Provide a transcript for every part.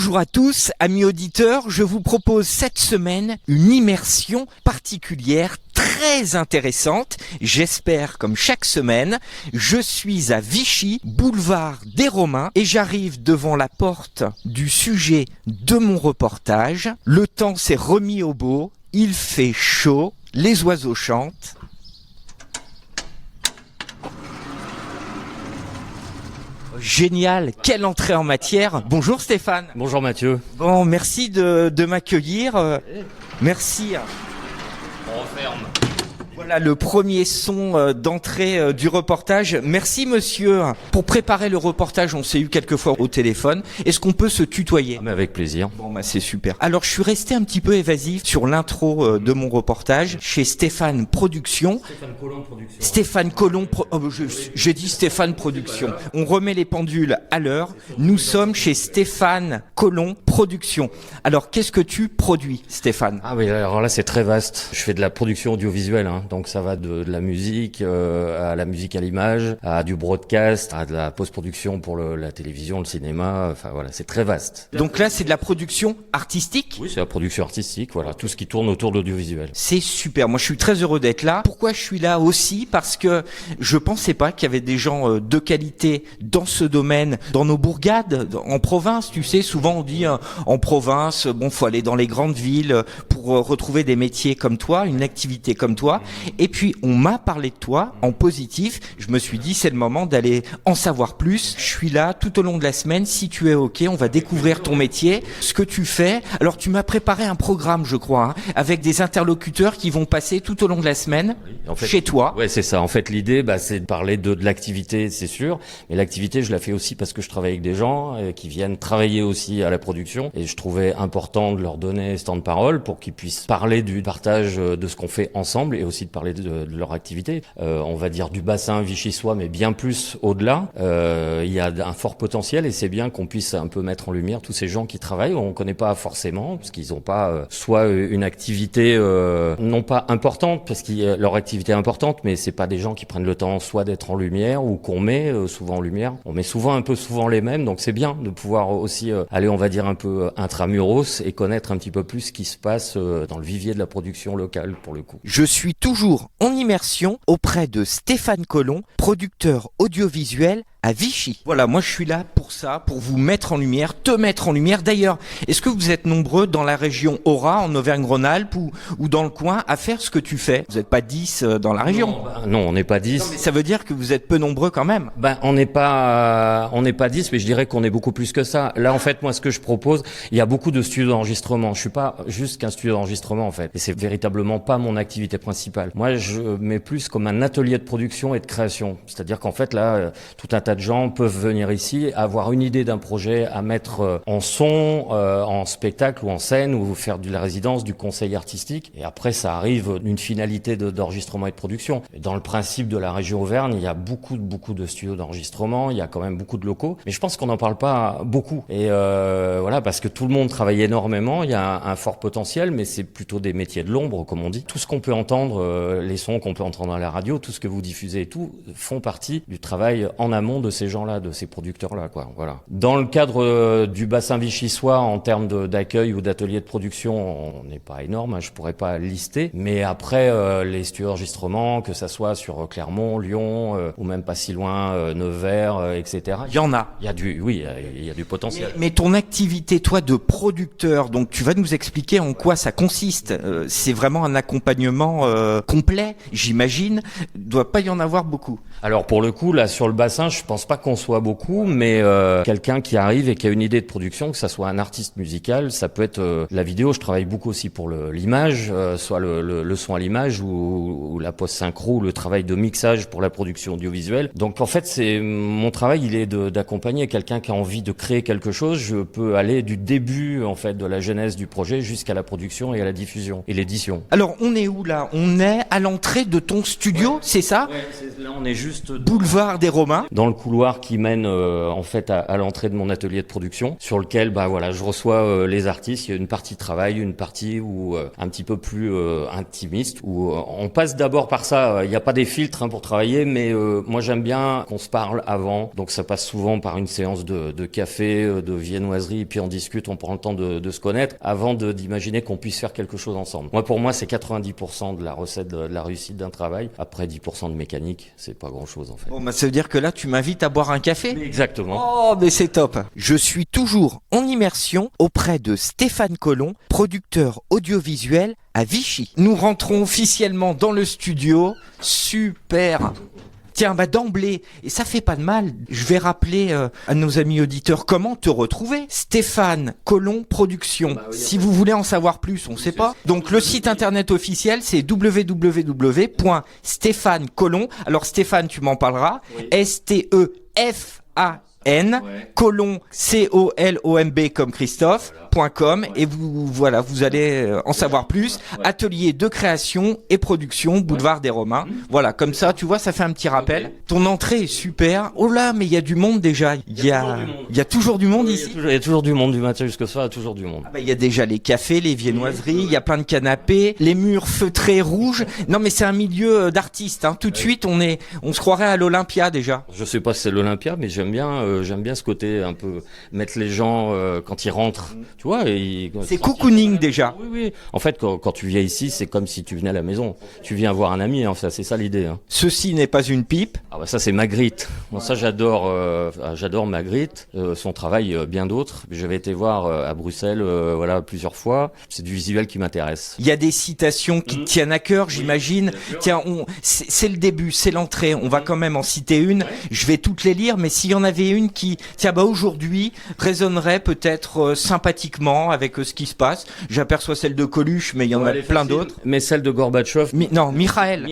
Bonjour à tous, amis auditeurs, je vous propose cette semaine une immersion particulière très intéressante. J'espère comme chaque semaine, je suis à Vichy, boulevard des Romains et j'arrive devant la porte du sujet de mon reportage. Le temps s'est remis au beau, il fait chaud, les oiseaux chantent. Génial, quelle entrée en matière. Bonjour Stéphane. Bonjour Mathieu. Bon, merci de m'accueillir. Merci. On referme. Voilà le premier son d'entrée du reportage. Merci monsieur. Pour préparer le reportage, on s'est eu quelques fois au téléphone. Est-ce qu'on peut se tutoyer ? Mais avec plaisir. Bon bah c'est super. Alors je suis resté un petit peu évasif sur l'intro de mon reportage chez Stéphane Productions. Stéphane Colomb Productions. Stéphane Colomb, j'ai dit Stéphane Productions. On remet les pendules à l'heure. Nous sommes chez Stéphane Colomb Productions. Alors qu'est-ce que tu produis, Stéphane ? Ah oui, alors là c'est très vaste. Je fais de la production audiovisuelle, donc ça va de la musique à la musique à l'image, à du broadcast, à de la post-production pour la télévision, le cinéma. Enfin voilà, c'est très vaste. Donc là c'est de la production artistique ? Oui, c'est la production artistique. Voilà, tout ce qui tourne autour de l'audiovisuel. C'est super. Moi je suis très heureux d'être là. Pourquoi je suis là aussi ? Parce que je pensais pas qu'il y avait des gens de qualité dans ce domaine, dans nos bourgades, en province. Tu sais, souvent on dit en province, bon, faut aller dans les grandes villes pour retrouver des métiers comme toi, une activité comme toi. Et puis on m'a parlé de toi en positif. Je me suis dit c'est le moment d'aller en savoir plus. Je suis là tout au long de la semaine. Si tu es ok, on va découvrir ton métier, ce que tu fais. Alors tu m'as préparé un programme, je crois, avec des interlocuteurs qui vont passer tout au long de la semaine En fait, chez toi. Ouais, c'est ça. En fait, l'idée, c'est de parler de l'activité, c'est sûr. Mais l'activité, je la fais aussi parce que je travaille avec des gens qui viennent travailler aussi à la production. Et je trouvais important de leur donner ce temps de parole pour qu'ils puissent parler du partage de ce qu'on fait ensemble et aussi de parler de leur activité. On va dire du bassin vichysois, mais bien plus au-delà. Il y a un fort potentiel et c'est bien qu'on puisse un peu mettre en lumière tous ces gens qui travaillent. On connaît pas forcément parce qu'ils ont pas soit une activité non pas importante parce que leur activité est importante, mais c'est pas des gens qui prennent le temps soit d'être en lumière ou qu'on met souvent en lumière. On met souvent les mêmes, donc c'est bien de pouvoir aussi aller, on va dire un peu intramuros et connaître un petit peu plus ce qui se passe dans le vivier de la production locale pour le coup. Je suis toujours en immersion auprès de Stéphane Colomb, producteur audiovisuel à Vichy. Voilà, moi je suis là pour ça, pour vous mettre en lumière, te mettre en lumière. D'ailleurs, est-ce que vous êtes nombreux dans la région Aura, en Auvergne-Rhône-Alpes ou dans le coin à faire ce que tu fais ? Vous n'êtes pas 10 dans la région ? Non, on n'est pas 10. Non, mais ça veut dire que vous êtes peu nombreux quand même. On n'est pas 10, mais je dirais qu'on est beaucoup plus que ça. Là, en fait, moi, ce que je propose, il y a beaucoup de studios d'enregistrement. Je suis pas juste qu'un studio d'enregistrement, en fait. Et c'est véritablement pas mon activité principale. Moi, je mets plus comme un atelier de production et de création. C'est-à-dire qu'en fait, là, tout un tas de gens peuvent venir ici, avoir une idée d'un projet à mettre en son, en spectacle ou en scène, ou faire de la résidence, du conseil artistique. Et après, ça arrive une finalité d'enregistrement et de production. Et dans le principe de la région Auvergne, il y a beaucoup de studios d'enregistrement, il y a quand même beaucoup de locaux. Mais je pense qu'on n'en parle pas beaucoup. Et voilà, parce que tout le monde travaille énormément, il y a un fort potentiel, mais c'est plutôt des métiers de l'ombre, comme on dit. Tout ce qu'on peut entendre, les sons qu'on peut entendre à la radio, tout ce que vous diffusez et tout, font partie du travail en amont de ces gens-là, de ces producteurs-là, quoi. Voilà. Dans le cadre du bassin vichysois, en termes d'accueil ou d'atelier de production, on n'est pas énorme, je pourrais pas lister. Mais après, les studios d'enregistrement, que ça soit sur Clermont, Lyon, ou même pas si loin, Nevers, etc. Il y en a. Il y a du potentiel. Mais ton activité, toi, de producteur, donc tu vas nous expliquer en quoi ça consiste. C'est vraiment un accompagnement complet, j'imagine. Il doit pas y en avoir beaucoup. Alors pour le coup, là sur le bassin, je pense pas qu'on soit beaucoup, mais quelqu'un qui arrive et qui a une idée de production, que ça soit un artiste musical, ça peut être la vidéo. Je travaille beaucoup aussi pour l'image, soit le son à l'image ou la post-synchro, ou le travail de mixage pour la production audiovisuelle. Donc en fait, c'est mon travail, il est d'accompagner quelqu'un qui a envie de créer quelque chose. Je peux aller du début en fait de la genèse du projet jusqu'à la production et à la diffusion et l'édition. Alors on est où là ? On est à l'entrée de ton studio, ouais. C'est ça ? Ouais, là on est juste boulevard des Romains. Dans le couloir qui mène en fait à l'entrée de mon atelier de production, sur lequel je reçois les artistes. Il y a une partie de travail, une partie où un petit peu plus intimiste, où on passe d'abord par ça. Il n'y a pas des filtres pour travailler, mais moi j'aime bien qu'on se parle avant. Donc ça passe souvent par une séance de café, de viennoiserie, et puis on discute, on prend le temps de se connaître avant d'imaginer qu'on puisse faire quelque chose ensemble. Pour moi, c'est 90% de la recette de la réussite d'un travail. Après 10% de mécanique, c'est pas grand-chose en fait. Bon, ça veut dire que là, tu m'invites à boire un café ? Exactement. Oh, mais c'est top. Je suis toujours en immersion auprès de Stéphane Collomb, producteur audiovisuel à Vichy. Nous rentrons officiellement dans le studio. Super. Tiens, d'emblée, et ça fait pas de mal, je vais rappeler à nos amis auditeurs comment te retrouver. Stéphane Collomb Productions. Si vous voulez en savoir plus, on sait pas. Donc le site internet officiel, c'est www.stéphanecollomb. Alors Stéphane, tu m'en parleras. Oui. S-T-E-F-A-N, Collomb, C-O-L-O-M-B comme Christophe. .com et vous allez en savoir plus. Atelier de création et production, boulevard des Romains. Voilà, comme ça, tu vois, ça fait un petit rappel. Ton entrée est super. Oh là, mais il y a du monde déjà. Il y a toujours du monde ici. Il y a toujours du monde, du matin jusqu'au soir, il y a toujours du monde. Il y a déjà les cafés, les viennoiseries, il y a plein de canapés, les murs feutrés rouges. Non, mais c'est un milieu d'artistes. Tout de suite, on se croirait à l'Olympia déjà. Je sais pas si c'est l'Olympia, mais j'aime bien ce côté un peu mettre les gens quand ils rentrent. Tu vois, c'est cocooning déjà. Oui. En fait, quand tu viens ici, c'est comme si tu venais à la maison. Tu viens voir un ami, c'est ça l'idée. Ceci n'est pas une pipe. Ça c'est Magritte. Ça j'adore Magritte. Son travail, bien d'autres. J'avais été voir à Bruxelles, plusieurs fois. C'est du visuel qui m'intéresse. Il y a des citations qui te tiennent à cœur, j'imagine. Tiens, c'est le début, c'est l'entrée. On va quand même en citer une. Je vais toutes les lire, mais s'il y en avait une qui, aujourd'hui, résonnerait peut-être sympathiquement avec ce qui se passe. J'aperçois celle de Coluche, mais il y en a plein d'autres. Mais celle de Gorbatchev. Mikhaël.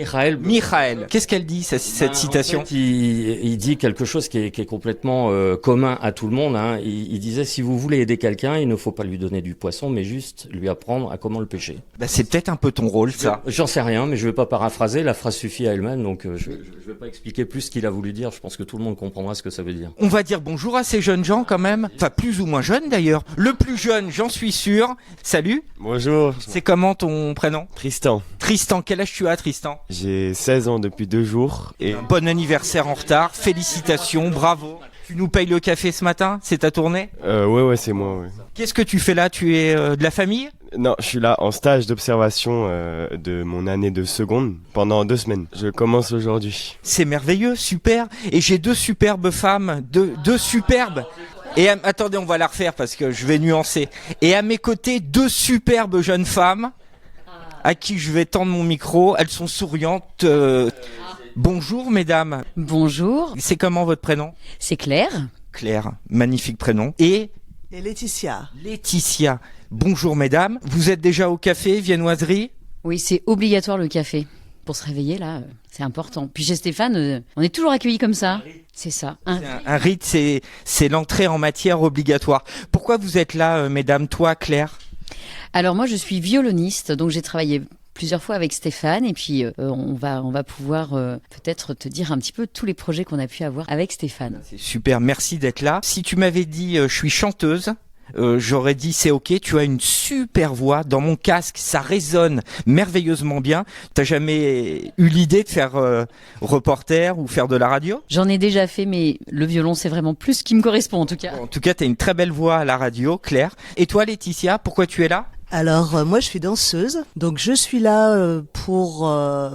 Qu'est-ce qu'elle dit, cette citation? En fait, il dit quelque chose qui est complètement commun à tout le monde. Il disait, si vous voulez aider quelqu'un, il ne faut pas lui donner du poisson, mais juste lui apprendre à comment le pêcher. C'est peut-être un peu ton rôle, ça. J'en sais rien, mais je vais pas paraphraser. La phrase suffit à elle-même, donc je vais pas expliquer plus ce qu'il a voulu dire. Je pense que tout le monde comprendra ce que ça veut dire. On va dire bonjour à ces jeunes gens quand même. Enfin, plus ou moins jeunes d'ailleurs. Le plus jeune, j'en suis sûr. Salut. Bonjour. C'est comment ton prénom? Tristan. Tristan, quel âge tu as, Tristan? J'ai 16 ans depuis 2 jours. Et bon anniversaire en retard. Félicitations, bravo. Tu nous payes le café ce matin? C'est ta tournée? Ouais, c'est moi, ouais. Qu'est-ce que tu fais là? Tu es de la famille? Non, je suis là en stage d'observation de mon année de seconde pendant 2 semaines. Je commence aujourd'hui. C'est merveilleux, super. Et j'ai 2 superbes femmes, deux superbes. Et attendez, on va la refaire parce que je vais nuancer. Et à mes côtés, 2 superbes jeunes femmes à qui je vais tendre mon micro. Elles sont souriantes. Bonjour mesdames. Bonjour. C'est comment votre prénom? C'est Claire. Claire, magnifique prénom. Et Laetitia. Laetitia. Bonjour mesdames. Vous êtes déjà au café, viennoiserie? Oui, c'est obligatoire le café. Pour se réveiller, là, c'est important. Puis chez Stéphane, on est toujours accueillis comme ça. C'est ça. Un rite, c'est l'entrée en matière obligatoire. Pourquoi vous êtes là, mesdames? Toi, Claire? Alors moi, je suis violoniste, donc j'ai travaillé plusieurs fois avec Stéphane et puis on va pouvoir peut-être te dire un petit peu tous les projets qu'on a pu avoir avec Stéphane. C'est super, merci d'être là. Si tu m'avais dit je suis chanteuse, j'aurais dit c'est ok, tu as une super voix, dans mon casque ça résonne merveilleusement bien. T'as jamais eu l'idée de faire reporter ou faire de la radio? J'en ai déjà fait, mais le violon c'est vraiment plus ce qui me correspond en tout cas. En tout cas t'as une très belle voix à la radio, Claire. Et toi Laetitia, pourquoi tu es là? Alors moi je suis danseuse, donc je suis là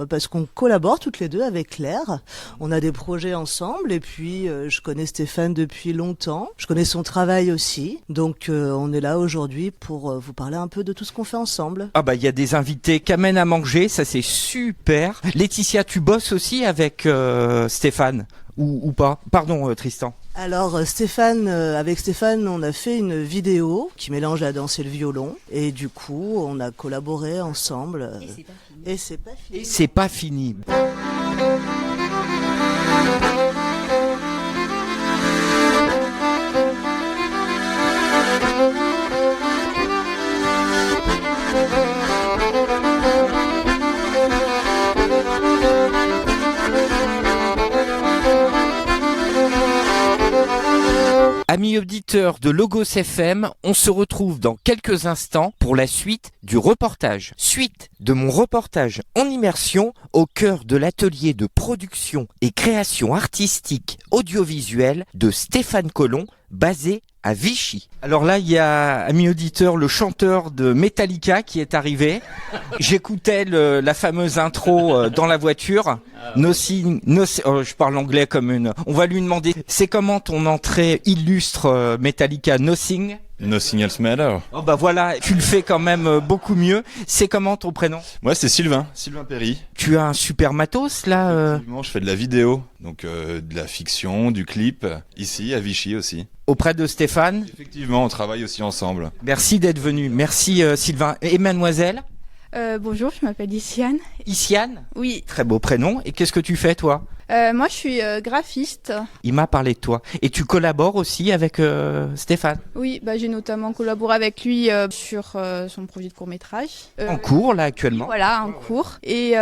parce qu'on collabore toutes les deux avec Claire. On a des projets ensemble et puis je connais Stéphane depuis longtemps. Je connais son travail aussi, donc on est là aujourd'hui pour vous parler un peu de tout ce qu'on fait ensemble. Ah il y a des invités qu'amènent à manger, ça c'est super. Laetitia, tu bosses aussi avec Stéphane ou pas? Pardon Tristan. Alors avec Stéphane, on a fait une vidéo qui mélange la danse et le violon. Et du coup, on a collaboré ensemble. Et c'est pas fini. Et c'est pas fini. Amis auditeurs de Logos FM, on se retrouve dans quelques instants pour la suite du reportage. Suite de mon reportage en immersion au cœur de l'atelier de production et création artistique audiovisuelle de Stéphane Collomb, basé à Vichy. Alors là, il y a, amis auditeurs, le chanteur de Metallica qui est arrivé. J'écoutais la fameuse intro dans la voiture. Je parle anglais comme une... On va lui demander, c'est comment ton entrée illustre Metallica, Nothing? Nothing else matter. Oh bah voilà, tu le fais quand même beaucoup mieux. C'est comment ton prénom? Moi, c'est Sylvain Perry. Tu as un super matos là Effectivement, je fais de la vidéo, donc de la fiction, du clip, ici à Vichy aussi. Auprès de Stéphane. Effectivement, on travaille aussi ensemble. Merci d'être venu. Merci Sylvain. Et mademoiselle? Bonjour, je m'appelle Iciane. Iciane? Oui. Très beau prénom. Et qu'est-ce que tu fais toi? Moi, je suis graphiste. Il m'a parlé de toi. Et tu collabores aussi avec Stéphane? Oui, j'ai notamment collaboré avec lui sur son projet de court-métrage. En cours, là, actuellement? Voilà, en cours. Et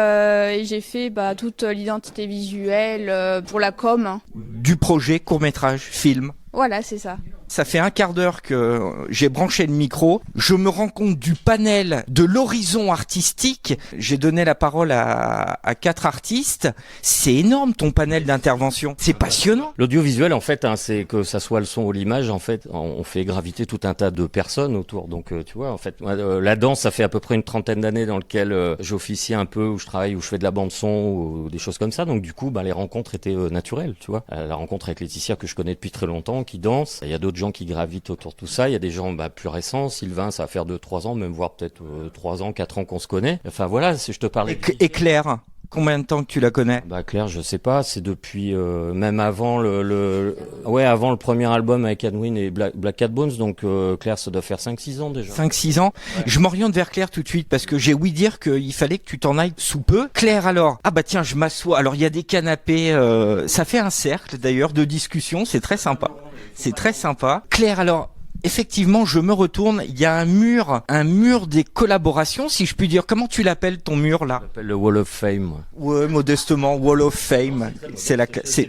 j'ai fait toute l'identité visuelle pour la com. Du projet court-métrage, film? Voilà, c'est ça. Ça fait un quart d'heure que j'ai branché le micro. Je me rends compte du panel de l'horizon artistique. J'ai donné la parole à 4 artistes. C'est énorme ton panel d'intervention. C'est passionnant. L'audiovisuel, en fait, c'est que ça soit le son ou l'image, en fait, on fait graviter tout un tas de personnes autour. Donc, tu vois, en fait, la danse, ça fait à peu près une trentaine d'années dans lequel j'officie un peu, où je travaille, où je fais de la bande son ou des choses comme ça. Donc, du coup, les rencontres étaient naturelles, tu vois. La rencontre avec Laetitia que je connais depuis très longtemps, qui danse. Il y a d'autres gens qui gravitent autour de tout ça. Il y a des gens plus récents. Sylvain, ça va faire 2-3 ans, même voire peut-être 3 ans, 4 ans qu'on se connaît. Enfin voilà, si je te parlais. Et Claire, combien de temps que tu la connais? Claire, je sais pas, c'est depuis même avant avant le premier album avec Anwin et Black Cat Bones, donc Claire, ça doit faire 5-6 ans déjà. 5-6 ans. Ouais. Je m'oriente vers Claire tout de suite parce que j'ai ouï dire qu'il fallait que tu t'en ailles sous peu. Claire, alors, tiens, je m'assois. Alors il y a des canapés, ça fait un cercle d'ailleurs de discussion, c'est très sympa. C'est très sympa. Claire, alors, effectivement, je me retourne, il y a un mur des collaborations, si je puis dire. Comment tu l'appelles ton mur là? Je l'appelle le Wall of Fame. Ouais, modestement, Wall of Fame.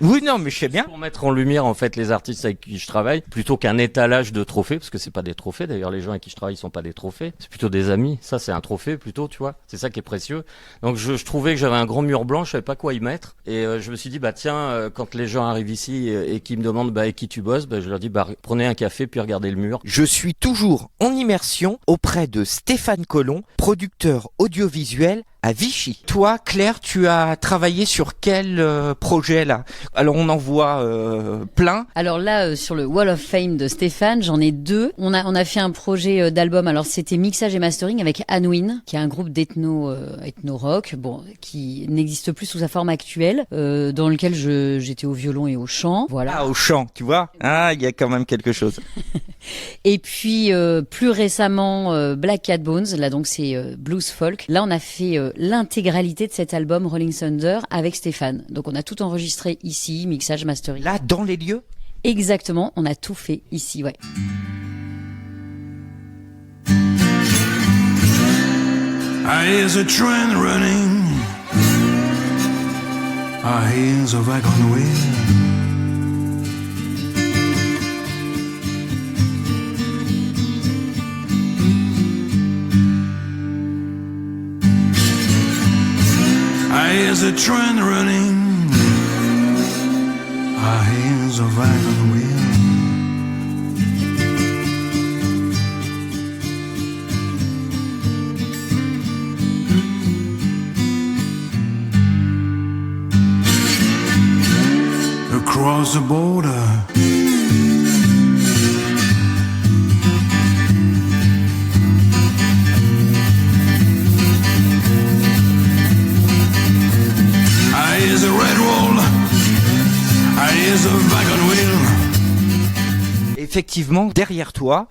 Oui, non, mais je sais bien. Pour mettre en lumière en fait les artistes avec qui je travaille, plutôt qu'un étalage de trophées, parce que c'est pas des trophées. D'ailleurs, les gens avec qui je travaille sont pas des trophées, c'est plutôt des amis. Ça, c'est un trophée plutôt, tu vois. C'est ça qui est précieux. Donc, je trouvais que j'avais un grand mur blanc, je savais pas quoi y mettre, et je me suis dit tiens, quand les gens arrivent ici et qui me demandent avec qui tu bosses, je leur dis prenez un café puis regardez le mur. Je suis toujours en immersion auprès de Stéphane Collomb, producteur audiovisuel à Vichy. Toi, Claire, tu as travaillé sur quel projet là? Alors on en voit plein. Alors là, sur le Wall of Fame de Stéphane, j'en ai 2. On a fait un projet d'album. Alors c'était mixage et mastering avec Anwin, qui est un groupe d'ethno rock, qui n'existe plus sous sa forme actuelle, dans lequel j'étais au violon et au chant. Voilà. Au chant, tu vois. Il y a quand même quelque chose. Et puis plus récemment Black Cat Bones, là donc c'est blues folk. Là on a fait l'intégralité de cet album Rolling Thunder avec Stéphane. Donc on a tout enregistré ici, mixage, mastering. Là, dans les lieux? Exactement, on a tout fait ici, ouais. I hear the train running, I hear the wagon wheel. I hear the train running, I hear the wagon wheel. Across the border, I hear the red wall, I hear the wagon wheel. effectivement, derrière toi,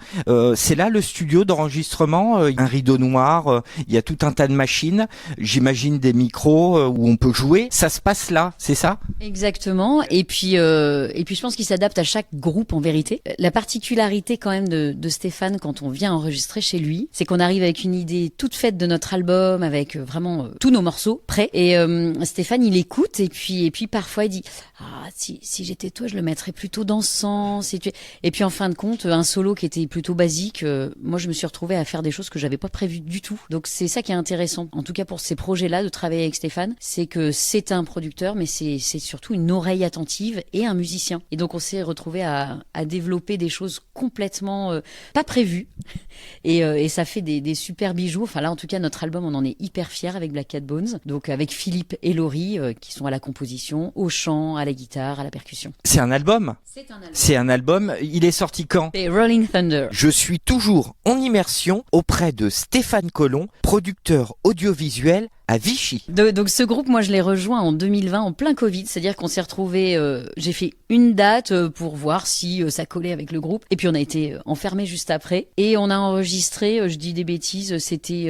c'est là le studio d'enregistrement, un rideau noir, il y a tout un tas de machines, j'imagine des micros où on peut jouer. Ça se passe là, c'est ça? Exactement. Et puis je pense qu'il s'adapte à chaque groupe en vérité. La particularité quand même de Stéphane quand on vient enregistrer chez lui, c'est qu'on arrive avec une idée toute faite de notre album, avec vraiment tous nos morceaux prêts. Et Stéphane, il écoute et puis parfois il dit si j'étais toi, je le mettrais plutôt dans ce sens. Et puis en fin de compte, un solo qui était plutôt basique, moi je me suis retrouvée à faire des choses que j'avais pas prévues du tout. Donc c'est ça qui est intéressant. En tout cas pour ces projets-là, de travailler avec Stéphane, c'est que c'est un producteur, mais c'est surtout une oreille attentive et un musicien. Et donc on s'est retrouvé à développer des choses complètement pas prévues. Et ça fait des super bijoux. Enfin là en tout cas notre album, on en est hyper fiers avec Black Cat Bones. Donc avec Philippe et Laurie qui sont à la composition, au chant, à la guitare, à la percussion. C'est un album? C'est un album. Il est sorti quand? C'est Rolling Thunder. Je suis toujours en immersion auprès de Stéphane Collomb, producteur audiovisuel à Vichy. Donc ce groupe, moi je l'ai rejoint en 2020 en plein Covid, c'est-à-dire qu'on s'est retrouvés, j'ai fait une date pour voir si ça collait avec le groupe, et puis on a été enfermés juste après, et on a enregistré, je dis des bêtises, c'était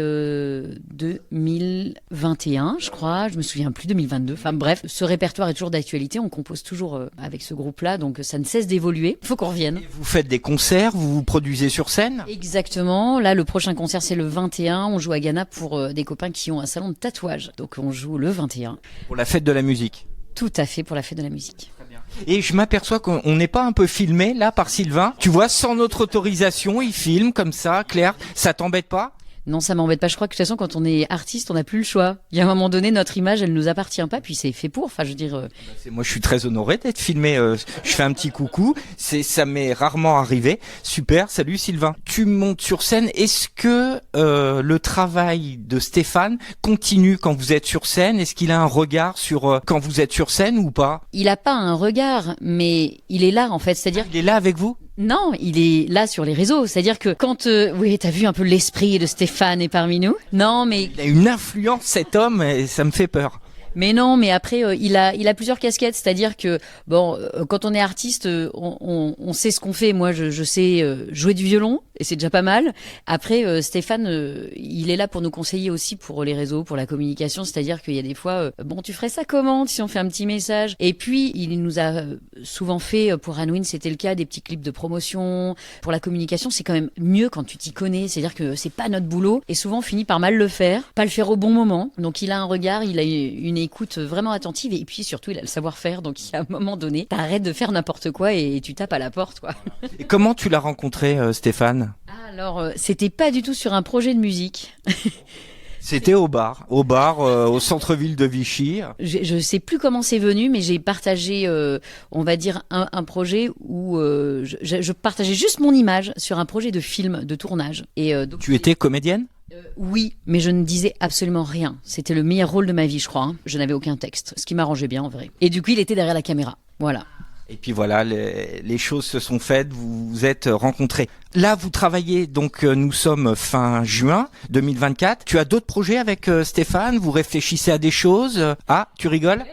2021 je crois, je me souviens plus, 2022, enfin bref, ce répertoire est toujours d'actualité, on compose toujours avec ce groupe-là, donc ça ne cesse d'évoluer, il faut qu'on revienne. Et vous faites des concerts, vous vous produisez sur scène? Exactement, là le prochain concert c'est le 21, on joue à Ghana pour des copains qui ont un salon de tatouage. Donc on joue le 21. Pour la fête de la musique. Tout à fait, pour la fête de la musique. Très bien. Et je m'aperçois qu'on n'est pas un peu filmé là par Sylvain. Tu vois, sans notre autorisation, il filme comme ça, Claire. Ça t'embête pas? Non, ça m'embête pas. Je crois que de toute façon, quand on est artiste, on n'a plus le choix. Il y a un moment donné, notre image, elle nous appartient pas, puis c'est fait pour. Enfin, je veux dire. Moi, je suis très honoré d'être filmé. Je fais un petit coucou. Ça m'est rarement arrivé. Super. Salut Sylvain. Tu montes sur scène. Est-ce que le travail de Stéphane continue quand vous êtes sur scène? Est-ce qu'il a un regard sur quand vous êtes sur scène ou pas? Il a pas un regard, mais il est là en fait. C'est-à-dire. Il est là avec vous? Non, il est là sur les réseaux. C'est-à-dire que quand, oui, t'as vu un peu l'esprit de Stéphane est parmi nous. Non, mais il a une influence cet homme et ça me fait peur. Mais non, mais après il a plusieurs casquettes, c'est-à-dire que bon, quand on est artiste, on sait ce qu'on fait. Moi, je sais jouer du violon et c'est déjà pas mal. Après, Stéphane, il est là pour nous conseiller aussi pour les réseaux, pour la communication. C'est-à-dire qu'il y a des fois, bon, tu ferais ça comment si on fait un petit message. Et puis il nous a souvent fait pour Anouine, c'était le cas, des petits clips de promotion. Pour la communication, c'est quand même mieux quand tu t'y connais. C'est-à-dire que c'est pas notre boulot et souvent on finit par mal le faire, pas le faire au bon moment. Donc il a un regard, il a une écoute vraiment attentive et puis surtout il a le savoir-faire, donc il y a un moment donné t'arrêtes de faire n'importe quoi et tu tapes à la porte quoi. Et comment tu l'as rencontré Stéphane? Alors c'était pas du tout sur un projet de musique. C'était au bar au centre-ville de Vichy. Je sais plus comment c'est venu, mais j'ai partagé, on va dire, un projet où je partageais juste mon image sur un projet de film, de tournage. Et donc, tu étais comédienne? Oui, mais je ne disais absolument rien. C'était le meilleur rôle de ma vie, je crois. Je n'avais aucun texte, ce qui m'arrangeait bien en vrai. Et du coup, il était derrière la caméra. Voilà. Et puis voilà, les choses se sont faites, vous vous êtes rencontrés. Là, vous travaillez, donc nous sommes fin juin 2024. Tu as d'autres projets avec Stéphane? Vous réfléchissez à des choses? Ah, tu rigoles?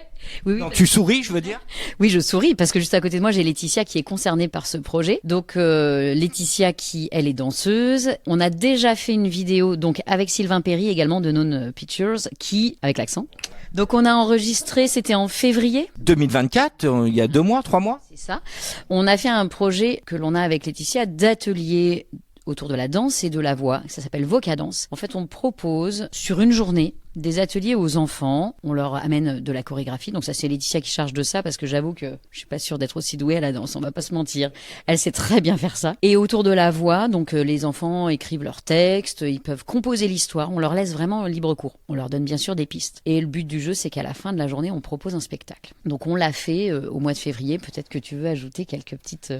Oui, non, tu souris, je veux dire? Oui, je souris parce que juste à côté de moi, j'ai Laetitia qui est concernée par ce projet. Donc Laetitia qui, elle est danseuse. On a déjà fait une vidéo donc avec Sylvain Perry également de Non Pictures qui, avec l'accent. Donc on a enregistré, c'était en février 2024, il y a 2 mois, 3 mois. C'est ça. On a fait un projet que l'on a avec Laetitia d'atelier autour de la danse et de la voix. Ça s'appelle Vocadance. En fait, on propose sur une journée des ateliers aux enfants. On leur amène de la chorégraphie. Donc ça, c'est Laetitia qui charge de ça parce que j'avoue que je suis pas sûre d'être aussi douée à la danse. On va pas se mentir. Elle sait très bien faire ça. Et autour de la voix, donc les enfants écrivent leurs textes, ils peuvent composer l'histoire. On leur laisse vraiment libre cours. On leur donne bien sûr des pistes. Et le but du jeu, c'est qu'à la fin de la journée, on propose un spectacle. Donc on l'a fait au mois de février. Peut-être que tu veux ajouter quelques petites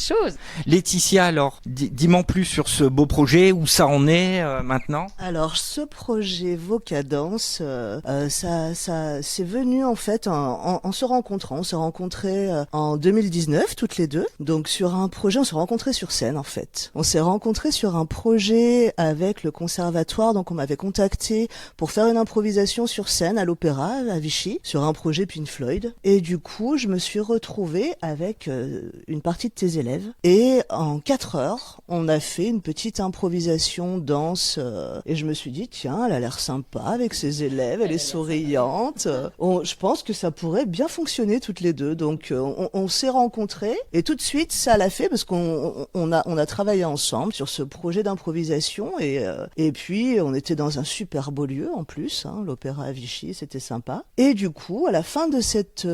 choses. Laetitia, alors, dis-moi plus sur ce beau projet, où ça en est maintenant. Alors, ce projet Vocadance, ça c'est venu en fait en se rencontrant. On s'est rencontrés en 2019 toutes les deux. Donc sur un projet, on s'est rencontrés sur scène en fait. On s'est rencontrés sur un projet avec le conservatoire. Donc on m'avait contacté pour faire une improvisation sur scène à l'Opéra à Vichy sur un projet Pink Floyd. Et du coup, je me suis retrouvée avec une partie de tes élèves. Et en 4 heures, on a fait une petite improvisation danse. Et je me suis dit, tiens, elle a l'air sympa avec ses élèves, elle est souriante. Je pense que ça pourrait bien fonctionner toutes les deux. Donc on s'est rencontrés et tout de suite ça l'a fait parce qu'on a travaillé ensemble sur ce projet d'improvisation et puis on était dans un super beau lieu en plus, hein, l'Opéra à Vichy, c'était sympa. Et du coup, à la fin de cette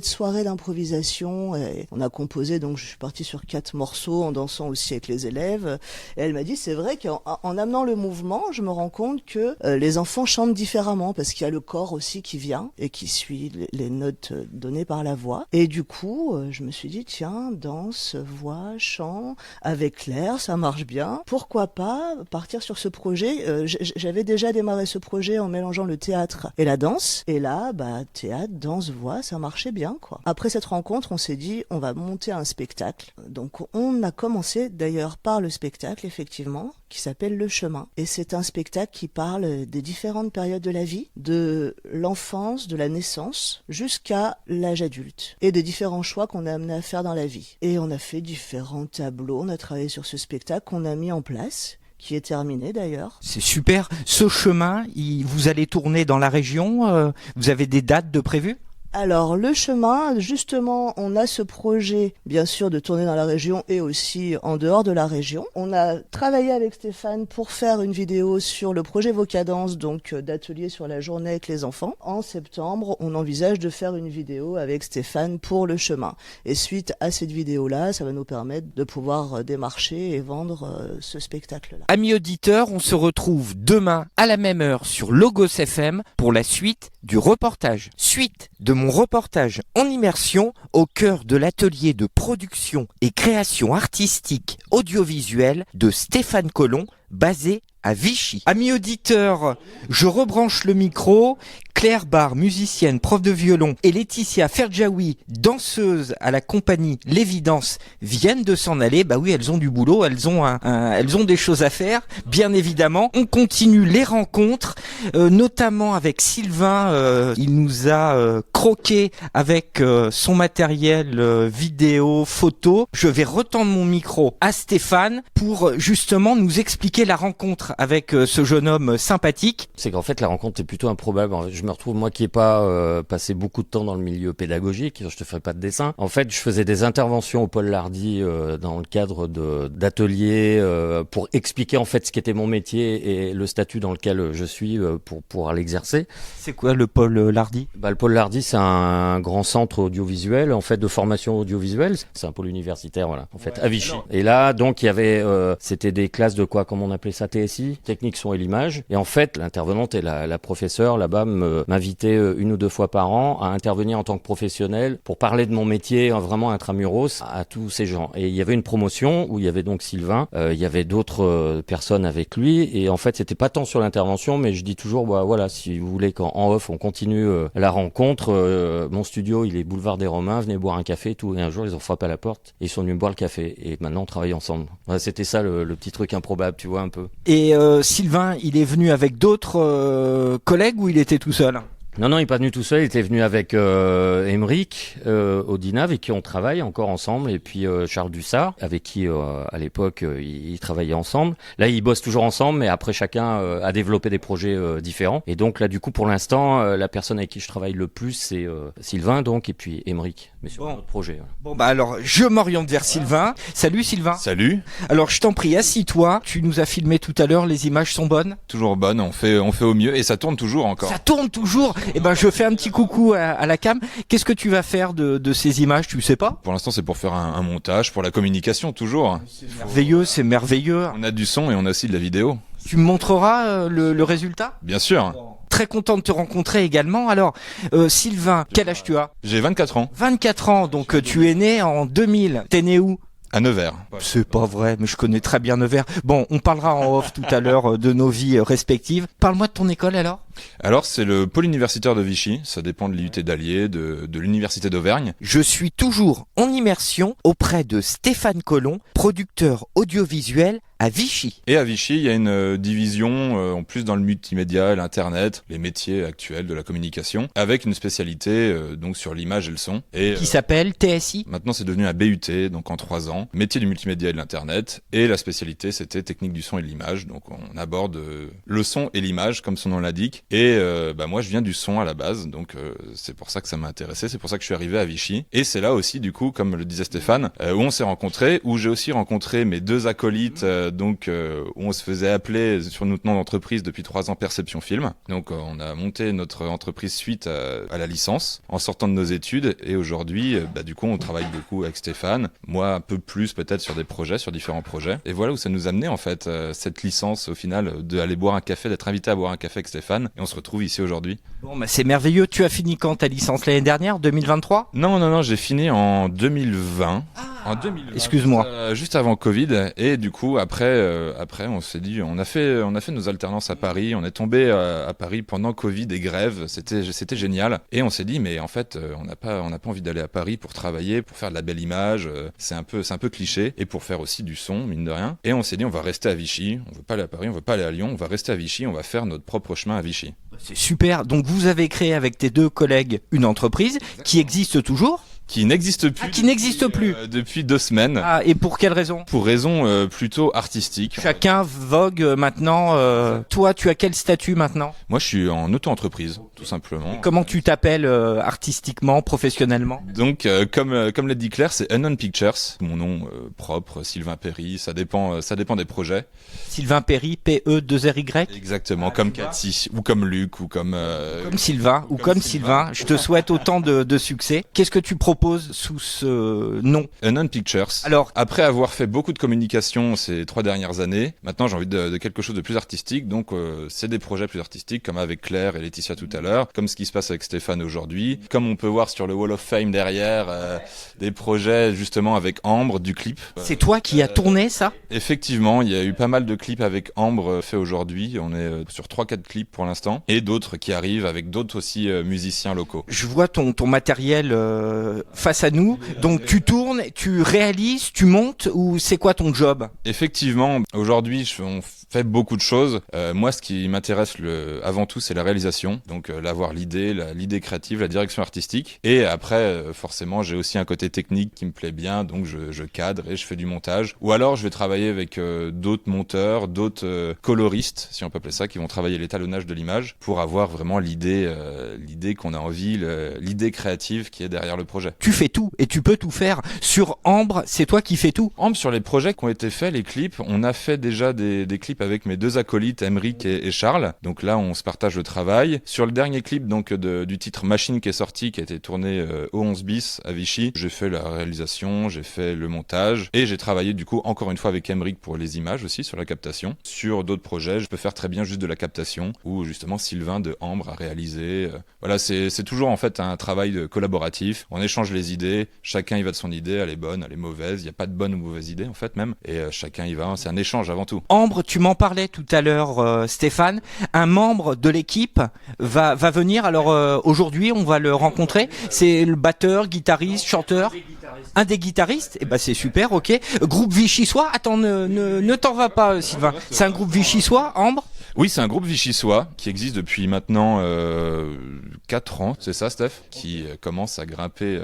soirée d'improvisation, on a composé, donc je suis partie sur 4 morceaux en dansant aussi avec les élèves. Et elle m'a dit, c'est vrai qu'en amenant le mouvement, je me rends compte que les enfants chantent différemment parce qu'il y a le corps aussi qui vient et qui suit les notes données par la voix. Et du coup, je me suis dit, tiens, danse, voix, chant, avec l'air, ça marche bien. Pourquoi pas partir sur ce projet? J'avais déjà démarré ce projet en mélangeant le théâtre et la danse. Et là, théâtre, danse, voix, ça marchait bien, quoi. Après cette rencontre, on s'est dit, on va monter un spectacle. Donc, on a commencé d'ailleurs par le spectacle, effectivement, qui s'appelle Le Chemin. Et c'est un spectacle qui parle des différentes périodes de la vie, de l'enfance, de la naissance, jusqu'à l'âge adulte. Et des différents choix qu'on a amené à faire dans la vie. Et on a fait différents tableaux, on a travaillé sur ce spectacle qu'on a mis en place, qui est terminé d'ailleurs. C'est super. Ce chemin, vous allez tourner dans la région, vous avez des dates de prévues? Alors, Le Chemin, justement, on a ce projet, bien sûr, de tourner dans la région et aussi en dehors de la région. On a travaillé avec Stéphane pour faire une vidéo sur le projet Vocadance, donc d'atelier sur la journée avec les enfants. En septembre, on envisage de faire une vidéo avec Stéphane pour Le Chemin. Et suite à cette vidéo-là, ça va nous permettre de pouvoir démarcher et vendre ce spectacle-là. Amis auditeurs, on se retrouve demain à la même heure sur Logos FM pour la suite du reportage. Suite de mon reportage en immersion au cœur de l'atelier de production et création artistique audiovisuelle de Stéphane Collomb, basé à Vichy. Amis auditeurs, je rebranche le micro. Claire Barre, musicienne, prof de violon, et Laetitia Ferjaoui, danseuse à la compagnie L'Évidence, viennent de s'en aller. Bah oui, elles ont du boulot, elles ont des choses à faire, bien évidemment. On continue les rencontres, notamment avec Sylvain. Il nous a croqué avec son matériel vidéo, photo. Je vais retendre mon micro à Stéphane pour justement nous expliquer la rencontre avec ce jeune homme sympathique. C'est qu'en fait la rencontre est plutôt improbable. Je me retrouve, moi qui ai pas passé beaucoup de temps dans le milieu pédagogique, je te ferai pas de dessin. En fait, je faisais des interventions au Paul Lardy dans le cadre d'ateliers pour expliquer en fait ce qu'était mon métier et le statut dans lequel je suis pour pouvoir l'exercer. C'est quoi le Paul Lardy? Le Paul Lardy, c'est un grand centre audiovisuel, en fait, de formation audiovisuelle. C'est un pôle universitaire, voilà, en fait, à Vichy. Et là, donc, il y avait, c'était des classes de quoi, comme on appelait ça, TSI, technique son et l'image. Et en fait, l'intervenante et la professeure là-bas m'invitait 1 ou 2 fois par an à intervenir en tant que professionnel pour parler de mon métier vraiment intramuros à tous ces gens. Et il y avait une promotion où il y avait donc Sylvain, il y avait d'autres personnes avec lui. Et en fait, c'était pas tant sur l'intervention, mais je dis toujours, voilà, si vous voulez qu'en off on continue la rencontre, mon studio il est boulevard des Romains, venez boire un café, tout. Et un jour ils ont frappé à la porte et ils sont venus boire le café. Et maintenant on travaille ensemble. Voilà, c'était ça le petit truc improbable, tu vois un peu. Et Sylvain, il est venu avec d'autres collègues ou il était tout seul? Non, il est pas venu tout seul, il était venu avec Émeric Audina, avec qui on travaille encore ensemble, et puis Charles Dussard, avec qui à l'époque ils travaillaient ensemble. Là, ils bossent toujours ensemble, mais après chacun a développé des projets différents. Et donc là, du coup, pour l'instant, la personne avec qui je travaille le plus, c'est Sylvain, donc, et puis Émeric, mais sur notre projet. Voilà. Bon, alors, je m'oriente vers Sylvain. Salut Sylvain. Salut. Alors, je t'en prie, assis-toi. Tu nous as filmé tout à l'heure, les images sont bonnes? Toujours bonnes, on fait au mieux et ça tourne toujours encore. Ça tourne toujours. Eh ben, je fais un petit coucou à la cam. Qu'est-ce que tu vas faire de ces images, tu sais pas? Pour l'instant, c'est pour faire un montage, pour la communication, toujours. C'est merveilleux. On a du son et on a aussi de la vidéo. Tu me montreras le résultat? Bien sûr. Très content de te rencontrer également. Alors, Sylvain, quel âge tu as? J'ai 24 ans. 24 ans, donc tu es né en 2000. T'es né où? À Nevers. C'est pas vrai, mais je connais très bien Nevers. Bon, on parlera en off tout à l'heure de nos vies respectives. Parle-moi de ton école alors. Alors, c'est le pôle universitaire de Vichy. Ça dépend de l'IUT d'Allier, de l'université d'Auvergne. Je suis toujours en immersion auprès de Stéphane Collomb, producteur audiovisuel à Vichy. Et à Vichy, il y a une division, en plus dans le multimédia, l'internet, les métiers actuels de la communication, avec une spécialité donc sur l'image et le son. Et Qui s'appelle TSI. maintenant, c'est devenu un BUT, donc en 3 ans, métier du multimédia et de l'internet. Et la spécialité, c'était technique du son et de l'image. Donc on aborde le son et l'image, comme son nom l'indique. Et moi, je viens du son à la base, donc c'est pour ça que ça m'a intéressé. C'est pour ça que je suis arrivé à Vichy. Et c'est là aussi, du coup, comme le disait Stéphane, où on s'est rencontrés, où j'ai aussi rencontré mes 2 acolytes. Où on se faisait appeler sur notre nom d'entreprise depuis 3 ans Perception Film. Donc on a monté notre entreprise suite à la licence en sortant de nos études et aujourd'hui du coup on travaille beaucoup avec Stéphane, moi un peu plus peut-être sur des projets, sur différents projets. Et voilà où ça nous a amené en fait cette licence au final d'aller boire un café, d'être invité à boire un café avec Stéphane et on se retrouve ici aujourd'hui. Bon, bah c'est merveilleux. Tu as fini quand ta licence l'année dernière, 2023 ? Non, j'ai fini en 2020. En 2020. Excuse-moi. Juste avant Covid et du coup après on s'est dit on a fait nos alternances à Paris, on est tombé à Paris pendant Covid et grève, c'était génial et on s'est dit mais en fait on n'a pas envie d'aller à Paris pour travailler, pour faire de la belle image, c'est un peu cliché et pour faire aussi du son mine de rien et on s'est dit on va rester à Vichy, on veut pas aller à Paris, on veut pas aller à Lyon, on va rester à Vichy, on va faire notre propre chemin à Vichy. C'est super. Donc vous avez créé avec tes 2 collègues une entreprise qui existe toujours ? Qui n'existe plus. Qui n'existe plus. Depuis 2 semaines. Ah, et pour quelle raison ? Pour raison plutôt artistique. Chacun vogue maintenant. Toi, tu as quel statut maintenant ? Moi, je suis en auto-entreprise, tout simplement. Comment tu t'appelles artistiquement, professionnellement ? Donc, comme l'a dit Claire, c'est Unknown Pictures. Mon nom propre, Sylvain Perry. Ça dépend des projets. Sylvain Perry, P-E-2-R-Y ? Exactement, comme Cathy, ou comme Luc, ou comme... Comme Sylvain, ou comme Sylvain. Je te souhaite autant de succès. Qu'est-ce que tu proposes sous ce nom ? Unknown Pictures. Alors, après avoir fait beaucoup de communication ces 3 dernières années, maintenant j'ai envie de quelque chose de plus artistique, donc c'est des projets plus artistiques, comme avec Claire et Laetitia tout à l'heure, comme ce qui se passe avec Stéphane aujourd'hui, comme on peut voir sur le Wall of Fame derrière, des projets justement avec Ambre, du clip. c'est toi qui as tourné ça ? Effectivement, il y a eu pas mal de clips avec Ambre faits aujourd'hui, on est sur 3-4 clips pour l'instant, et d'autres qui arrivent avec d'autres aussi musiciens locaux. Je vois ton matériel face à nous, donc tu tournes, tu réalises, tu montes, ou c'est quoi ton job ? Effectivement, aujourd'hui, on fait beaucoup de choses. Moi, ce qui m'intéresse avant tout, c'est la réalisation. Donc, l'avoir l'idée créative, la direction artistique. Et après, forcément, j'ai aussi un côté technique qui me plaît bien. Donc, je cadre et je fais du montage. Ou alors, je vais travailler avec d'autres monteurs, d'autres coloristes, si on peut appeler ça, qui vont travailler l'étalonnage de l'image pour avoir vraiment l'idée qu'on a envie, l'idée créative qui est derrière le projet. Tu fais tout et tu peux tout faire. Sur Ambre, c'est toi qui fais tout. Ambre, sur les projets qui ont été faits, les clips, on a fait déjà des clips avec mes 2 acolytes, Emeric et Charles. Donc là, on se partage le travail. Sur le dernier clip donc du titre Machine qui est sorti, qui a été tourné au 11 bis à Vichy, j'ai fait la réalisation, j'ai fait le montage et j'ai travaillé du coup encore une fois avec Emeric pour les images aussi, sur la captation. Sur d'autres projets, je peux faire très bien juste de la captation où justement Sylvain de Ambre a réalisé. Voilà, c'est toujours en fait un travail collaboratif. On échange les idées, chacun y va de son idée, elle est bonne, elle est mauvaise, il n'y a pas de bonne ou mauvaise idée en fait même, et chacun y va, c'est un échange avant tout. Ambre, tu m'en parlais tout à l'heure, Stéphane, un membre de l'équipe va venir, alors aujourd'hui on va le rencontrer, c'est le batteur, guitariste, chanteur, un des guitaristes, et ben c'est super, ok. Groupe Vichysois, attends, ne t'en vas pas Sylvain, c'est un groupe Vichysois, Ambre ? Oui, c'est un groupe vichysois qui existe depuis maintenant 4 ans, c'est ça Steph, qui commence à grimper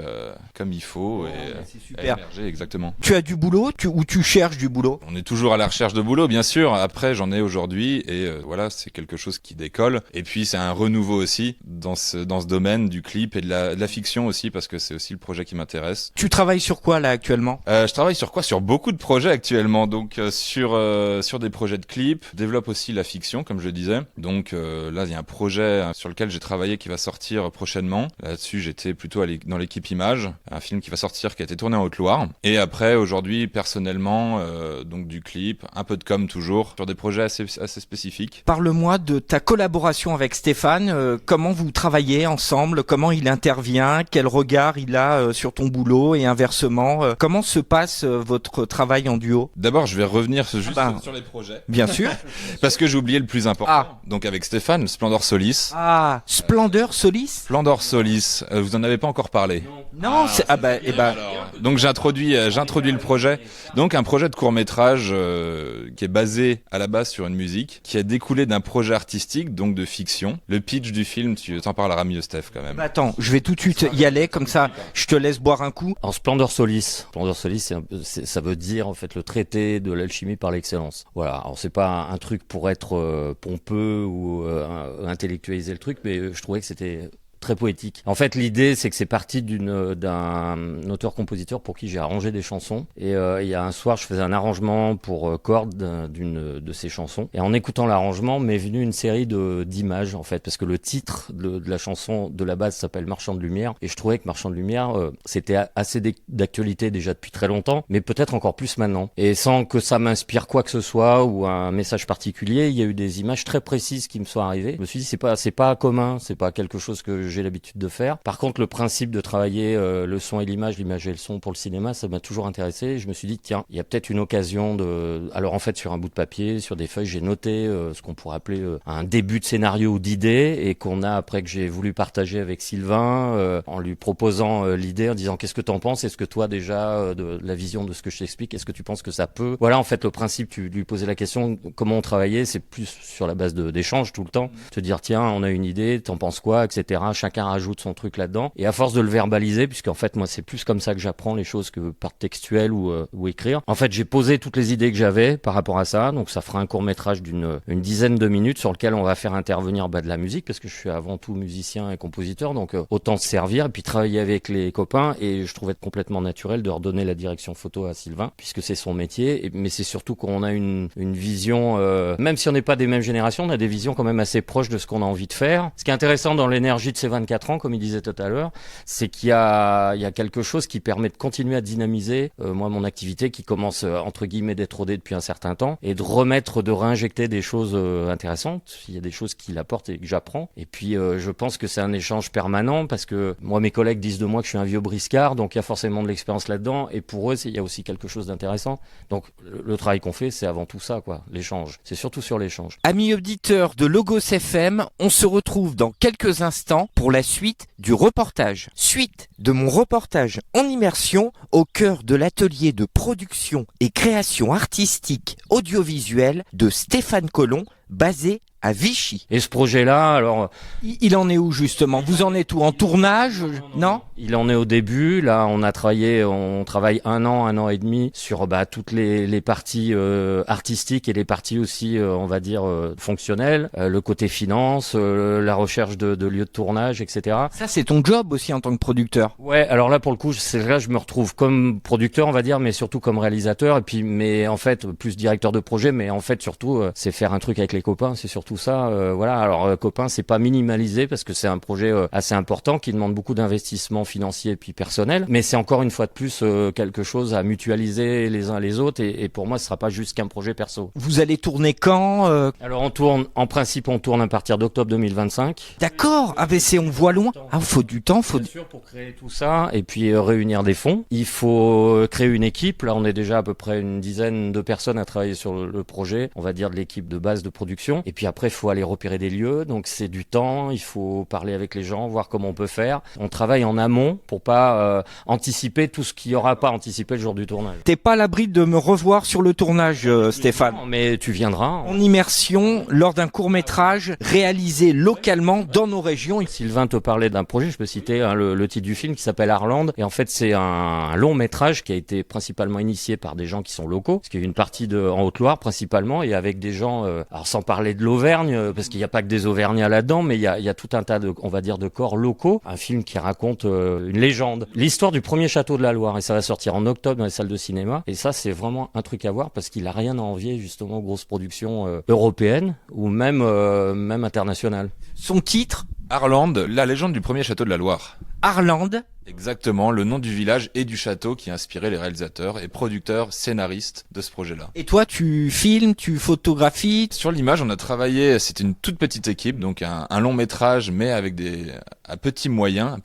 comme il faut et à émerger exactement. Tu as du boulot ou tu cherches du boulot ? On est toujours à la recherche de boulot, bien sûr. Après, j'en ai aujourd'hui et voilà, c'est quelque chose qui décolle. Et puis, c'est un renouveau aussi dans ce domaine du clip et de la fiction aussi, parce que c'est aussi le projet qui m'intéresse. Tu travailles sur quoi là actuellement ? Je travaille sur quoi ? Sur beaucoup de projets actuellement. Donc, sur des projets de clips. Je développe aussi la fiction, comme je disais. Donc là, il y a un projet sur lequel j'ai travaillé qui va sortir prochainement. Là-dessus, j'étais plutôt dans l'équipe image, un film qui va sortir, qui a été tourné en Haute-Loire. Et après, aujourd'hui, personnellement, donc du clip, un peu de com toujours, sur des projets assez spécifiques. Parle-moi de ta collaboration avec Stéphane, comment vous travaillez ensemble, comment il intervient, quel regard il a sur ton boulot et inversement. Comment se passe votre travail en duo? D'abord, je vais revenir juste sur les projets. Bien sûr. Parce que j'ai oublié le plus important. Donc avec Stéphane, Splendor Solis. Ah, Splendor Solis. Splendor Solis, vous en avez pas encore parlé? Non, donc j'ai introduit le projet. Donc un projet de court-métrage qui est basé à la base sur une musique, qui a découlé d'un projet artistique, donc de fiction. Le pitch du film, tu t'en parleras mieux, Steph, quand même. Attends, je vais tout de suite y aller, comme ça, je te laisse boire un coup. En Splendor Solis, ça veut dire en fait le traité de l'alchimie par l'excellence. Voilà, alors c'est pas un truc pour être pompeux ou intellectualiser le truc, mais je trouvais que c'était très poétique. En fait, l'idée, c'est que c'est parti d'un auteur-compositeur pour qui j'ai arrangé des chansons. Et il y a un soir, je faisais un arrangement pour cordes d'une de ces chansons. Et en écoutant l'arrangement, m'est venue une série d'images, en fait, parce que le titre de la chanson de la base s'appelle Marchand de lumière. Et je trouvais que Marchand de lumière, c'était assez d'actualité déjà depuis très longtemps, mais peut-être encore plus maintenant. Et sans que ça m'inspire quoi que ce soit ou un message particulier, il y a eu des images très précises qui me sont arrivées. Je me suis dit, c'est pas commun, c'est pas quelque chose que j'ai l'habitude de faire. Par contre, le principe de travailler le son et l'image et le son pour le cinéma, ça m'a toujours intéressé. Et je me suis dit, tiens, il y a peut-être une occasion alors en fait, sur un bout de papier, sur des feuilles, j'ai noté ce qu'on pourrait appeler un début de scénario ou d'idée, et qu'on a après que j'ai voulu partager avec Sylvain, en lui proposant l'idée, en disant, qu'est-ce que t'en penses? Est-ce que toi, déjà, de la vision de ce que je t'explique, est-ce que tu penses que ça peut? Voilà, en fait, le principe, tu lui posais la question, comment on travaillait, c'est plus sur la base d'échanges tout le temps. Te dire, tiens, on a une idée, t'en penses quoi, etc. Chacun rajoute son truc là-dedans. Et à force de le verbaliser, puisqu'en fait, moi, c'est plus comme ça que j'apprends les choses que par textuel ou écrire. En fait, j'ai posé toutes les idées que j'avais par rapport à ça. Donc, ça fera un court-métrage d'une dizaine de minutes sur lequel on va faire intervenir de la musique, parce que je suis avant tout musicien et compositeur. Donc, autant se servir et puis travailler avec les copains. Et je trouvais complètement naturel de redonner la direction photo à Sylvain, puisque c'est son métier. Mais c'est surtout qu'on a une vision, même si on n'est pas des mêmes générations, on a des visions quand même assez proches de ce qu'on a envie de faire. Ce qui est intéressant dans l'énergie de ces 24 ans, comme il disait tout à l'heure, c'est qu'il y a quelque chose qui permet de continuer à dynamiser moi mon activité qui commence entre guillemets d'être rodée depuis un certain temps, et de réinjecter des choses intéressantes. Il y a des choses qu'il apporte et que j'apprends, et puis je pense que c'est un échange permanent, parce que moi, mes collègues disent de moi que je suis un vieux briscard, donc il y a forcément de l'expérience là-dedans, et pour eux il y a aussi quelque chose d'intéressant. Donc le travail qu'on fait, c'est avant tout ça, quoi, l'échange. C'est surtout sur l'échange. Amis auditeurs de Logos FM, on se retrouve dans quelques instants pour la suite du reportage. Suite de mon reportage en immersion au cœur de l'atelier de production et création artistique audiovisuelle de Stéphane Collomb, basé à Vichy. Et ce projet-là, alors... Il en est où, justement? Vous en êtes où? En tournage? Non? Il en est au début. Là, on travaille un an et demi sur toutes les parties artistiques et les parties aussi, on va dire, fonctionnelles, le côté finance, la recherche de lieux de tournage, etc. Ça, c'est ton job aussi en tant que producteur? Ouais, alors là, pour le coup, là, je me retrouve comme producteur, on va dire, mais surtout comme réalisateur, et puis, mais en fait, plus directeur de projet, mais en fait, surtout, c'est faire un truc avec les copains, c'est surtout ça, voilà. Alors copains, c'est pas minimalisé parce que c'est un projet assez important qui demande beaucoup d'investissement financier et puis personnel, mais c'est encore une fois de plus quelque chose à mutualiser les uns les autres, et pour moi ce sera pas juste qu'un projet perso. Vous allez tourner quand Alors en principe on tourne à partir d'octobre 2025. D'accord, on voit loin. Ah, faut du temps, Bien sûr, pour créer tout ça et puis réunir des fonds. Il faut créer une équipe. Là on est déjà à peu près une dizaine de personnes à travailler sur le projet, on va dire de l'équipe de base de production, et puis après il faut aller repérer des lieux, donc c'est du temps, il faut parler avec les gens, voir comment on peut faire. On travaille en amont pour pas anticiper tout ce qu'il y aura pas anticipé le jour du tournage. T'es pas à l'abri de me revoir sur le tournage, Stéphane? Non, mais tu viendras. En immersion, lors d'un court-métrage réalisé localement dans nos régions. Sylvain te parlait d'un projet, je peux citer le titre du film qui s'appelle Arland, et en fait c'est un long métrage qui a été principalement initié par des gens qui sont locaux, parce qu'il y a une partie en Haute-Loire principalement, et avec des gens, alors sans parler de l'Auvergne, parce qu'il n'y a pas que des Auvergnats là-dedans, mais il y a tout un tas de corps locaux. Un film qui raconte une légende, l'histoire du premier château de la Loire, et ça va sortir en octobre dans les salles de cinéma. Et ça, c'est vraiment un truc à voir, parce qu'il a rien à envier justement aux grosses productions européennes ou même internationales. Son titre? Arland, la légende du premier château de la Loire. Arland. Exactement, le nom du village et du château qui a inspiré les réalisateurs et producteurs, scénaristes de ce projet-là. Et toi, tu filmes, tu photographies. Sur l'image, on a travaillé, c'était une toute petite équipe, donc un long métrage, mais avec un petit moyen,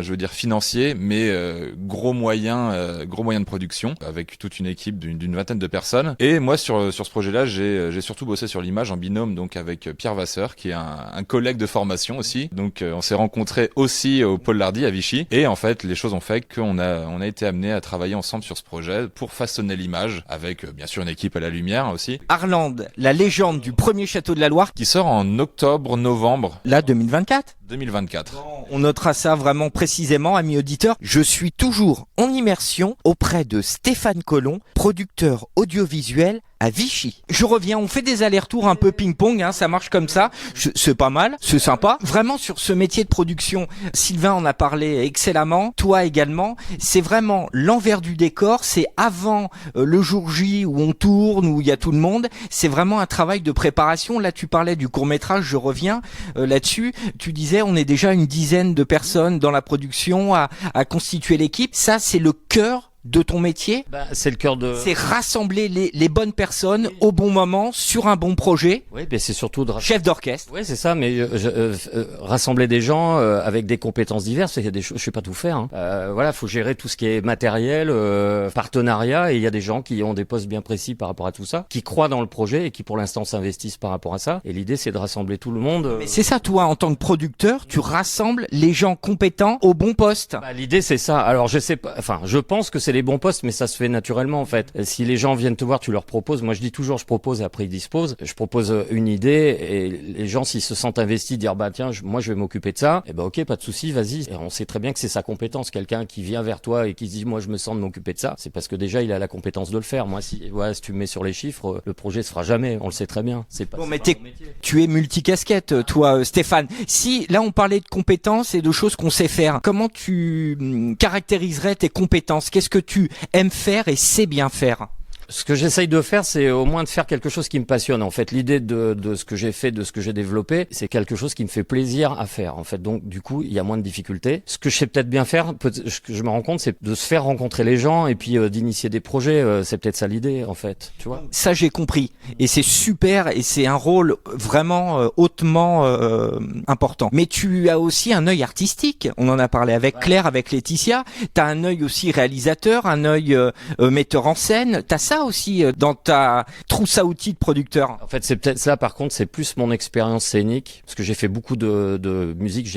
je veux dire financier, mais gros moyen de production, avec toute une équipe d'une vingtaine de personnes. Et moi, sur ce projet-là, j'ai surtout bossé sur l'image en binôme, donc avec Pierre Vasseur, qui est un collègue de formation aussi. Donc on s'est rencontrés aussi au Pôle Lardy à Vichy. Et en fait, les choses ont fait qu'on a été amenés à travailler ensemble sur ce projet pour façonner l'image, avec bien sûr une équipe à la lumière aussi. Arlande, la légende du premier château de la Loire, Qui sort en octobre-novembre là 2024. 2024. On notera ça vraiment précisément, amis auditeurs. Je suis toujours en immersion auprès de Stéphane Collomb, producteur audiovisuel à Vichy. Je reviens, on fait des allers-retours un peu ping-pong, hein, ça marche comme ça. C'est pas mal, c'est sympa. Vraiment sur ce métier de production, Sylvain en a parlé excellemment, toi également. C'est vraiment l'envers du décor, c'est avant le jour J où on tourne, où il y a tout le monde. C'est vraiment un travail de préparation. Là, tu parlais du court-métrage, je reviens là-dessus. Tu disais, on est déjà une dizaine de personnes dans la production à constituer l'équipe. Ça, c'est le cœur de ton métier. C'est le cœur de... C'est rassembler les bonnes personnes au bon moment sur un bon projet. Oui, mais c'est surtout de... Chef d'orchestre. Oui, c'est ça, mais rassembler des gens avec des compétences diverses, il y a des choses, je sais pas tout faire. Hein. Voilà, faut gérer tout ce qui est matériel, partenariat, et il y a des gens qui ont des postes bien précis par rapport à tout ça, qui croient dans le projet et qui pour l'instant s'investissent par rapport à ça. Et l'idée, c'est de rassembler tout le monde. Mais c'est ça, toi, en tant que producteur, tu rassembles les gens compétents au bon poste. L'idée, c'est ça. Alors, je sais pas, enfin, je pense que c'est les bons postes, mais ça se fait naturellement en fait. Si les gens viennent te voir, tu leur proposes. Moi, je dis toujours, je propose et après ils disposent. Je propose une idée et les gens, s'ils se sentent investis, dire tiens, moi je vais m'occuper de ça. Et ok, pas de souci, vas-y. Et on sait très bien que c'est sa compétence. Quelqu'un qui vient vers toi et qui se dit moi je me sens de m'occuper de ça, c'est parce que déjà il a la compétence de le faire. Moi, si tu me mets sur les chiffres, le projet se fera jamais. On le sait très bien. C'est pas. Bon, mais tu es multicasquette, toi, Stéphane. Si là on parlait de compétences et de choses qu'on sait faire, comment tu caractériserais tes compétences? Qu'est-ce que tu aimes faire et sais bien faire? Ce que j'essaye de faire, c'est au moins de faire quelque chose qui me passionne. En fait, l'idée de ce que j'ai fait, de ce que j'ai développé, c'est quelque chose qui me fait plaisir à faire. En fait, donc du coup, il y a moins de difficultés. Ce que je sais peut-être bien faire, ce que je me rends compte, c'est de se faire rencontrer les gens et puis d'initier des projets. C'est peut-être ça l'idée, en fait. Tu vois. Ça, j'ai compris. Et c'est super. Et c'est un rôle vraiment hautement important. Mais tu as aussi un œil artistique. On en a parlé avec Claire, avec Laetitia. T'as un œil aussi réalisateur, un œil metteur en scène. T'as ça aussi dans ta trousse à outils de producteur. En fait, c'est peut-être ça. Par contre, c'est plus mon expérience scénique, parce que j'ai fait beaucoup de musique.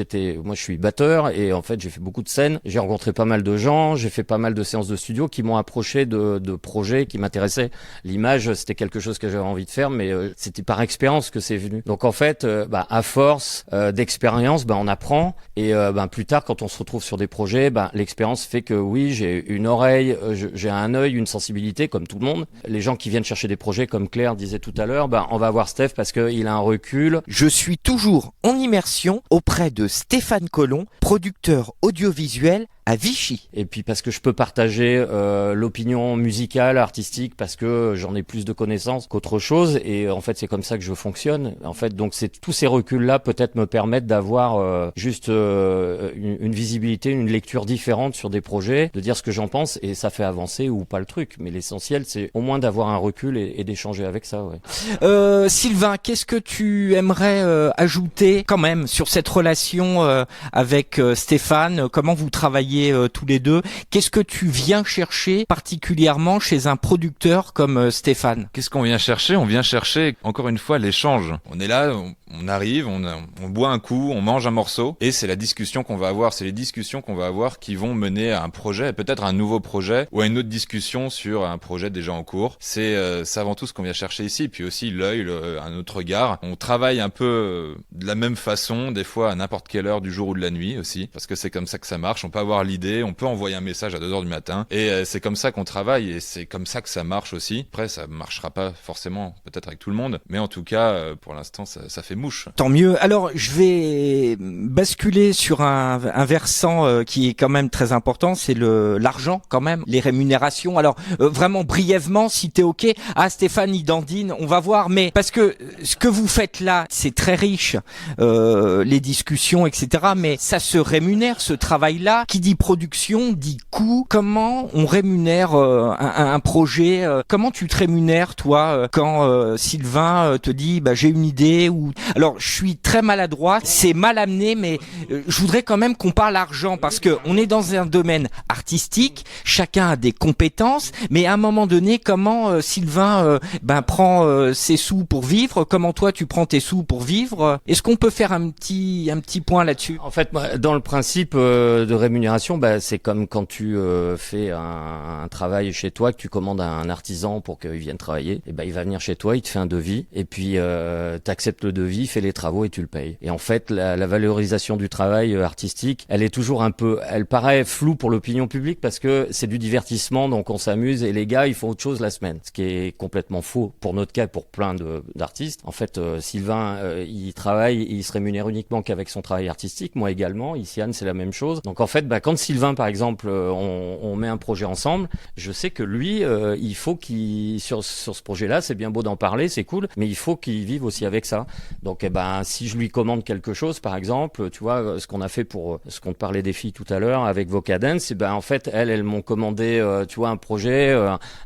Moi, je suis batteur et en fait, j'ai fait beaucoup de scènes. J'ai rencontré pas mal de gens. J'ai fait pas mal de séances de studio qui m'ont approché de projets qui m'intéressaient. L'image, c'était quelque chose que j'avais envie de faire, mais c'était par expérience que c'est venu. Donc en fait, à force d'expérience, on apprend et plus tard, quand on se retrouve sur des projets, l'expérience fait que oui, j'ai une oreille, j'ai un œil, une sensibilité comme tout le monde. Les gens qui viennent chercher des projets, comme Claire disait tout à l'heure, on va voir Steph parce qu'il a un recul. Je suis toujours en immersion auprès de Stéphane Collomb, producteur audiovisuel à Vichy. Et puis parce que je peux partager l'opinion musicale, artistique, parce que j'en ai plus de connaissances qu'autre chose. Et en fait, c'est comme ça que je fonctionne. En fait, donc c'est tous ces reculs-là peut-être me permettent d'avoir juste une visibilité, une lecture différente sur des projets, de dire ce que j'en pense et ça fait avancer ou pas le truc. Mais l'essentiel, c'est au moins d'avoir un recul et d'échanger avec ça. Ouais. Sylvain, qu'est-ce que tu aimerais ajouter quand même sur cette relation avec Stéphane? Comment vous travaillez tous les deux? Qu'est-ce que tu viens chercher particulièrement chez un producteur comme Stéphane? Qu'est-ce qu'on vient chercher? On vient chercher, encore une fois, l'échange. On est là, on arrive, on boit un coup, on mange un morceau, et c'est la discussion qu'on va avoir. C'est les discussions qu'on va avoir qui vont mener à un projet, peut-être un nouveau projet, ou à une autre discussion sur un projet déjà en cours. C'est avant tout ce qu'on vient chercher ici, puis aussi l'œil, un autre regard. On travaille un peu de la même façon, des fois à n'importe quelle heure du jour ou de la nuit aussi, parce que c'est comme ça que ça marche. On peut avoir l'idée, on peut envoyer un message à 2h du matin, et c'est comme ça qu'on travaille, et c'est comme ça que ça marche aussi. Après, ça marchera pas forcément peut-être avec tout le monde, mais en tout cas, pour l'instant, ça fait moule. mouche. Tant mieux. Alors, je vais basculer sur un versant qui est quand même très important, c'est l'argent quand même, les rémunérations. Alors, vraiment brièvement, si t'es OK. Ah, Stéphane, il dandine, on va voir. Mais parce que ce que vous faites là, c'est très riche, les discussions, etc. Mais ça se rémunère, ce travail-là. Qui dit production, dit coût. Comment on rémunère un projet Comment tu te rémunères, toi, quand Sylvain te dit, bah, j'ai une idée ou... Alors, je suis très maladroit, c'est mal amené, mais je voudrais quand même qu'on parle argent parce que on est dans un domaine artistique, chacun a des compétences, mais à un moment donné, comment Sylvain prend ses sous pour vivre, comment toi tu prends tes sous pour vivre? Est-ce qu'on peut faire un petit point là-dessus? En fait, moi, dans le principe de rémunération, c'est comme quand tu fais un travail chez toi, que tu commandes à un artisan pour qu'il vienne travailler, et il va venir chez toi, il te fait un devis, et puis t'acceptes le devis, il fait les travaux et tu le payes. Et en fait, la valorisation du travail artistique, elle est toujours elle paraît floue pour l'opinion publique parce que c'est du divertissement, donc on s'amuse et les gars, ils font autre chose la semaine. Ce qui est complètement faux pour notre cas, pour plein d'artistes. En fait, Sylvain, il travaille, il se rémunère uniquement qu'avec son travail artistique. Moi également, Iciane, c'est la même chose. Donc en fait, quand Sylvain, par exemple, on met un projet ensemble, je sais que lui, il faut sur ce projet-là, c'est bien beau d'en parler, c'est cool, mais il faut qu'il vive aussi avec ça. Donc si je lui commande quelque chose, par exemple, tu vois, ce qu'on a fait pour ce qu'on te parlait des filles tout à l'heure avec Vocadance, en fait, elles m'ont commandé, tu vois, un projet,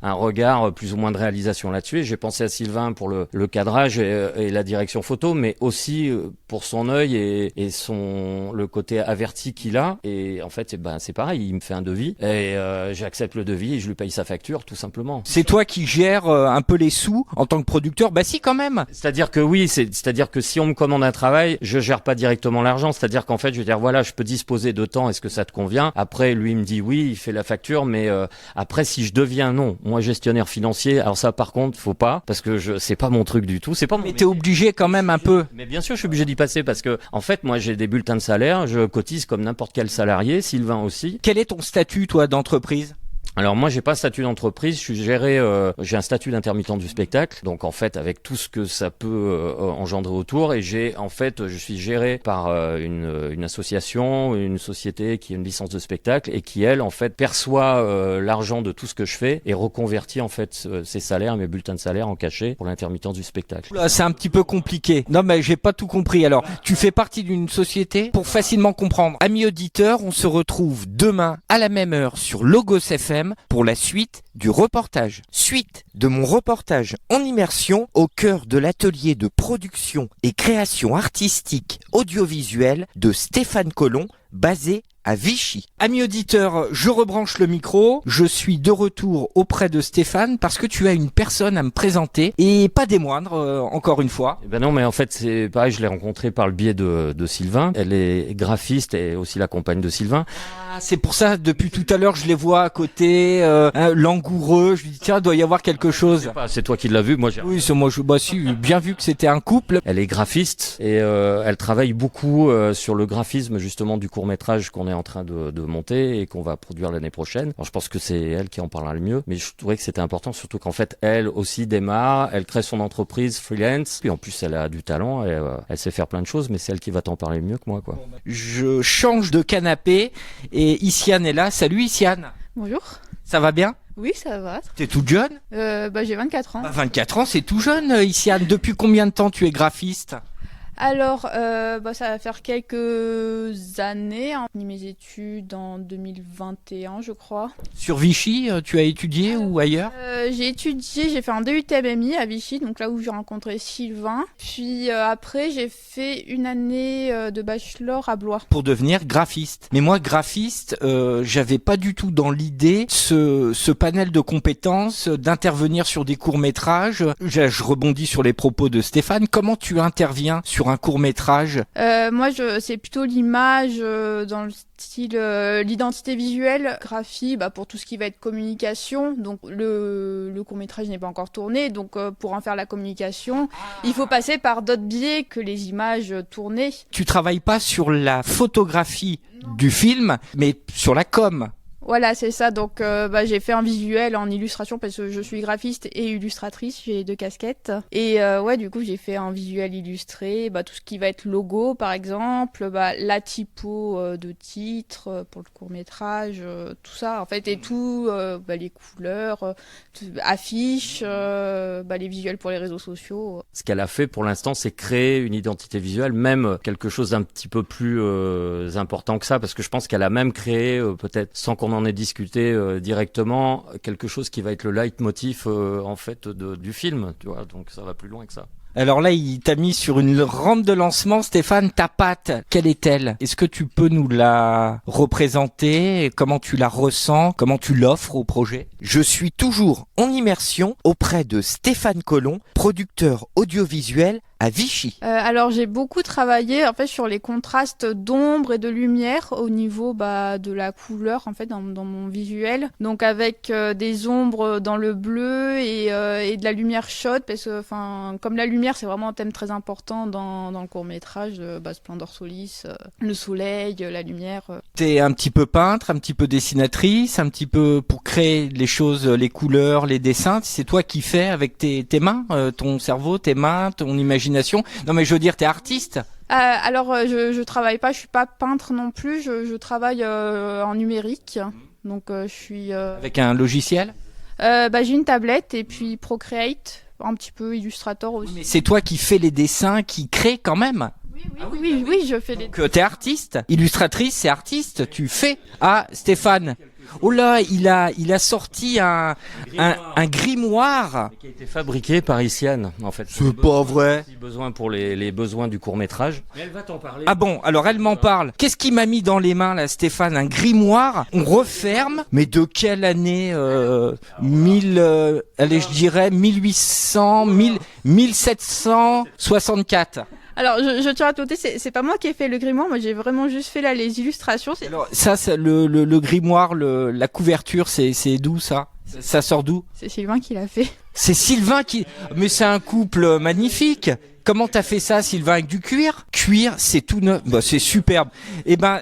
un regard plus ou moins de réalisation là-dessus. Et j'ai pensé à Sylvain pour le cadrage et la direction photo, mais aussi pour son œil et le côté averti qu'il a. Et en fait, c'est pareil, il me fait un devis et j'accepte le devis et je lui paye sa facture, tout simplement. C'est toi qui gères un peu les sous en tant que producteur? Bah si, quand même. C'est-à-dire que oui, c'est-à-dire que si on me commande un travail, je gère pas directement l'argent. C'est-à-dire qu'en fait, je vais dire voilà, je peux disposer de temps. Est-ce que ça te convient? Après, lui il me dit oui, il fait la facture, mais après, si je deviens moi gestionnaire financier, alors ça par contre, faut pas, parce que c'est pas mon truc du tout. C'est pas. Mais t'es obligé quand même un peu. Mais bien sûr, je suis obligé d'y passer parce que en fait, moi, j'ai des bulletins de salaire, je cotise comme n'importe quel salarié, Sylvain aussi. Quel est ton statut, toi, d'entreprise? Alors moi j'ai pas statut d'entreprise, je suis géré, j'ai un statut d'intermittent du spectacle, donc en fait avec tout ce que ça peut engendrer autour, et je suis géré par une association, une société qui a une licence de spectacle et qui elle en fait perçoit l'argent de tout ce que je fais et reconvertit en fait ses salaires, mes bulletins de salaire en cachet pour l'intermittence du spectacle. Là, c'est un petit peu compliqué. Non mais j'ai pas tout compris. Alors tu fais partie d'une société pour facilement comprendre. Amis auditeurs, on se retrouve demain à la même heure sur Logos FM pour la suite du reportage. Suite de mon reportage en immersion au cœur de l'atelier de production et création artistique audiovisuelle de Stéphane Collomb, basé à Vichy. Amis auditeurs, je rebranche le micro. Je suis de retour auprès de Stéphane parce que tu as une personne à me présenter et pas des moindres, encore une fois. Non, mais en fait, c'est pareil, je l'ai rencontrée par le biais de Sylvain. Elle est graphiste et aussi la compagne de Sylvain. Ah, c'est pour ça, depuis tout à l'heure, je les vois à côté, langoureux. Je lui dis, tiens, doit y avoir quelque chose. C'est toi qui l'as vu, moi j'ai... Oui, c'est moi, si, bien vu que c'était un couple. Elle est graphiste et elle travaille beaucoup sur le graphisme, justement, du court-métrage qu'on est en train de monter et qu'on va produire l'année prochaine. Alors, je pense que c'est elle qui en parlera le mieux, mais je trouvais que c'était important, surtout qu'en fait, elle aussi démarre, elle crée son entreprise freelance, puis en plus, elle a du talent, et, elle sait faire plein de choses, mais c'est elle qui va t'en parler mieux que moi, quoi. Je change de canapé et Iciane est là. Salut Iciane. Bonjour. Ça va bien? Oui, ça va. T'es toute jeune? J'ai 24 ans. 24 ans, c'est tout jeune, Iciane. Depuis combien de temps tu es graphiste? Alors, ça va faire quelques années. J'ai fini mes études en 2021, je crois. Sur Vichy, tu as étudié ou ailleurs? J'ai fait un DUT MMI à Vichy, donc là où j'ai rencontré Sylvain. Puis après, j'ai fait une année de bachelor à Blois. Pour devenir graphiste. Mais moi, graphiste, j'avais pas du tout dans l'idée ce panel de compétences, d'intervenir sur des courts-métrages. Je rebondis sur les propos de Stéphane. Comment tu interviens sur un court-métrage? Moi, c'est plutôt l'image dans le style l'identité visuelle, graphie, pour tout ce qui va être communication. Donc le court-métrage n'est pas encore tourné, donc pour en faire la communication, il faut passer par d'autres biais que les images tournées. Tu travailles pas sur la photographie du film, mais sur la com. Voilà, c'est ça. Donc, j'ai fait un visuel en illustration parce que je suis graphiste et illustratrice. J'ai 2 casquettes. Et du coup, j'ai fait un visuel illustré. Tout ce qui va être logo, par exemple, la typo de titre pour le court-métrage, tout ça, en fait, et tout, les couleurs, affiches, les visuels pour les réseaux sociaux. Ce qu'elle a fait pour l'instant, c'est créer une identité visuelle, même quelque chose d'un petit peu plus important que ça, parce que je pense qu'elle a même créé, peut-être sans qu'on en ait discuté directement, quelque chose qui va être le leitmotiv en fait du film, tu vois. Donc ça va plus loin que ça. Alors là, il t'a mis sur une rampe de lancement, Stéphane. Ta patte, quelle est-elle? Est-ce que tu peux nous la représenter? Comment tu la ressens? Comment tu l'offres au projet? Je suis toujours en immersion auprès de Stéphane Collomb, producteur audiovisuel à Vichy. Alors j'ai beaucoup travaillé en fait sur les contrastes d'ombre et de lumière au niveau de la couleur en fait dans mon visuel. Donc avec des ombres dans le bleu et de la lumière chaude parce que comme la lumière c'est vraiment un thème très important dans le court-métrage Splendor Solis, le soleil, la lumière. T'es un petit peu peintre, un petit peu dessinatrice, un petit peu pour créer les choses, les couleurs, les dessins. C'est toi qui fais avec tes mains, ton cerveau, tes mains, ton imagination. Non mais je veux dire, t'es artiste. Alors je travaille pas, je suis pas peintre non plus, je travaille en numérique. Donc je suis avec un logiciel. J'ai une tablette et puis Procreate, un petit peu Illustrator aussi. Mais c'est toi qui fais les dessins, qui crée quand même. Oui, je fais les. Donc t'es artiste, illustratrice, c'est artiste, tu fais. Ah, Stéphane. Oh là, il a sorti un grimoire qui a été fabriqué par Iciane, en fait. C'est pas vrai. Besoin pour les besoins du court-métrage. Mais elle va t'en parler. Ah bon, alors elle m'en parle. Qu'est-ce qu'il m'a mis dans les mains là, Stéphane? Un grimoire. On referme. Mais de quelle année? Je dirais 1800, 1764. Alors, je tiens à te noter, c'est pas moi qui ai fait le grimoire, moi j'ai vraiment juste fait les illustrations. Alors, ça, le grimoire, la couverture, c'est d'où ça? Ça sort d'où? C'est Sylvain qui l'a fait. C'est Sylvain qui... Mais c'est un couple magnifique. Comment t'as fait ça, Sylvain, avec du cuir? Cuir, c'est tout neuf. C'est superbe.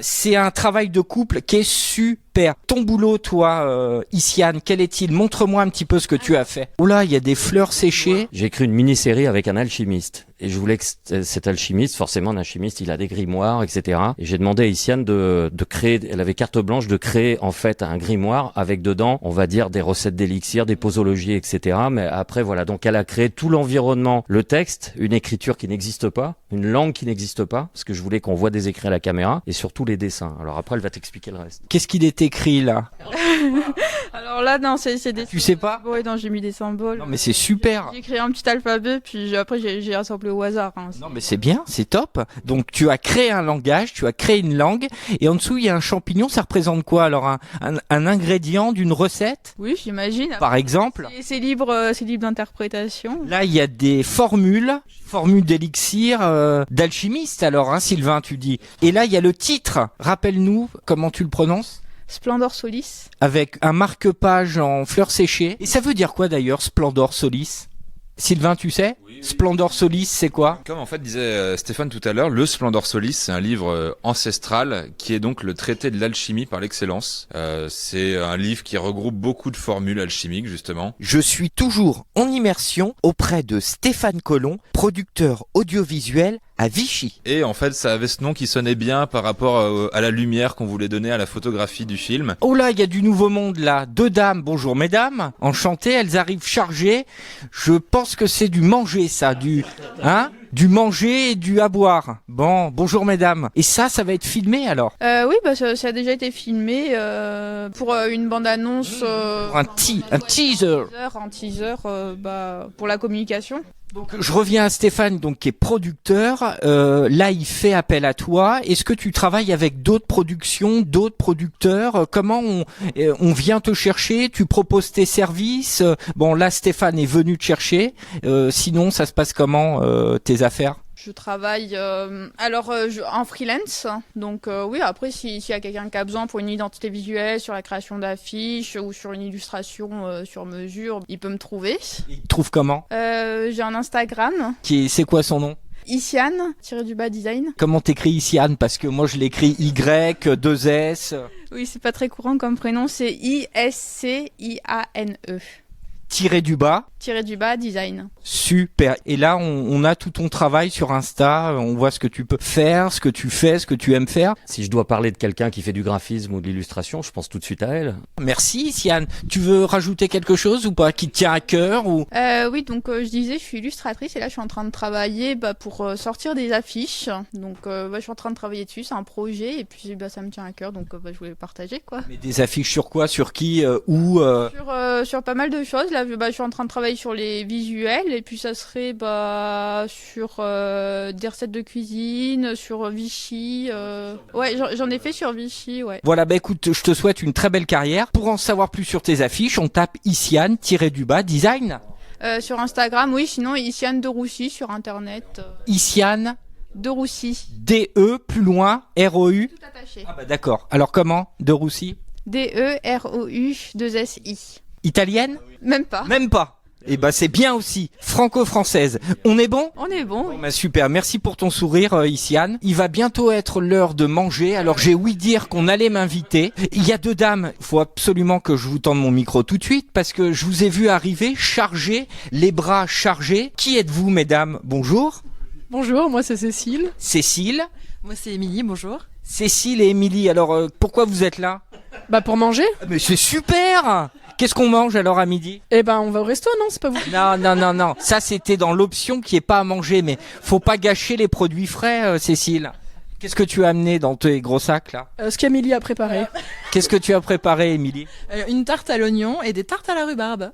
C'est un travail de couple qui est super. Ton boulot, toi, Iciane, quel est-il? Montre-moi un petit peu ce que tu as fait. Oh là, il y a des fleurs séchées. J'ai écrit une mini-série avec un alchimiste. Et je voulais que cet alchimiste, forcément un alchimiste, il a des grimoires, etc. Et j'ai demandé à Iciane de créer, elle avait carte blanche, de créer en fait un grimoire avec dedans, on va dire, des recettes d'élixir, des posologies, etc. Mais après, voilà, donc elle a créé tout l'environnement, le texte, une écriture qui n'existe pas, une langue qui n'existe pas, parce que je voulais qu'on voit des écrits à la caméra, et surtout les dessins. Alors après, elle va t'expliquer le reste. Qu'est-ce qu'il est écrit là? Alors là, non, c'est des... Tu sais pas? Oui, non, j'ai mis des symboles. Non, mais c'est super. J'ai créé un petit alphabet, puis après j'ai rassemblé au hasard. Non, mais c'est bien, c'est top. Donc tu as créé un langage, tu as créé une langue, et en dessous il y a un champignon. Ça représente quoi alors? Un ingrédient d'une recette? Oui, j'imagine. Par exemple. C'est libre d'interprétation. Là, il y a des formules d'élixir, d'alchimiste. Alors, hein, Sylvain, tu dis. Et là, il y a le titre. Rappelle-nous comment tu le prononces. Splendor Solis. Avec un marque-page en fleurs séchées. Et ça veut dire quoi d'ailleurs, Splendor Solis? Sylvain, tu sais? Oui. Splendor Solis, c'est quoi? Comme en fait disait Stéphane tout à l'heure, le Splendor Solis, c'est un livre ancestral qui est donc le traité de l'alchimie par l'excellence. C'est un livre qui regroupe beaucoup de formules alchimiques, justement. Je suis toujours en immersion auprès de Stéphane Collomb, producteur audiovisuel à Vichy. Et en fait, ça avait ce nom qui sonnait bien par rapport à la lumière qu'on voulait donner à la photographie du film. Oh là, il y a du nouveau monde là. 2 dames, bonjour mesdames, enchantées, elles arrivent chargées. Je pense que c'est du manger ça, du manger et du à boire. Bon, bonjour mesdames. Et ça va être filmé alors? Oui, ça a déjà été filmé pour une bande-annonce. Un teaser. Un teaser pour la communication. Donc je reviens à Stéphane, donc qui est producteur. Là, il fait appel à toi. Est-ce que tu travailles avec d'autres productions, d'autres producteurs? Comment on vient te chercher? Tu proposes tes services? Bon, là, Stéphane est venu te chercher. Sinon, ça se passe comment tes affaires? Je travaille en freelance, donc oui, après s'il y a quelqu'un qui a besoin pour une identité visuelle, sur la création d'affiches ou sur une illustration sur mesure, il peut me trouver. Il te trouve comment? J'ai un Instagram. C'est quoi son nom? Iciane, _design. Comment t'écris Iciane? Parce que moi je l'écris Y, 2 S. Oui, c'est pas très courant comme prénom, c'est Isciane. Tiré du bas. Tiré du bas, design. Super. Et là, on a tout ton travail sur Insta. On voit ce que tu peux faire, ce que tu fais, ce que tu aimes faire. Si je dois parler de quelqu'un qui fait du graphisme ou de l'illustration, je pense tout de suite à elle. Merci, Siane. Tu veux rajouter quelque chose ou pas qui te tient à cœur ou... Oui, donc je disais, je suis illustratrice et là je suis en train de travailler pour sortir des affiches. Donc je suis en train de travailler dessus, c'est un projet et puis ça me tient à cœur, donc je voulais le partager quoi. Mais des affiches sur quoi? Sur qui? Où Sur pas mal de choses. Là, je suis en train de travailler sur les visuels et puis ça serait sur des recettes de cuisine, sur Vichy. Ouais, j'en ai fait sur Vichy, ouais. Voilà, écoute, je te souhaite une très belle carrière. Pour en savoir plus sur tes affiches, on tape Isciane-du-bas design. Sur Instagram, oui, sinon Isciane de Roussy sur internet. Isciane De Roussy. D-E, plus loin, R-O-U. Tout attaché. Ah d'accord. Alors comment? De Roussy? D-E-R-O-U-2-S-I. Italienne? Même pas. Même pas. Eh c'est bien aussi. Franco-française. On est bon? On est bon. Bon, super. Merci pour ton sourire, Isciane. Il va bientôt être l'heure de manger. Alors j'ai ouï dire qu'on allait m'inviter. Il y a deux dames. Il faut absolument que je vous tende mon micro tout de suite parce que je vous ai vu arriver chargés, les bras chargés. Qui êtes-vous, mesdames? Bonjour. Bonjour, moi c'est Cécile. Cécile. Moi c'est Émilie, bonjour. Cécile et Émilie. Alors pourquoi vous êtes là? Pour manger. Mais c'est super. Qu'est-ce qu'on mange alors à midi? On va au resto, non? C'est pas vous? Non. Ça, c'était dans l'option qui est pas à manger, mais faut pas gâcher les produits frais, Cécile. Qu'est-ce que tu as amené dans tes gros sacs, là? Ce qu'Émilie a préparé. Qu'est-ce que tu as préparé, Émilie? Une tarte à l'oignon et des tartes à la rhubarbe.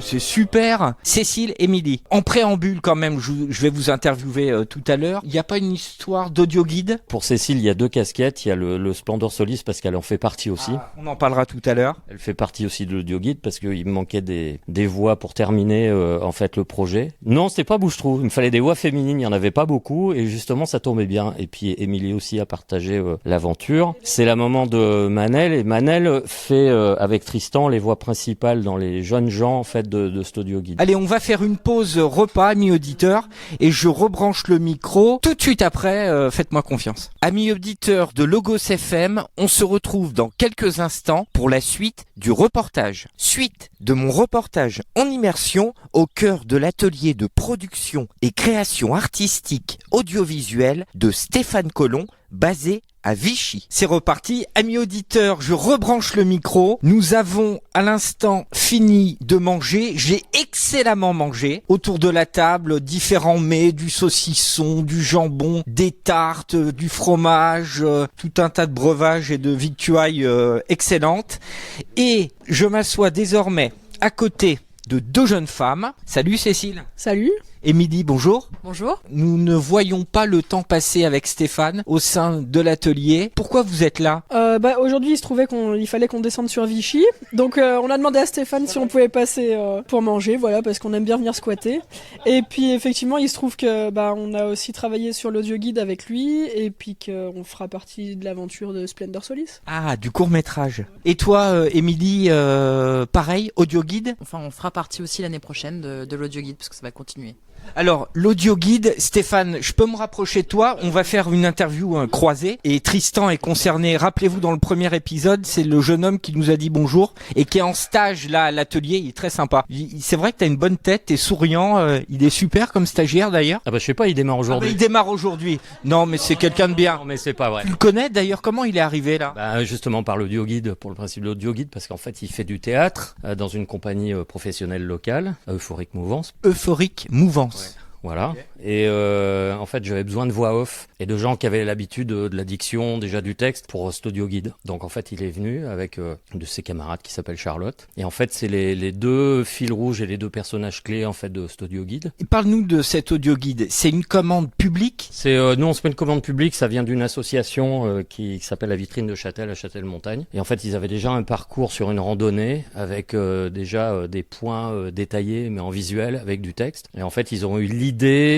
C'est super. Cécile, Émilie. En préambule, quand même, je vais vous interviewer tout à l'heure. Il n'y a pas une histoire d'audio guide? Pour Cécile, il y a deux casquettes. Il y a le Splendor Solis parce qu'elle en fait partie aussi. On en parlera tout à l'heure. Elle fait partie aussi de l'audio guide parce qu'il me manquait des voix pour terminer le projet. Non, c'était pas bouche-trou. Il me fallait des voix féminines. Il y en avait pas beaucoup et justement ça tombait bien. Et puis Émilie aussi a partagé l'aventure. C'est la maman de Manel et Manel fait avec Tristan les voix principales dans les jeunes gens en fait de cet audio guide. Allez, on va faire une pause repas, amis auditeurs, et je rebranche le micro tout de suite après. Faites-moi confiance. Amis auditeurs de Logos FM, on se retrouve dans quelques instants pour la suite du reportage. Suite de mon reportage en immersion au cœur de l'atelier de production et création artistique audiovisuelle de Stéphane Collomb, basé à Vichy. C'est reparti. Amis auditeurs, je rebranche le micro. Nous avons à l'instant fini de manger. J'ai excellemment mangé. Autour de la table, différents mets, du saucisson, du jambon, des tartes, du fromage, tout un tas de breuvages et de victuailles excellentes. Et je m'assois désormais à côté de deux jeunes femmes. Salut Cécile. Salut. Émilie, bonjour. Bonjour. Nous ne voyons pas le temps passer avec Stéphane au sein de l'atelier. Pourquoi vous êtes là? Aujourd'hui, il se trouvait qu'il fallait qu'on descende sur Vichy. Donc, on a demandé à Stéphane si on pouvait passer pour manger, voilà, parce qu'on aime bien venir squatter. Et puis, effectivement, il se trouve que on a aussi travaillé sur l'audio guide avec lui, et puis qu'on fera partie de l'aventure de Splendor Solis. Ah, du court-métrage. Et toi, Émilie, pareil, audio guide? Enfin, on fera partie aussi l'année prochaine de l'audio guide, parce que ça va continuer. Alors, l'audio guide, Stéphane, je peux me rapprocher de toi? On va faire une interview croisée. Et Tristan est concerné. Rappelez-vous, dans le premier épisode, c'est le jeune homme qui nous a dit bonjour et qui est en stage là à l'atelier. Il est très sympa. C'est vrai que t'as une bonne tête, t'es souriant. Il est super comme stagiaire d'ailleurs. Je sais pas, il démarre aujourd'hui. Il démarre aujourd'hui. Non, mais c'est quelqu'un de bien. Non, mais c'est pas vrai. Tu le connais d'ailleurs? Comment il est arrivé là? Justement par l'audio guide, pour le principe de l'audio guide, parce qu'en fait, il fait du théâtre dans une compagnie professionnelle locale, Euphorique Mouvance. Euphorique Mouvance. Ouais. Voilà. Okay. Et en fait, j'avais besoin de voix off et de gens qui avaient l'habitude de la diction, déjà du texte, pour cet audio guide. Donc en fait, il est venu avec de ses camarades qui s'appelle Charlotte. Et en fait, c'est les deux fils rouges et les deux personnages clés en fait de cet audio guide. Et parle-nous de cet audio guide. C'est une commande publique? Non, c'est pas une commande publique. Ça vient d'une association qui s'appelle la Vitrine de Châtel à Châtel-Montagne. Et en fait, ils avaient déjà un parcours sur une randonnée avec déjà des points détaillés, mais en visuel, avec du texte. Et en fait, ils ont eu l'idée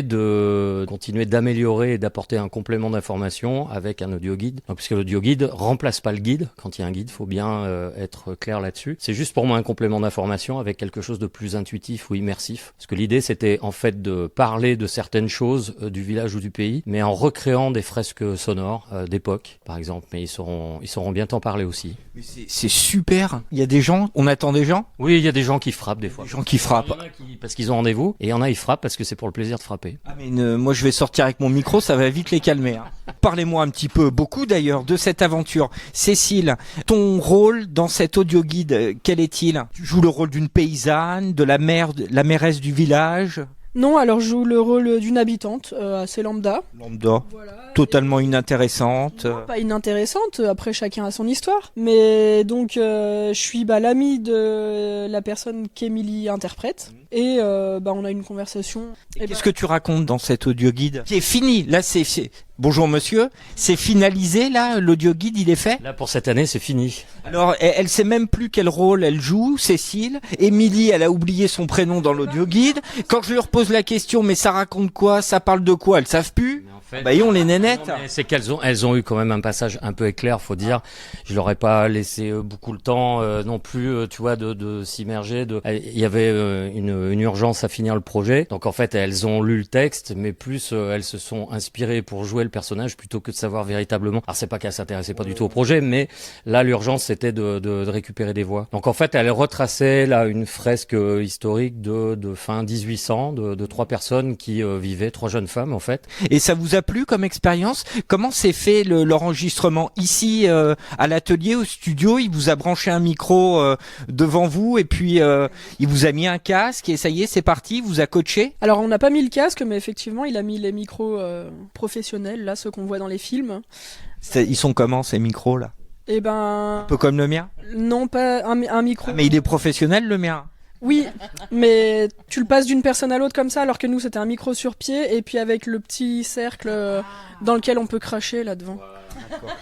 de continuer d'améliorer et d'apporter un complément d'information avec un audio guide. Donc, puisque l'audio guide remplace pas le guide. Quand il y a un guide, faut bien être clair là-dessus. C'est juste pour moi un complément d'information avec quelque chose de plus intuitif ou immersif. Parce que l'idée, c'était en fait de parler de certaines choses du village ou du pays, mais en recréant des fresques sonores d'époque, par exemple. Mais ils sauront bien t'en parler aussi. Mais c'est super. Il y a des gens, on attend des gens. Oui, il y a des gens qui frappent des fois. Des gens qui frappent. Il y en a parce qu'ils ont rendez-vous, et il y en a, ils frappent parce que c'est pour le plaisir de frapper. Ah mais moi je vais sortir avec mon micro, ça va vite les calmer. Hein. Parlez-moi un petit peu, beaucoup d'ailleurs, de cette aventure. Cécile, ton rôle dans cet audio guide, quel est-il? Tu joues le rôle d'une paysanne, de la mairesse du village? Non, alors je joue le rôle d'une habitante, assez lambda. Lambda, Voilà. totalement inintéressante. Pas inintéressante, après chacun a son histoire. Mais donc je suis l'amie de la personne qu'Émilie interprète. Et on a une conversation. Et qu'est-ce que tu racontes dans cet audio guide qui est fini? Là c'est bonjour monsieur, c'est finalisé là, l'audio guide il est fait? Là pour cette année c'est fini. Alors elle sait même plus quel rôle elle joue, Cécile. Émilie elle a oublié son prénom dans l'audio guide. Quand je leur pose la question mais ça raconte quoi, ça parle de quoi, elles savent plus. On les nénettes. C'est elles ont eu quand même un passage un peu éclair, faut dire. Je leur ai pas laissé beaucoup le temps non plus, tu vois, de s'immerger. Il y avait une urgence à finir le projet. Donc en fait, elles ont lu le texte, mais plus elles se sont inspirées pour jouer le personnage plutôt que de savoir véritablement. Alors c'est pas qu'elles s'intéressaient pas du tout au projet, mais là l'urgence c'était de récupérer des voix. Donc en fait, elles retraçaient là une fresque historique de fin 1800 de 3 personnes qui vivaient, 3 jeunes femmes en fait. Et ça vous a plu comme expérience? Comment s'est fait l'enregistrement ici à l'atelier, au studio? Il vous a branché un micro devant vous et puis il vous a mis un casque et ça y est, c'est parti, il vous a coaché? Alors on n'a pas mis le casque, mais effectivement il a mis les micros professionnels, là ceux qu'on voit dans les films. Ils sont comment ces micros là? Un peu comme le mien? Non, pas un micro. Ah, mais il est professionnel le mien? Oui, mais tu le passes d'une personne à l'autre comme ça, alors que nous c'était un micro sur pied et puis avec le petit cercle dans lequel on peut cracher là devant.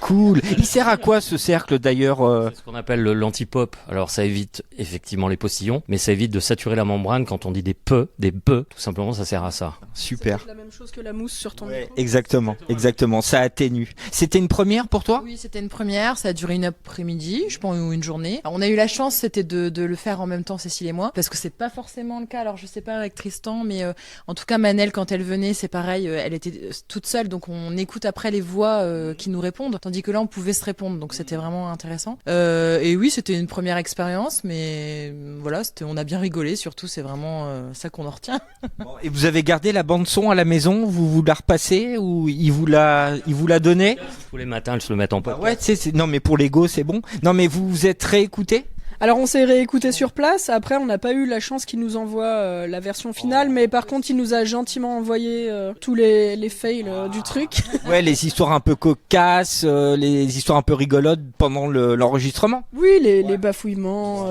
Cool. Il sert à quoi ce cercle d'ailleurs? C'est ce qu'on appelle l'anti-pop. Alors ça évite effectivement les postillons, mais ça évite de saturer la membrane quand on dit des peu, tout simplement ça sert à ça. Super. C'est la même chose que la mousse sur ton micro. Exactement, ça atténue. C'était une première pour toi? Oui, c'était une première, ça a duré une après-midi, je pense, ou une journée. Alors, on a eu la chance, c'était de le faire en même temps, Cécile et moi, parce que c'est pas forcément le cas. Alors je sais pas avec Tristan, mais en tout cas Manel quand elle venait, c'est pareil, elle était toute seule, donc on écoute après les voix qui nous répondent, tandis que là on pouvait se répondre, donc c'était vraiment intéressant. Et oui, c'était une première expérience, mais voilà, on a bien rigolé, surtout c'est vraiment ça qu'on en retient. Et vous avez gardé la bande son à la maison? Vous la repassez ou il vous l'a donné? Tous les matins, elles se le mettent en pote. Ouais, non mais pour l'ego c'est bon. Non mais vous vous êtes réécouté? Alors on s'est réécouté sur place, après on n'a pas eu la chance qu'il nous envoie la version finale, mais par contre il nous a gentiment envoyé tous les fails du truc. Ouais, les histoires un peu cocasses, les histoires un peu rigolotes pendant l'enregistrement. Oui, les bafouillements,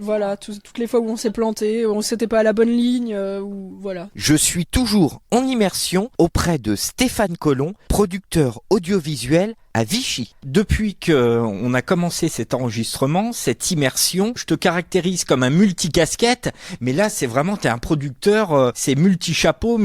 voilà, toutes les fois où on s'est planté, où on s'était pas à la bonne ligne, ou voilà. Je suis toujours en immersion auprès de Stéphane Collomb, producteur audiovisuel à Vichy. Depuis que on a commencé cet enregistrement, cette immersion, je te caractérise comme un multicasquette, mais là c'est vraiment, t'es un producteur, c'est multi-chapeau,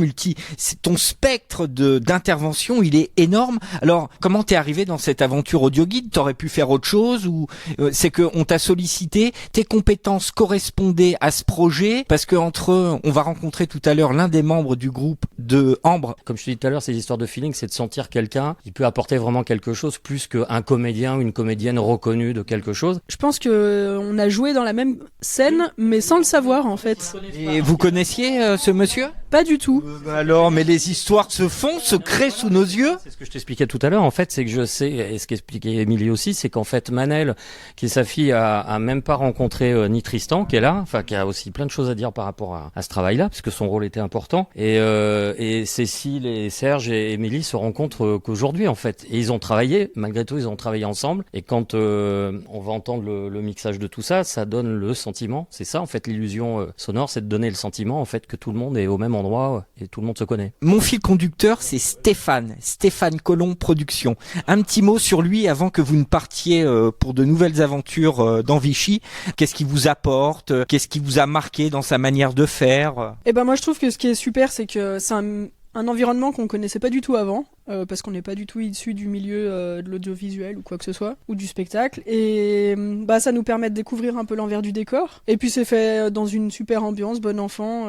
ton spectre d'intervention, il est énorme. Alors, comment t'es arrivé dans cette aventure audio guide? T'aurais pu faire autre chose ou c'est que on t'a sollicité, tes compétences correspondaient à ce projet parce que on va rencontrer tout à l'heure l'un des membres du groupe de Ambre. Comme je te dis tout à l'heure, ces histoires de feeling, c'est de sentir quelqu'un qui peut apporter vraiment quelque chose plus qu'un comédien ou une comédienne reconnue de quelque chose. Je pense que on a joué dans la même scène, mais sans le savoir en fait. Et vous connaissiez ce monsieur? Pas du tout. Alors, mais les histoires se créent sous nos yeux. C'est ce que je t'expliquais tout à l'heure, en fait, c'est que je sais, et ce qu'expliquait Émilie aussi, c'est qu'en fait, Manel, qui est sa fille, a même pas rencontré ni Tristan, qui est là, enfin, qui a aussi plein de choses à dire par rapport à ce travail-là, parce que son rôle était important. Et Cécile et Serge et Émilie se rencontrent qu'aujourd'hui, en fait. Et ils ont travaillé, malgré tout, ils ont travaillé ensemble. Et quand on va entendre le mixage de tout ça, ça donne le sentiment. C'est ça, en fait, l'illusion sonore, c'est de donner le sentiment, en fait, que tout le monde est au même endroit et tout le monde se connaît. Mon fil conducteur, c'est Stéphane Collomb Productions. Un petit mot sur lui avant que vous ne partiez pour de nouvelles aventures dans Vichy. Qu'est-ce qu'il vous apporte? Qu'est-ce qui vous a marqué dans sa manière de faire? Eh ben moi je trouve que ce qui est super, c'est que c'est un environnement qu'on connaissait pas du tout avant, parce qu'on n'est pas du tout issu du milieu de l'audiovisuel ou quoi que ce soit, ou du spectacle. Et ça nous permet de découvrir un peu l'envers du décor. Et puis c'est fait dans une super ambiance, bon enfant.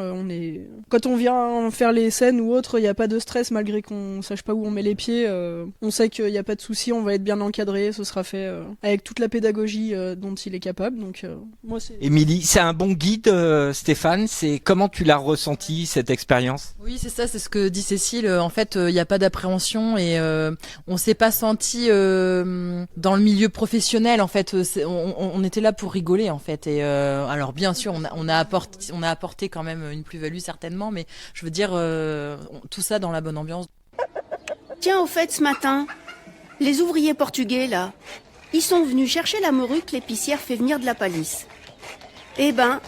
Quand on vient faire les scènes ou autre, il n'y a pas de stress malgré qu'on sache pas où on met les pieds. On sait qu'il n'y a pas de souci, on va être bien encadré, ce sera fait avec toute la pédagogie dont il est capable. Donc moi c'est. Émilie, c'est un bon guide, Stéphane. C'est comment tu l'as ressenti cette expérience? Oui, c'est ça, c'est ce que dit Cécile. En fait, il n'y a pas d'appréhension et on s'est pas senti dans le milieu professionnel. En fait, on était là pour rigoler en fait. Et alors bien sûr, on a apporté quand même une plus-value certainement, mais je veux dire tout ça dans la bonne ambiance. Tiens, au fait, ce matin, les ouvriers portugais là, ils sont venus chercher la morue que l'épicière fait venir de la palisse. Eh ben,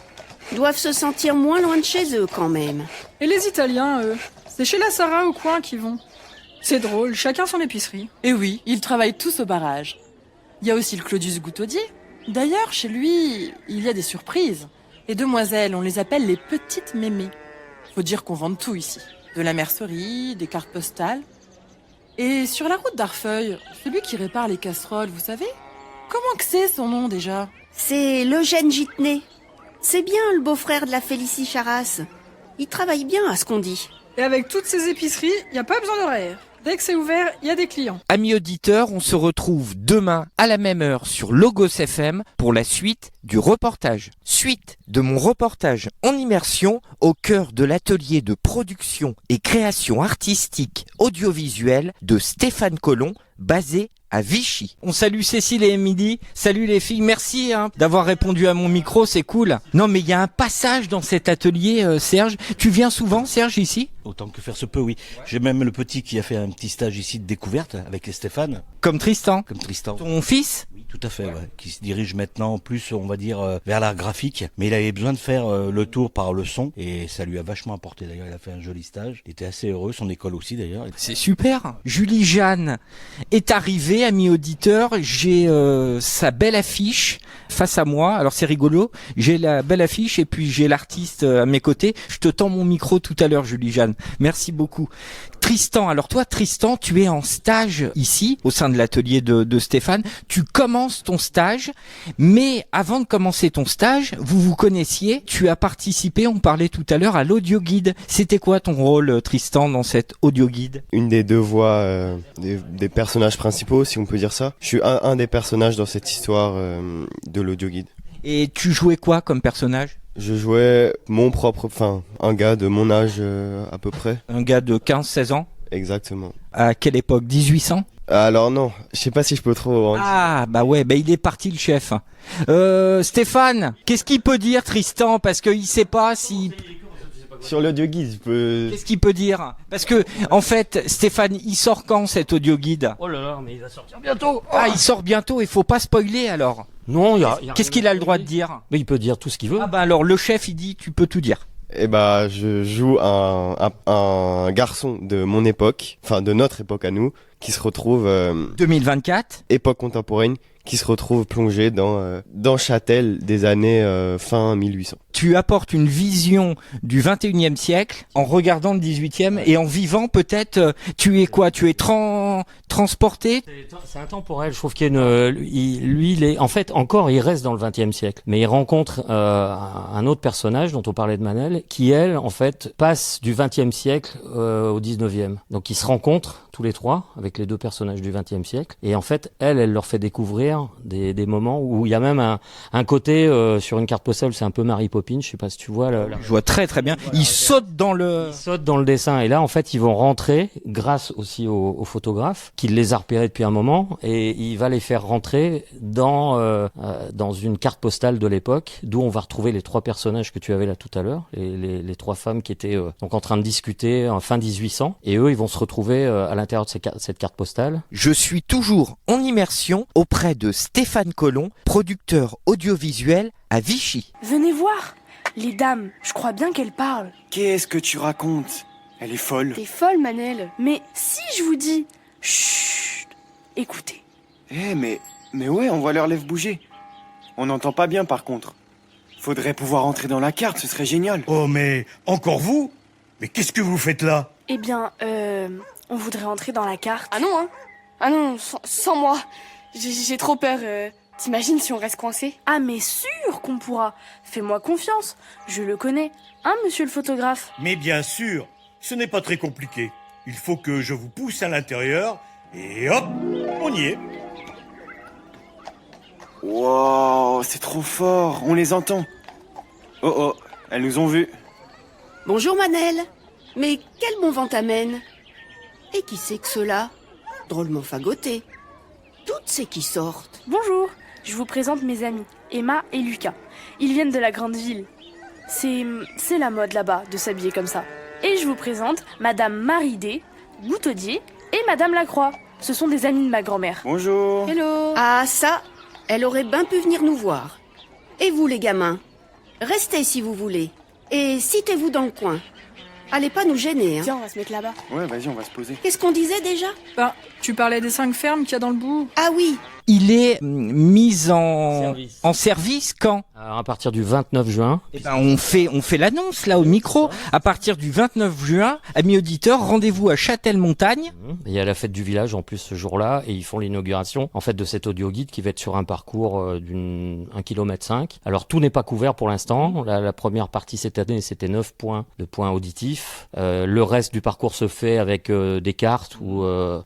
doivent se sentir moins loin de chez eux quand même. Et les Italiens, eux, c'est chez la Sarah au coin qu'ils vont. C'est drôle, chacun son épicerie. Et oui, ils travaillent tous au barrage. Il y a aussi le Claudius Goutaudier. D'ailleurs, chez lui, il y a des surprises. Les demoiselles, on les appelle les petites mémées. Faut dire qu'on vend tout ici. De la mercerie, des cartes postales. Et sur la route d'Arfeuil, celui qui répare les casseroles, vous savez? Comment que c'est son nom déjà? C'est l'Eugène Gitnet. C'est bien le beau-frère de la Félicie Charras. Il travaille bien à ce qu'on dit. Et avec toutes ces épiceries, il n'y a pas besoin d'horaire. Dès que c'est ouvert, il y a des clients. Amis auditeurs, on se retrouve demain à la même heure sur Logos FM pour la suite du reportage. Suite de mon reportage en immersion au cœur de l'atelier de production et création artistique audiovisuelle de Stéphane Collomb, basé à Vichy. On salue Cécile et Émilie. Salut les filles, merci d'avoir répondu à mon micro, c'est cool. Non mais il y a un passage dans cet atelier, Serge. Tu viens souvent, Serge, ici? Autant que faire se peut, oui. J'ai même le petit qui a fait un petit stage ici de découverte avec les Stéphane. Comme Tristan? Comme Tristan. Ton fils? Oui, tout à fait, ouais. Qui se dirige maintenant plus, on va dire, vers l'art graphique. Mais il avait besoin de faire le tour par le son et ça lui a vachement apporté. D'ailleurs, il a fait un joli stage. Il était assez heureux, son école aussi d'ailleurs. C'est super. Julie Jeanne est arrivée, amis auditeurs. J'ai sa belle affiche face à moi. Alors c'est rigolo. J'ai la belle affiche et puis j'ai l'artiste à mes côtés. Je te tends mon micro tout à l'heure, Julie Jeanne. Merci beaucoup. Tristan, alors toi Tristan, tu es en stage ici, au sein de l'atelier de Stéphane. Tu commences ton stage, mais avant de commencer ton stage, vous vous connaissiez, tu as participé, on parlait tout à l'heure, à l'audio guide. C'était quoi ton rôle, Tristan, dans cet audio guide? Une des deux voix des personnages principaux, si on peut dire ça. Je suis un des personnages dans cette histoire de l'audio guide. Et tu jouais quoi comme personnage? Je jouais un gars de mon âge à peu près. Un gars de 15-16 ans? Exactement. À quelle époque? 1800? Alors non, je sais pas si je peux trop... Ah bah ouais, bah il est parti le chef. Stéphane, qu'est-ce qu'il peut dire Tristan? Parce qu'il sait pas si... Sur l'audio guide, je peux... Qu'est-ce qu'il peut dire? Parce que, en fait, Stéphane, il sort quand cet audio guide? Oh là là, mais il va sortir bientôt. Ah, il sort bientôt, il faut pas spoiler alors. Non, Qu'est-ce qu'il a le droit de dire? Mais il peut dire tout ce qu'il veut. Ah bah alors le chef il dit tu peux tout dire. Eh bah je joue un garçon de mon époque, enfin de notre époque à nous, qui se retrouve 2024, époque contemporaine, qui se retrouve plongé dans Châtel des années fin 1800. Tu apportes une vision du 21e siècle en regardant le 18e et en vivant peut-être, tu es quoi? Tu es transporté? C'est intemporel, je trouve qu'il y a il est, en fait, encore, il reste dans le 20e siècle. Mais il rencontre un autre personnage dont on parlait de Manel, qui, elle, en fait, passe du 20e siècle au 19e. Donc ils se rencontrent, tous les trois, avec les deux personnages du 20e siècle. Et en fait, elle leur fait découvrir des moments où il y a même un côté, sur une carte postale, c'est un peu Mary Poppins, je sais pas si tu vois. Je vois très très bien. Ils sautent dans le dessin. Et là, en fait, ils vont rentrer, grâce aussi au photographe, qui les a repérés depuis un moment, et il va les faire rentrer dans une carte postale de l'époque, d'où on va retrouver les trois personnages que tu avais là tout à l'heure, les trois femmes qui étaient donc en train de discuter en fin 1800, et eux, ils vont se retrouver à l'intérieur de cette carte postale. Je suis toujours en immersion auprès de Stéphane Collomb, producteur audiovisuel à Vichy. Venez voir, les dames, je crois bien qu'elles parlent. Qu'est-ce que tu racontes? Elle est folle. T'es folle, Manel. Mais si je vous dis... Chut, écoutez. Mais ouais, on voit leurs lèvres bouger. On n'entend pas bien par contre. Faudrait pouvoir entrer dans la carte, ce serait génial. Oh mais, encore vous? Mais qu'est-ce que vous faites là? Eh bien, on voudrait entrer dans la carte. Ah non, hein. Ah non, sans moi. J'ai trop peur. T'imagines si on reste coincé? Ah mais sûr qu'on pourra. Fais-moi confiance. Je le connais. Hein, monsieur le photographe? Mais bien sûr, ce n'est pas très compliqué. Il faut que je vous pousse à l'intérieur et hop, on y est. Wow, c'est trop fort, on les entend. Oh oh, elles nous ont vus. Bonjour Manel. Mais quel bon vent t'amène? Et qui c'est que cela? Drôlement fagoté. Toutes ces qui sortent. Bonjour, je vous présente mes amis, Emma et Lucas. Ils viennent de la grande ville. C'est la mode là-bas de s'habiller comme ça. Et je vous présente Madame Marie D, Goutaudier, et Madame Lacroix. Ce sont des amis de ma grand-mère. Bonjour. Hello. Ah ça, elle aurait bien pu venir nous voir. Et vous les gamins, restez si vous voulez. Et citez-vous dans le coin. Allez pas nous gêner, hein. Tiens, on va se mettre là-bas. Ouais, vas-y, on va se poser. Qu'est-ce qu'on disait déjà? Bah, tu parlais des 5 fermes qu'il y a dans le bout. Ah oui. Il est mis en service quand? Alors, à partir du 29 juin. Eh ben, on fait l'annonce là au micro. À partir du 29 juin, amis auditeurs, rendez-vous à Châtel-Montagne. Il y a la fête du village en plus ce jour-là et ils font l'inauguration en fait de cet audio guide qui va être sur un parcours d'une 1,5 km. Alors tout n'est pas couvert pour l'instant. La première partie cette année c'était 9 points de points auditifs. Le reste du parcours se fait avec des cartes ou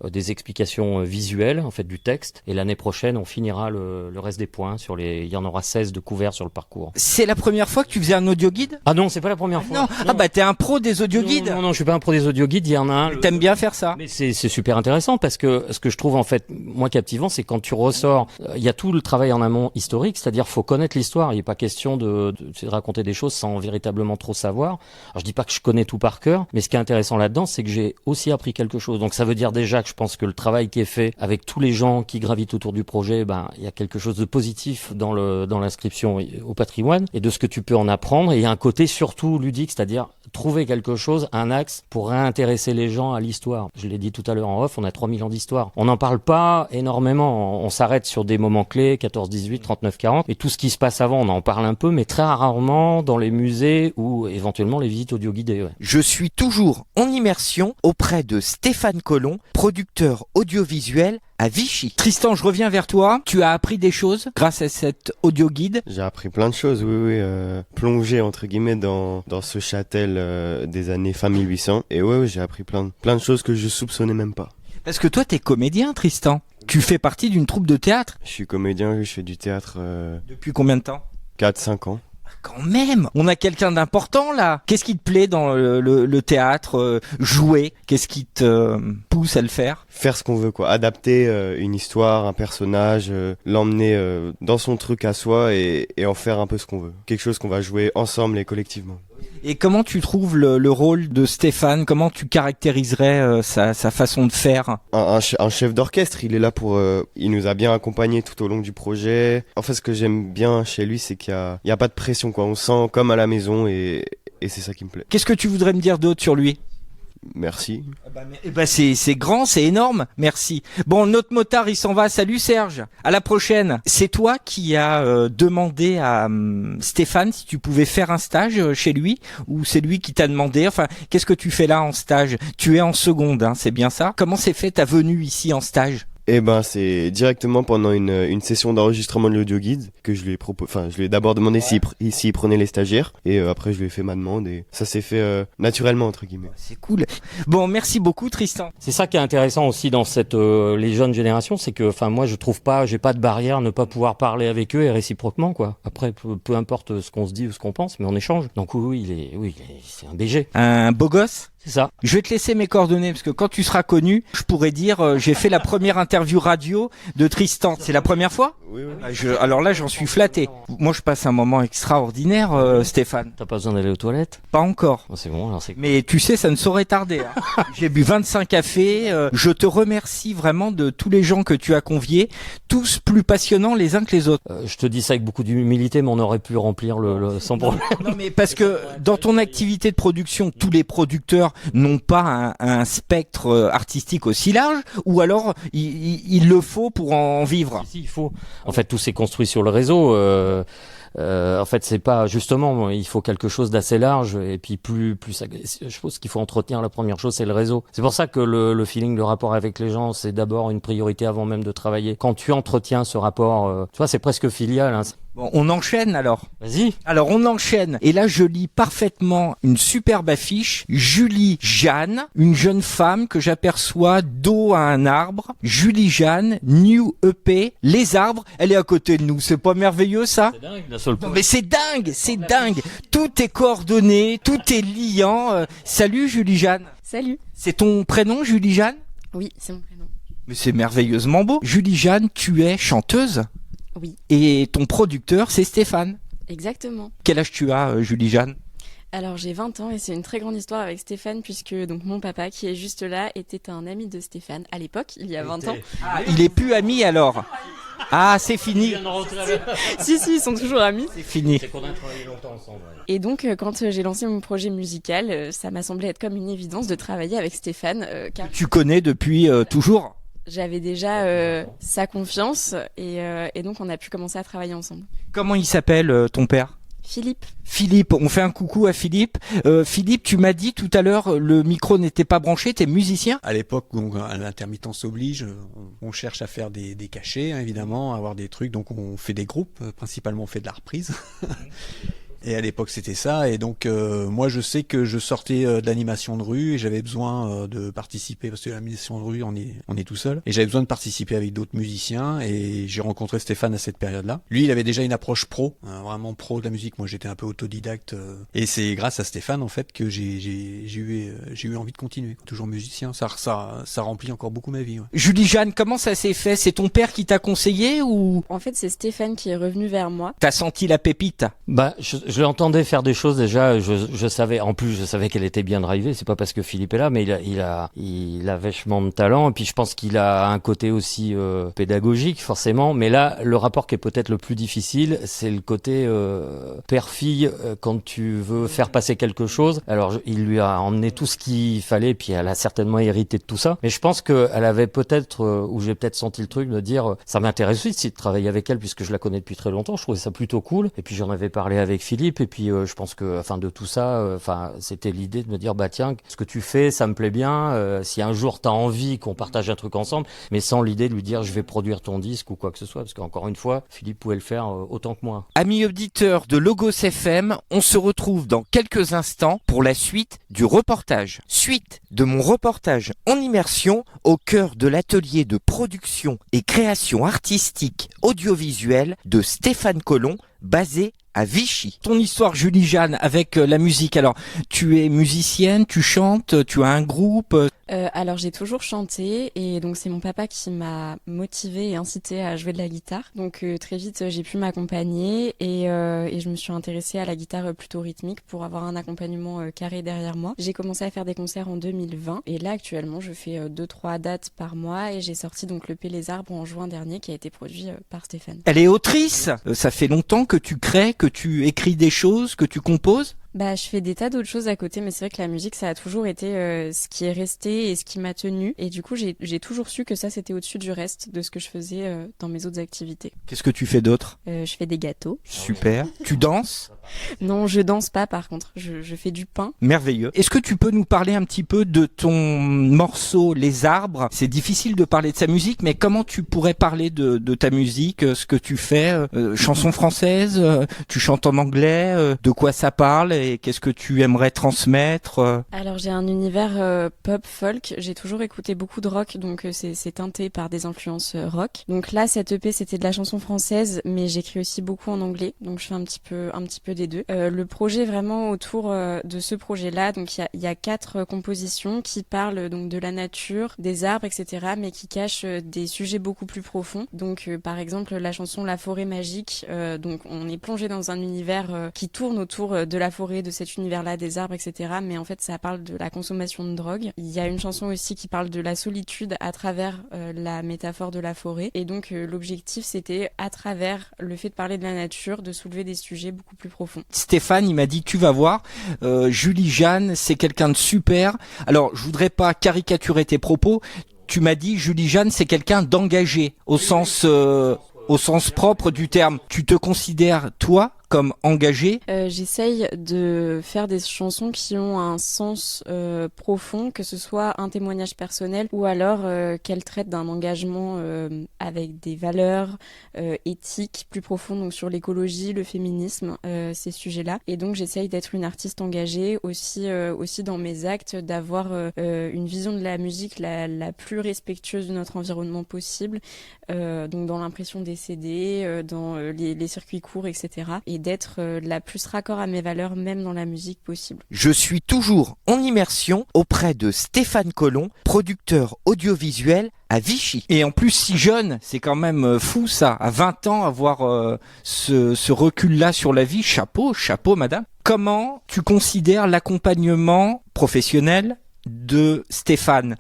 des explications visuelles en fait du texte. Et l'année prochaine on finira le reste des points il y en aura 16 de couverts sur le parcours. C'est la première fois que tu faisais un audio guide? Ah non, c'est pas la première fois. Non. Ah bah t'es un pro des audio guides. Non, je suis pas un pro des audio guides, il y en a un. T'aimes bien faire ça? Mais c'est super intéressant parce que ce que je trouve en fait moi captivant, c'est quand tu ressors, il y a tout le travail en amont historique, c'est-à-dire faut connaître l'histoire, il n'est pas question de raconter des choses sans véritablement trop savoir. Alors je dis pas que je connais tout par cœur, mais ce qui est intéressant là-dedans, c'est que j'ai aussi appris quelque chose. Donc ça veut dire déjà que je pense que le travail qui est fait avec tous les gens qui gravitent autour du projet, il y a quelque chose de positif dans l'inscription au patrimoine et de ce que tu peux en apprendre. Et il y a un côté surtout ludique, c'est-à-dire trouver quelque chose, un axe pour réintéresser les gens à l'histoire. Je l'ai dit tout à l'heure en off, on a 3000 ans d'histoire. On n'en parle pas énormément. On s'arrête sur des moments clés, 14, 18, 39, 40. Et tout ce qui se passe avant, on en parle un peu, mais très rarement dans les musées ou éventuellement les visites audio guidées. Ouais. Je suis toujours en immersion auprès de Stéphane Collomb, producteur audiovisuel à Vichy. Tristan, je reviens vers toi. Tu as appris des choses grâce à cet audio guide? J'ai appris plein de choses, oui. Plongé entre guillemets dans ce châtel des années fin 1800. Et ouais, j'ai appris plein de choses que je soupçonnais même pas. Parce que toi, t'es comédien, Tristan. Tu fais partie d'une troupe de théâtre. Je suis comédien, je fais du théâtre. Depuis combien de temps? 4-5 ans. Quand même, on a quelqu'un d'important là. Qu'est-ce qui te plaît dans le théâtre? Jouer? Qu'est-ce qui te pousse à le faire? Faire ce qu'on veut, quoi. Adapter une histoire, un personnage, l'emmener dans son truc à soi et en faire un peu ce qu'on veut. Quelque chose qu'on va jouer ensemble et collectivement. Et comment tu trouves le rôle de Stéphane? Comment tu caractériserais sa façon de faire? Un chef d'orchestre, il est là pour... il nous a bien accompagnés tout au long du projet. En fait, ce que j'aime bien chez lui, c'est qu'il y a pas de pression, quoi. On sent comme à la maison et c'est ça qui me plaît. Qu'est-ce que tu voudrais me dire d'autre sur lui? Merci. C'est grand, c'est énorme. Merci. Bon, notre motard, il s'en va. Salut Serge. À la prochaine. C'est toi qui as demandé à Stéphane si tu pouvais faire un stage chez lui, ou c'est lui qui t'a demandé? Enfin, qu'est-ce que tu fais là en stage? Tu es en seconde, hein, c'est bien ça? Comment s'est fait ta venue ici en stage? Eh ben, c'est directement pendant une session d'enregistrement de l'audio guide que je lui ai d'abord demandé s'il prenait les stagiaires et après je lui ai fait ma demande et ça s'est fait naturellement entre guillemets. C'est cool. Bon, merci beaucoup Tristan. C'est ça qui est intéressant aussi dans les jeunes générations, c'est que moi je trouve pas, j'ai pas de barrière ne pas pouvoir parler avec eux et réciproquement quoi. Après peu importe ce qu'on se dit ou ce qu'on pense, mais on échange. Donc oui, c'est un BG. Un beau gosse? C'est ça. Je vais te laisser mes coordonnées parce que quand tu seras connu, je pourrais dire j'ai fait la première interview radio de Tristan. C'est la première fois? Oui. Alors là, j'en suis flatté. Moi, je passe un moment extraordinaire, Stéphane. T'as pas besoin d'aller aux toilettes? Pas encore. Oh, c'est bon, alors c'est... Mais tu sais, ça ne saurait tarder. Hein. J'ai bu 25 cafés. Je te remercie vraiment de tous les gens que tu as conviés, tous plus passionnants les uns que les autres. Je te dis ça avec beaucoup d'humilité, mais on aurait pu remplir le sans problème. Non, mais parce que dans ton activité de production, tous les producteurs n'ont pas un spectre artistique aussi large, ou alors il le faut pour en vivre. Si, il faut. En fait, tout s'est construit sur le réseau. En fait, c'est pas justement, il faut quelque chose d'assez large et puis plus. Je pense qu'il faut entretenir. La première chose, c'est le réseau. C'est pour ça que le feeling, le rapport avec les gens, c'est d'abord une priorité avant même de travailler. Quand tu entretiens ce rapport, tu vois, c'est presque filial. Hein. Bon, on enchaîne alors. Vas-y. Alors on enchaîne. Et là je lis parfaitement une superbe affiche. Julie Jeanne, une jeune femme que j'aperçois dos à un arbre. Julie Jeanne, New EP, les arbres. Elle est à côté de nous. C'est pas merveilleux ça? C'est dingue d'un seul coup. Non mais c'est dingue. Tout est coordonné, tout est liant. Salut Julie Jeanne. Salut. C'est ton prénom Julie Jeanne? Oui, c'est mon prénom. Mais c'est merveilleusement beau. Julie Jeanne, tu es chanteuse? Oui. Et ton producteur, c'est Stéphane. Exactement. Quel âge tu as, Julie Jeanne? Alors j'ai 20 ans et c'est une très grande histoire avec Stéphane puisque donc mon papa qui est juste là était un ami de Stéphane à l'époque, il y a 20 ans. Il est plus ami alors? Ah, c'est fini. si, ils sont toujours amis. C'est fini. C'est qu'on a travaillé longtemps ensemble. Ouais. Et donc quand j'ai lancé mon projet musical, ça m'a semblé être comme une évidence de travailler avec Stéphane. Car Tu connais depuis toujours? J'avais déjà sa confiance et donc on a pu commencer à travailler ensemble. Comment il s'appelle ton père? Philippe, on fait un coucou à Philippe. Philippe, tu m'as dit tout à l'heure, le micro n'était pas branché, t'es musicien? À l'époque, donc, l'intermittence oblige, on cherche à faire des cachets, hein, évidemment, à avoir des trucs, donc on fait des groupes, principalement on fait de la reprise. Et à l'époque c'était ça, et donc moi je sais que je sortais de l'animation de rue et j'avais besoin de participer, parce que l'animation de rue on est tout seul, et j'avais besoin de participer avec d'autres musiciens, et j'ai rencontré Stéphane à cette période-là. Lui il avait déjà une approche pro, vraiment pro de la musique, moi j'étais un peu autodidacte, et c'est grâce à Stéphane en fait que j'ai eu envie de continuer, toujours musicien, ça remplit encore beaucoup ma vie. Ouais. Julie Jeanne, comment ça s'est fait? C'est ton père qui t'a conseillé ou? En fait c'est Stéphane qui est revenu vers moi. T'as senti la pépite? Bah, je l'entendais faire des choses déjà. Je savais, en plus, je savais qu'elle était bien drivée. C'est pas parce que Philippe est là, mais il a vachement de talent. Et puis, je pense qu'il a un côté aussi pédagogique, forcément. Mais là, le rapport qui est peut-être le plus difficile, c'est le côté père-fille quand tu veux faire passer quelque chose. Alors, il lui a emmené tout ce qu'il fallait, puis elle a certainement hérité de tout ça. Mais je pense qu'elle avait peut-être, ou j'ai peut-être senti le truc de dire, ça m'intéresse aussi de travailler avec elle, puisque je la connais depuis très longtemps. Je trouvais ça plutôt cool. Et puis, j'en avais parlé avec Philippe. Et puis je pense que, enfin, de tout ça, c'était l'idée de me dire, bah tiens, ce que tu fais, ça me plaît bien. Si un jour t'as envie qu'on partage un truc ensemble, mais sans l'idée de lui dire, je vais produire ton disque ou quoi que ce soit, parce qu'encore une fois, Philippe pouvait le faire autant que moi. Amis auditeurs de Logos FM, on se retrouve dans quelques instants pour la suite du reportage. Suite de mon reportage en immersion au cœur de l'atelier de production et création artistique audiovisuelle de Stéphane Collomb, basé à Vichy. Ton histoire, Julie Jeanne, avec la musique. Alors, tu es musicienne, tu chantes, tu as un groupe. Alors j'ai toujours chanté et donc c'est mon papa qui m'a motivée et incitée à jouer de la guitare. Donc très vite j'ai pu m'accompagner et je me suis intéressée à la guitare plutôt rythmique pour avoir un accompagnement carré derrière moi. J'ai commencé à faire des concerts en 2020 et là actuellement je fais 2-3 dates par mois et j'ai sorti donc l'EP Les Arbres en juin dernier qui a été produit par Stéphane. Elle est autrice. Ça fait longtemps que tu crées, que tu écris des choses, que tu composes? Bah, je fais des tas d'autres choses à côté, mais c'est vrai que la musique, ça a toujours été ce qui est resté et ce qui m'a tenue. Et du coup, j'ai toujours su que ça, c'était au-dessus du reste de ce que je faisais dans mes autres activités. Qu'est-ce que tu fais d'autre? Je fais des gâteaux. Super. Tu danses? Non, je danse pas par contre. Je fais du pain. Merveilleux. Est-ce que tu peux nous parler un petit peu de ton morceau Les Arbres? C'est difficile de parler de sa musique, mais comment tu pourrais parler de ta musique, ce que tu fais? Chanson française? Tu chantes en anglais? De quoi ça parle? Et qu'est-ce que tu aimerais transmettre? Alors j'ai un univers pop folk, j'ai toujours écouté beaucoup de rock, donc c'est teinté par des influences rock. Donc là cette EP c'était de la chanson française, mais j'écris aussi beaucoup en anglais, donc je fais un petit peu des deux. Le projet vraiment autour de ce projet-là, donc il y a 4 compositions qui parlent donc de la nature, des arbres, etc., mais qui cachent des sujets beaucoup plus profonds. Donc par exemple la chanson La forêt magique, donc on est plongé dans un univers qui tourne autour de la forêt, de cet univers-là, des arbres, etc. Mais en fait, ça parle de la consommation de drogue. Il y a une chanson aussi qui parle de la solitude à travers la métaphore de la forêt. Et donc, l'objectif, c'était, à travers le fait de parler de la nature, de soulever des sujets beaucoup plus profonds. Stéphane, il m'a dit, tu vas voir, Julie Jeanne, c'est quelqu'un de super. Alors, je voudrais pas caricaturer tes propos. Tu m'as dit, Julie Jeanne, c'est quelqu'un d'engagé, au sens propre du terme. Tu te considères, toi, comme engagé? J'essaye de faire des chansons qui ont un sens profond, que ce soit un témoignage personnel ou alors qu'elles traitent d'un engagement avec des valeurs éthiques plus profondes, donc sur l'écologie, le féminisme, ces sujets-là. Et donc j'essaye d'être une artiste engagée aussi dans mes actes, d'avoir une vision de la musique la plus respectueuse de notre environnement possible, donc dans l'impression des CD, dans les circuits courts, etc. Et d'être la plus raccord à mes valeurs, même dans la musique possible. Je suis toujours en immersion auprès de Stéphane Collomb, producteur audiovisuel à Vichy. Et en plus si jeune, c'est quand même fou ça, à 20 ans avoir ce recul-là sur la vie. Chapeau madame. Comment tu considères l'accompagnement professionnel de Stéphane,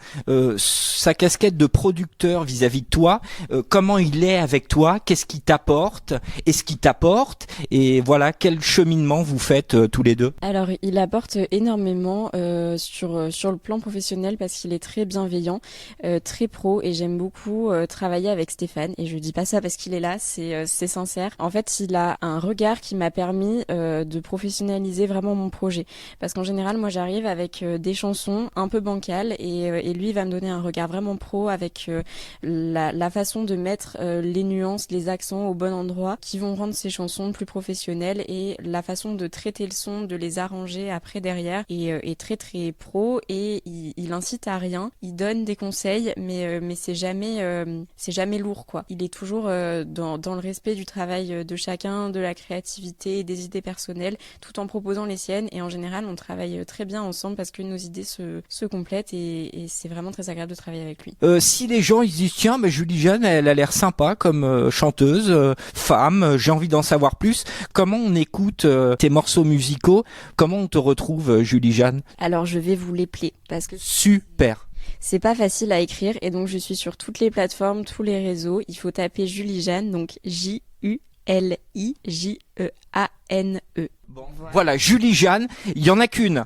sa casquette de producteur vis-à-vis de toi, comment il est avec toi, qu'est-ce qu'il t'apporte, est-ce qu'il t'apporte, et voilà, quel cheminement vous faites tous les deux? Alors il apporte énormément sur le plan professionnel parce qu'il est très bienveillant, très pro, et j'aime beaucoup travailler avec Stéphane, et je dis pas ça parce qu'il est là, c'est sincère. En fait, il a un regard qui m'a permis de professionnaliser vraiment mon projet, parce qu'en général moi j'arrive avec des chansons un peu bancal, et lui il va me donner un regard vraiment pro avec la façon de mettre les nuances, les accents au bon endroit qui vont rendre ces chansons plus professionnelles, et la façon de traiter le son, de les arranger après derrière est très très pro, et il incite à rien, il donne des conseils, mais c'est jamais lourd quoi. Il est toujours dans le respect du travail de chacun, de la créativité et des idées personnelles, tout en proposant les siennes, et en général on travaille très bien ensemble parce que nos idées se complètent, et c'est vraiment très agréable de travailler avec lui. Si les gens ils se disent tiens, mais Julie Jeanne elle a l'air sympa comme chanteuse, femme, j'ai envie d'en savoir plus, comment on écoute tes morceaux musicaux, comment on te retrouve Julie Jeanne? Alors je vais vous les player parce que super. C'est pas facile à écrire, et donc je suis sur toutes les plateformes, tous les réseaux. Il faut taper Julie Jeanne, donc JULIJEANE. Bon, voilà, Julie Jeanne, il y en a qu'une.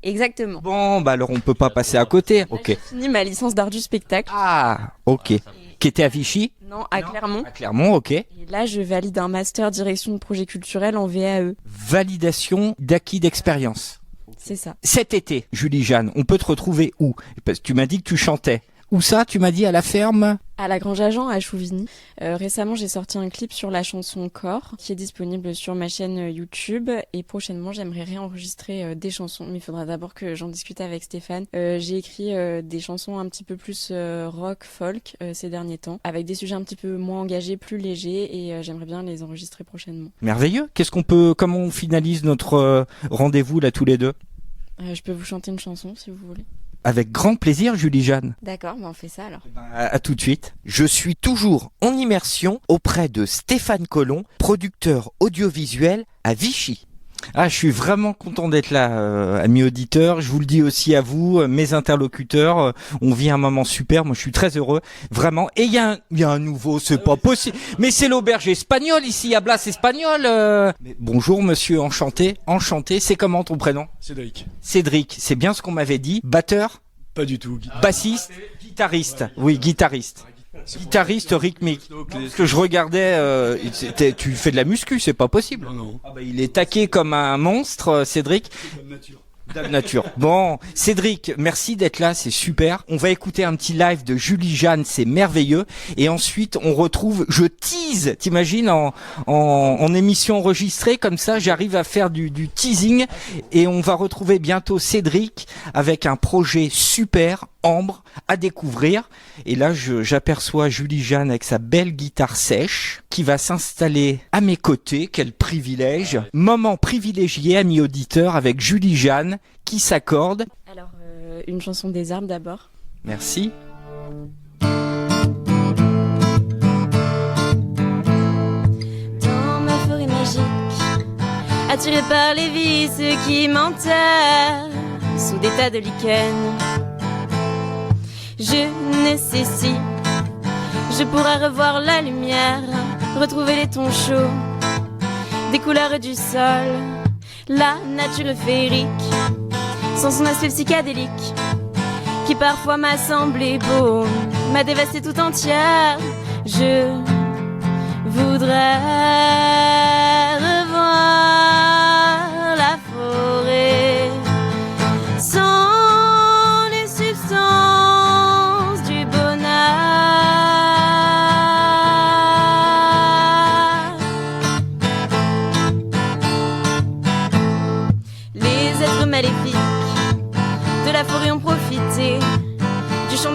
Exactement. Bon, bah alors on peut pas passer à côté. Ok. J'ai fini ma licence d'art du spectacle. Ah, ok. Qui était à Vichy? Non, à Clermont. À Clermont, ok. Et là, je valide un master direction de projet culturel en VAE. Validation d'acquis d'expérience. C'est ça. Cet été, Julie Jeanne, on peut te retrouver où? Parce que tu m'as dit que tu chantais. Où ça? Tu m'as dit à la ferme? À la Grange à Jean, à Chouvigny. Récemment, j'ai sorti un clip sur la chanson Corps, qui est disponible sur ma chaîne YouTube, et prochainement, j'aimerais réenregistrer des chansons, mais il faudra d'abord que j'en discute avec Stéphane. J'ai écrit des chansons un petit peu plus rock, folk ces derniers temps, avec des sujets un petit peu moins engagés, plus légers, et j'aimerais bien les enregistrer prochainement. Merveilleux. Comment on finalise notre rendez-vous là tous les deux? Je peux vous chanter une chanson si vous voulez. Avec grand plaisir, Julie Jeanne. D'accord, on fait ça alors. À tout de suite. Je suis toujours en immersion auprès de Stéphane Collomb, producteur audiovisuel à Vichy. Ah, je suis vraiment content d'être là, amis auditeurs. Je vous le dis aussi à vous, mes interlocuteurs. On vit un moment super. Moi, je suis très heureux, vraiment. Et il y a un nouveau, c'est pas possible. Mais c'est l'auberge espagnole ici, à Blas espagnol. Mais bonjour, monsieur, enchanté. C'est comment ton prénom? Cédric. Cédric, c'est bien ce qu'on m'avait dit. Batteur? Pas du tout. Bassiste? Guitariste. Oui, guitariste. Guitariste rythmique. Parce que je regardais, tu fais de la muscu, c'est pas possible. Non. Ah bah, il est taqué comme un monstre, Cédric. Dame nature. Bon, Cédric, merci d'être là, c'est super. On va écouter un petit live de Julie Jeanne, c'est merveilleux. Et ensuite, on retrouve, je tease, t'imagines, en émission enregistrée, comme ça, j'arrive à faire du teasing. Et on va retrouver bientôt Cédric avec un projet super, Ambre, à découvrir. Et là, j'aperçois Julie Jeanne avec sa belle guitare sèche qui va s'installer à mes côtés. Quel privilège. Moment privilégié, amis auditeurs, avec Julie Jeanne qui s'accorde. Alors, une chanson des arbres d'abord. Merci. Dans ma forêt magique, attiré par les vices qui m'enterrent sous des tas de lichens, je ne sais si je pourrais revoir la lumière, retrouver les tons chauds des couleurs du sol, la nature féerique, sans son aspect psychédélique, qui parfois m'a semblé beau, m'a dévastée tout entière. Je voudrais revoir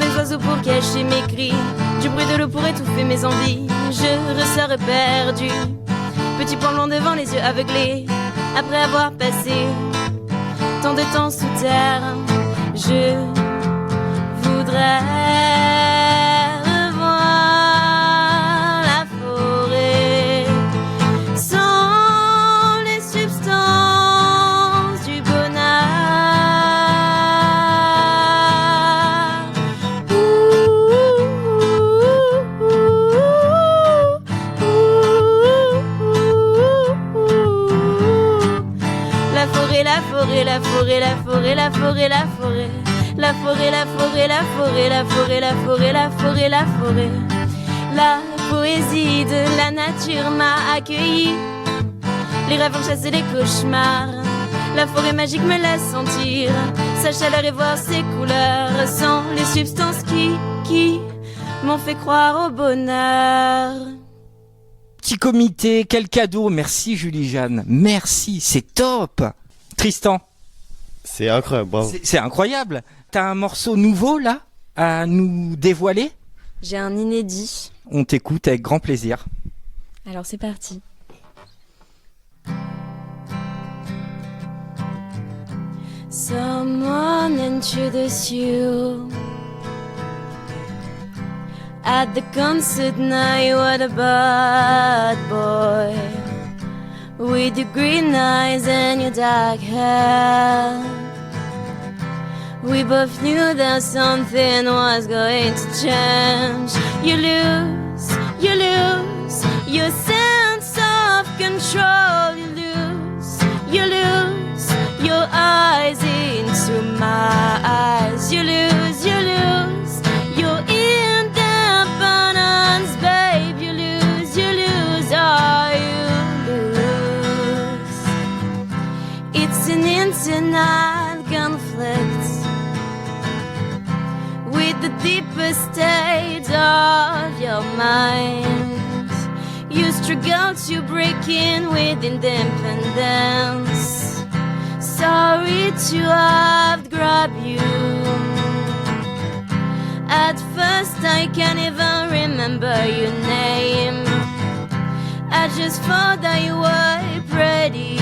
les oiseaux pour cacher mes cris, du bruit de l'eau pour étouffer mes envies. Je ressors perdu, petit point blanc devant les yeux aveuglés. Après avoir passé tant de temps sous terre, je voudrais revoir la forêt sans les substances du bonheur. La forêt, la forêt, la forêt, la forêt, la forêt, la forêt. La forêt, la forêt, la forêt, la forêt, la forêt, la forêt, la forêt. La poésie de la nature m'a accueilli. Les rêves ont chassé les cauchemars. La forêt magique me laisse sentir sa chaleur et voir ses couleurs sans les substances qui m'ont fait croire au bonheur. Petit comité, quel cadeau. Merci Julie-Jeanne. Merci, c'est top. Tristan. C'est incroyable, bravo. C'est incroyable. T'as un morceau nouveau là à nous dévoiler? J'ai un inédit. On t'écoute avec grand plaisir. Alors c'est parti. Someone introduced you at the concert. Now you are the bad boy with your green eyes and your dark hair. We both knew that something was going to change. You lose your sense of control. You lose your eyes into my eyes. You lose your independence, babe. You lose, oh, you lose. It's an internal conflict with the deepest state of your mind. You struggle to break in with independence. Sorry to have grabbed you. At first I can't even remember your name. I just thought that you were pretty.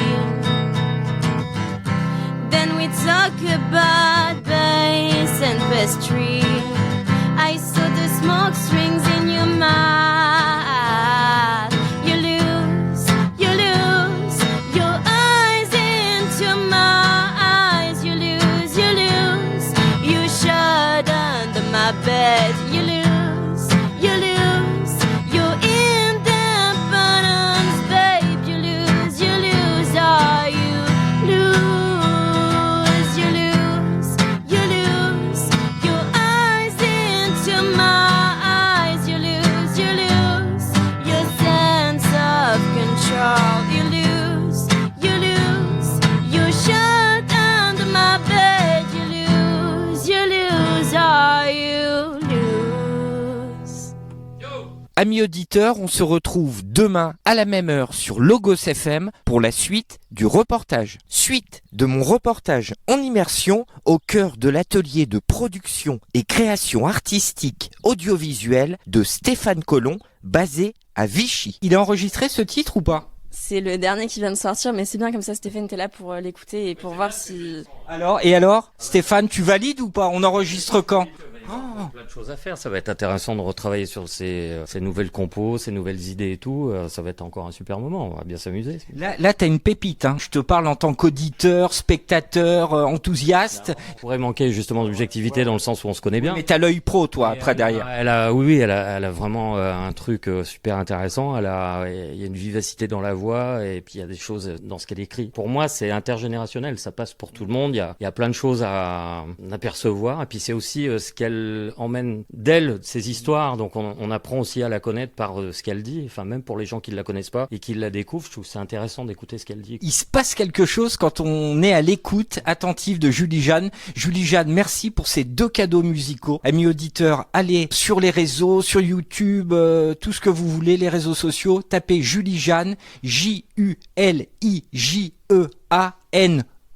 Then we talk about bass and pastry. I saw the smoke rings in your mouth. You lose your eyes into my eyes. You lose, you shut under my bed. You lose your independence, babe. You lose, oh, you lose your eyes into my eyes. You lose your sense of control. You lose, you shut under my bed. You lose, oh, you lose. Amis auditeurs, on se retrouve demain à la même heure sur Logos FM pour la suite du reportage. Suite de mon reportage en immersion au cœur de l'atelier de production et création artistique audiovisuelle de Stéphane Collomb, basé à Vichy. Il a enregistré ce titre ou pas? C'est le dernier qui vient de sortir, mais c'est bien comme ça, Stéphane, t'es là pour l'écouter et pour voir si... Alors, Stéphane, tu valides ou pas? On enregistre quand? Plein de choses à faire, ça va être intéressant de retravailler sur ces nouvelles compos, ces nouvelles idées et tout, ça va être encore un super moment, on va bien s'amuser. Là t'as une pépite, hein. Je te parle en tant qu'auditeur, spectateur, enthousiaste. On pourrait manquer justement d'objectivité dans le sens où on se connaît bien. Mais t'as l'œil pro, toi, après derrière. Elle a vraiment un truc super intéressant, il y a une vivacité dans la voix et puis il y a des choses dans ce qu'elle écrit. Pour moi c'est intergénérationnel, ça passe pour tout le monde, il y a plein de choses à apercevoir et puis c'est aussi ce qu'elle emmène d'elle, ses histoires, donc on apprend aussi à la connaître par ce qu'elle dit, enfin même pour les gens qui ne la connaissent pas et qui la découvrent, je trouve que c'est intéressant d'écouter ce qu'elle dit. Il se passe quelque chose quand on est à l'écoute attentive de Julie-Jeanne. Julie-Jeanne, merci pour ces 2 cadeaux musicaux. Amis auditeurs, allez sur les réseaux, sur YouTube, tout ce que vous voulez, les réseaux sociaux, tapez Julie-Jeanne, Julijeanne,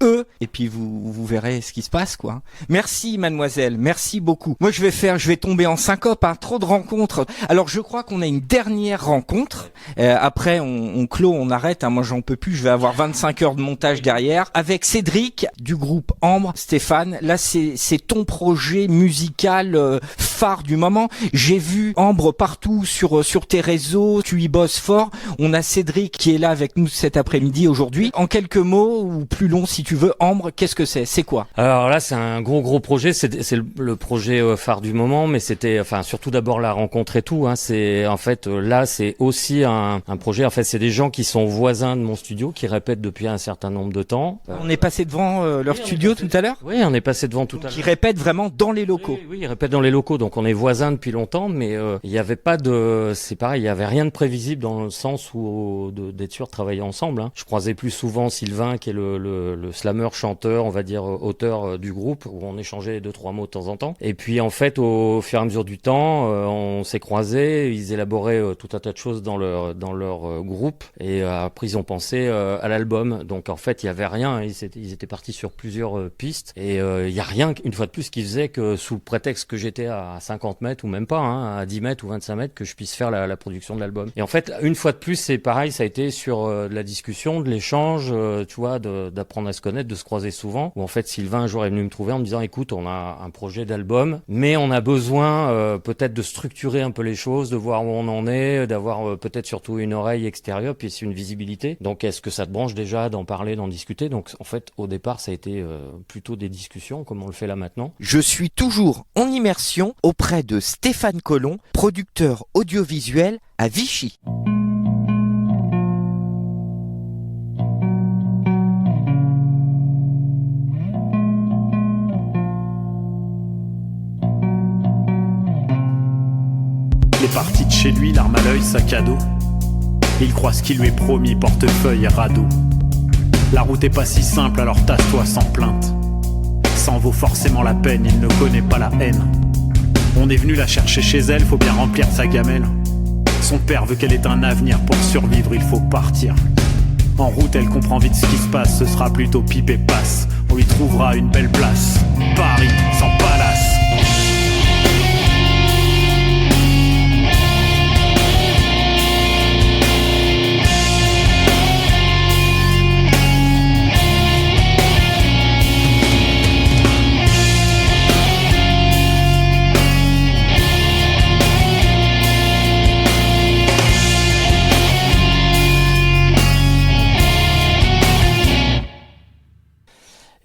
et puis vous verrez ce qui se passe, quoi. Merci, mademoiselle, merci beaucoup. Moi, je vais tomber en syncope, hein, trop de rencontres. Alors, je crois qu'on a une dernière rencontre. Après, on clôt, on arrête, hein. Moi, j'en peux plus, je vais avoir 25 heures de montage derrière. Avec Cédric, du groupe Ambre. Stéphane, là, c'est ton projet musical phare du moment. J'ai vu Ambre partout sur tes réseaux, tu y bosses fort. On a Cédric qui est là avec nous cet après-midi, aujourd'hui. En quelques mots, ou plus long si tu veux, Ambre, qu'est-ce que c'est? C'est quoi? Alors là, c'est un gros projet. C'est le projet phare du moment, mais c'était, enfin, surtout d'abord la rencontre et tout. Hein. C'est en fait là, c'est aussi un projet. En fait, c'est des gens qui sont voisins de mon studio, qui répètent depuis un certain nombre de temps. On est passé devant leur studio tout à l'heure. Oui, on est passé devant tout à l'heure. Qui répètent vraiment dans les locaux. Oui, ils répètent dans les locaux. Donc on est voisins depuis longtemps, mais il y avait pas de, c'est pareil, il y avait rien de prévisible dans le sens où d'être sûr de travailler ensemble. Hein. Je croisais plus souvent Sylvain, qui est le slammer, chanteur, on va dire auteur du groupe, où on échangeait 2-3 mots de temps en temps. Et puis en fait, au fur et à mesure du temps, on s'est croisés, ils élaboraient tout un tas de choses dans leur groupe, et après ils ont pensé à l'album. Donc en fait, il y avait rien, ils étaient partis sur plusieurs pistes, et il y a rien, une fois de plus, qui faisait que sous le prétexte que j'étais à 50 mètres, ou même pas, hein, à 10 mètres ou 25 mètres, que je puisse faire la production de l'album. Et en fait, une fois de plus, c'est pareil, ça a été sur de la discussion, de l'échange, tu vois, d'apprendre à se connaître, de se croiser souvent, où en fait Sylvain un jour est venu me trouver en me disant écoute, on a un projet d'album, mais on a besoin peut-être de structurer un peu les choses, de voir où on en est, d'avoir peut-être surtout une oreille extérieure, puis une visibilité. Donc est-ce que ça te branche déjà d'en parler, d'en discuter? Donc en fait au départ ça a été plutôt des discussions comme on le fait là maintenant. Je suis toujours en immersion auprès de Stéphane Collomb, producteur audiovisuel à Vichy. Il est parti de chez lui, l'arme à l'œil, sac à dos. Il croit ce qui lui est promis, portefeuille et radeau. La route est pas si simple, alors tasse-toi sans plainte. Ça en vaut forcément la peine, il ne connaît pas la haine. On est venu la chercher chez elle, faut bien remplir sa gamelle. Son père veut qu'elle ait un avenir, pour survivre il faut partir. En route elle comprend vite ce qui se passe, ce sera plutôt pipe et passe. On lui trouvera une belle place, Paris sans palace.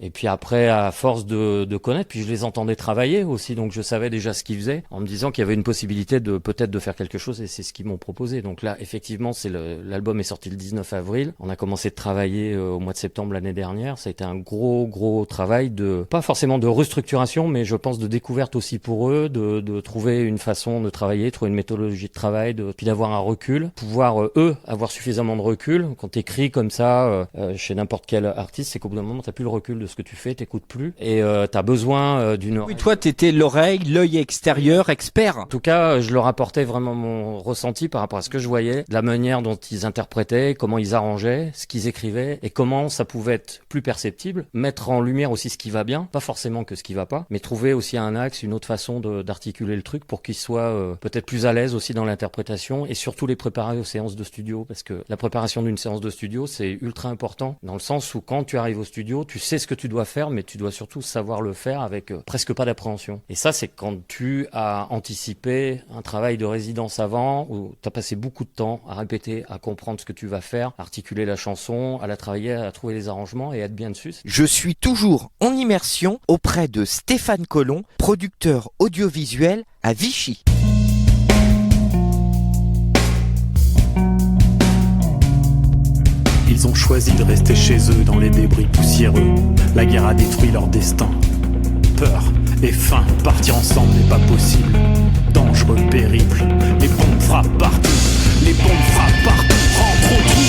Et puis après, à force de connaître, puis je les entendais travailler aussi, donc je savais déjà ce qu'ils faisaient, en me disant qu'il y avait une possibilité de peut-être de faire quelque chose, et c'est ce qu'ils m'ont proposé. Donc là, effectivement, l'album est sorti le 19 avril. On a commencé de travailler au mois de septembre l'année dernière. Ça a été un gros travail pas forcément de restructuration, mais je pense de découverte aussi pour eux, de trouver une façon de travailler, trouver une méthodologie de travail, puis d'avoir un recul, pouvoir eux avoir suffisamment de recul. Quand t'écris comme ça chez n'importe quel artiste, c'est qu'au bout d'un moment, t'as plus le recul de ce que tu fais, t'écoutes plus, et t'as besoin d'une oreille. Oui, toi, t'étais l'oreille, l'œil extérieur, expert. En tout cas, je leur apportais vraiment mon ressenti par rapport à ce que je voyais, de la manière dont ils interprétaient, comment ils arrangeaient, ce qu'ils écrivaient, et comment ça pouvait être plus perceptible, mettre en lumière aussi ce qui va bien, pas forcément que ce qui va pas, mais trouver aussi un axe, une autre façon d'articuler le truc pour qu'ils soient peut-être plus à l'aise aussi dans l'interprétation, et surtout les préparer aux séances de studio, parce que la préparation d'une séance de studio, c'est ultra important, dans le sens où quand tu arrives au studio, tu sais ce que tu dois faire, mais tu dois surtout savoir le faire avec presque pas d'appréhension. Et ça, c'est quand tu as anticipé un travail de résidence avant, où tu as passé beaucoup de temps à répéter, à comprendre ce que tu vas faire, à articuler la chanson, à la travailler, à trouver les arrangements et être bien dessus. Je suis toujours en immersion auprès de Stéphane Collomb, producteur audiovisuel à Vichy. Ils ont choisi de rester chez eux dans les débris poussiéreux. La guerre a détruit leur destin. Peur et faim, partir ensemble n'est pas possible. Dangereux, périple, les bombes frappent partout. Les bombes frappent partout, rentre au trou.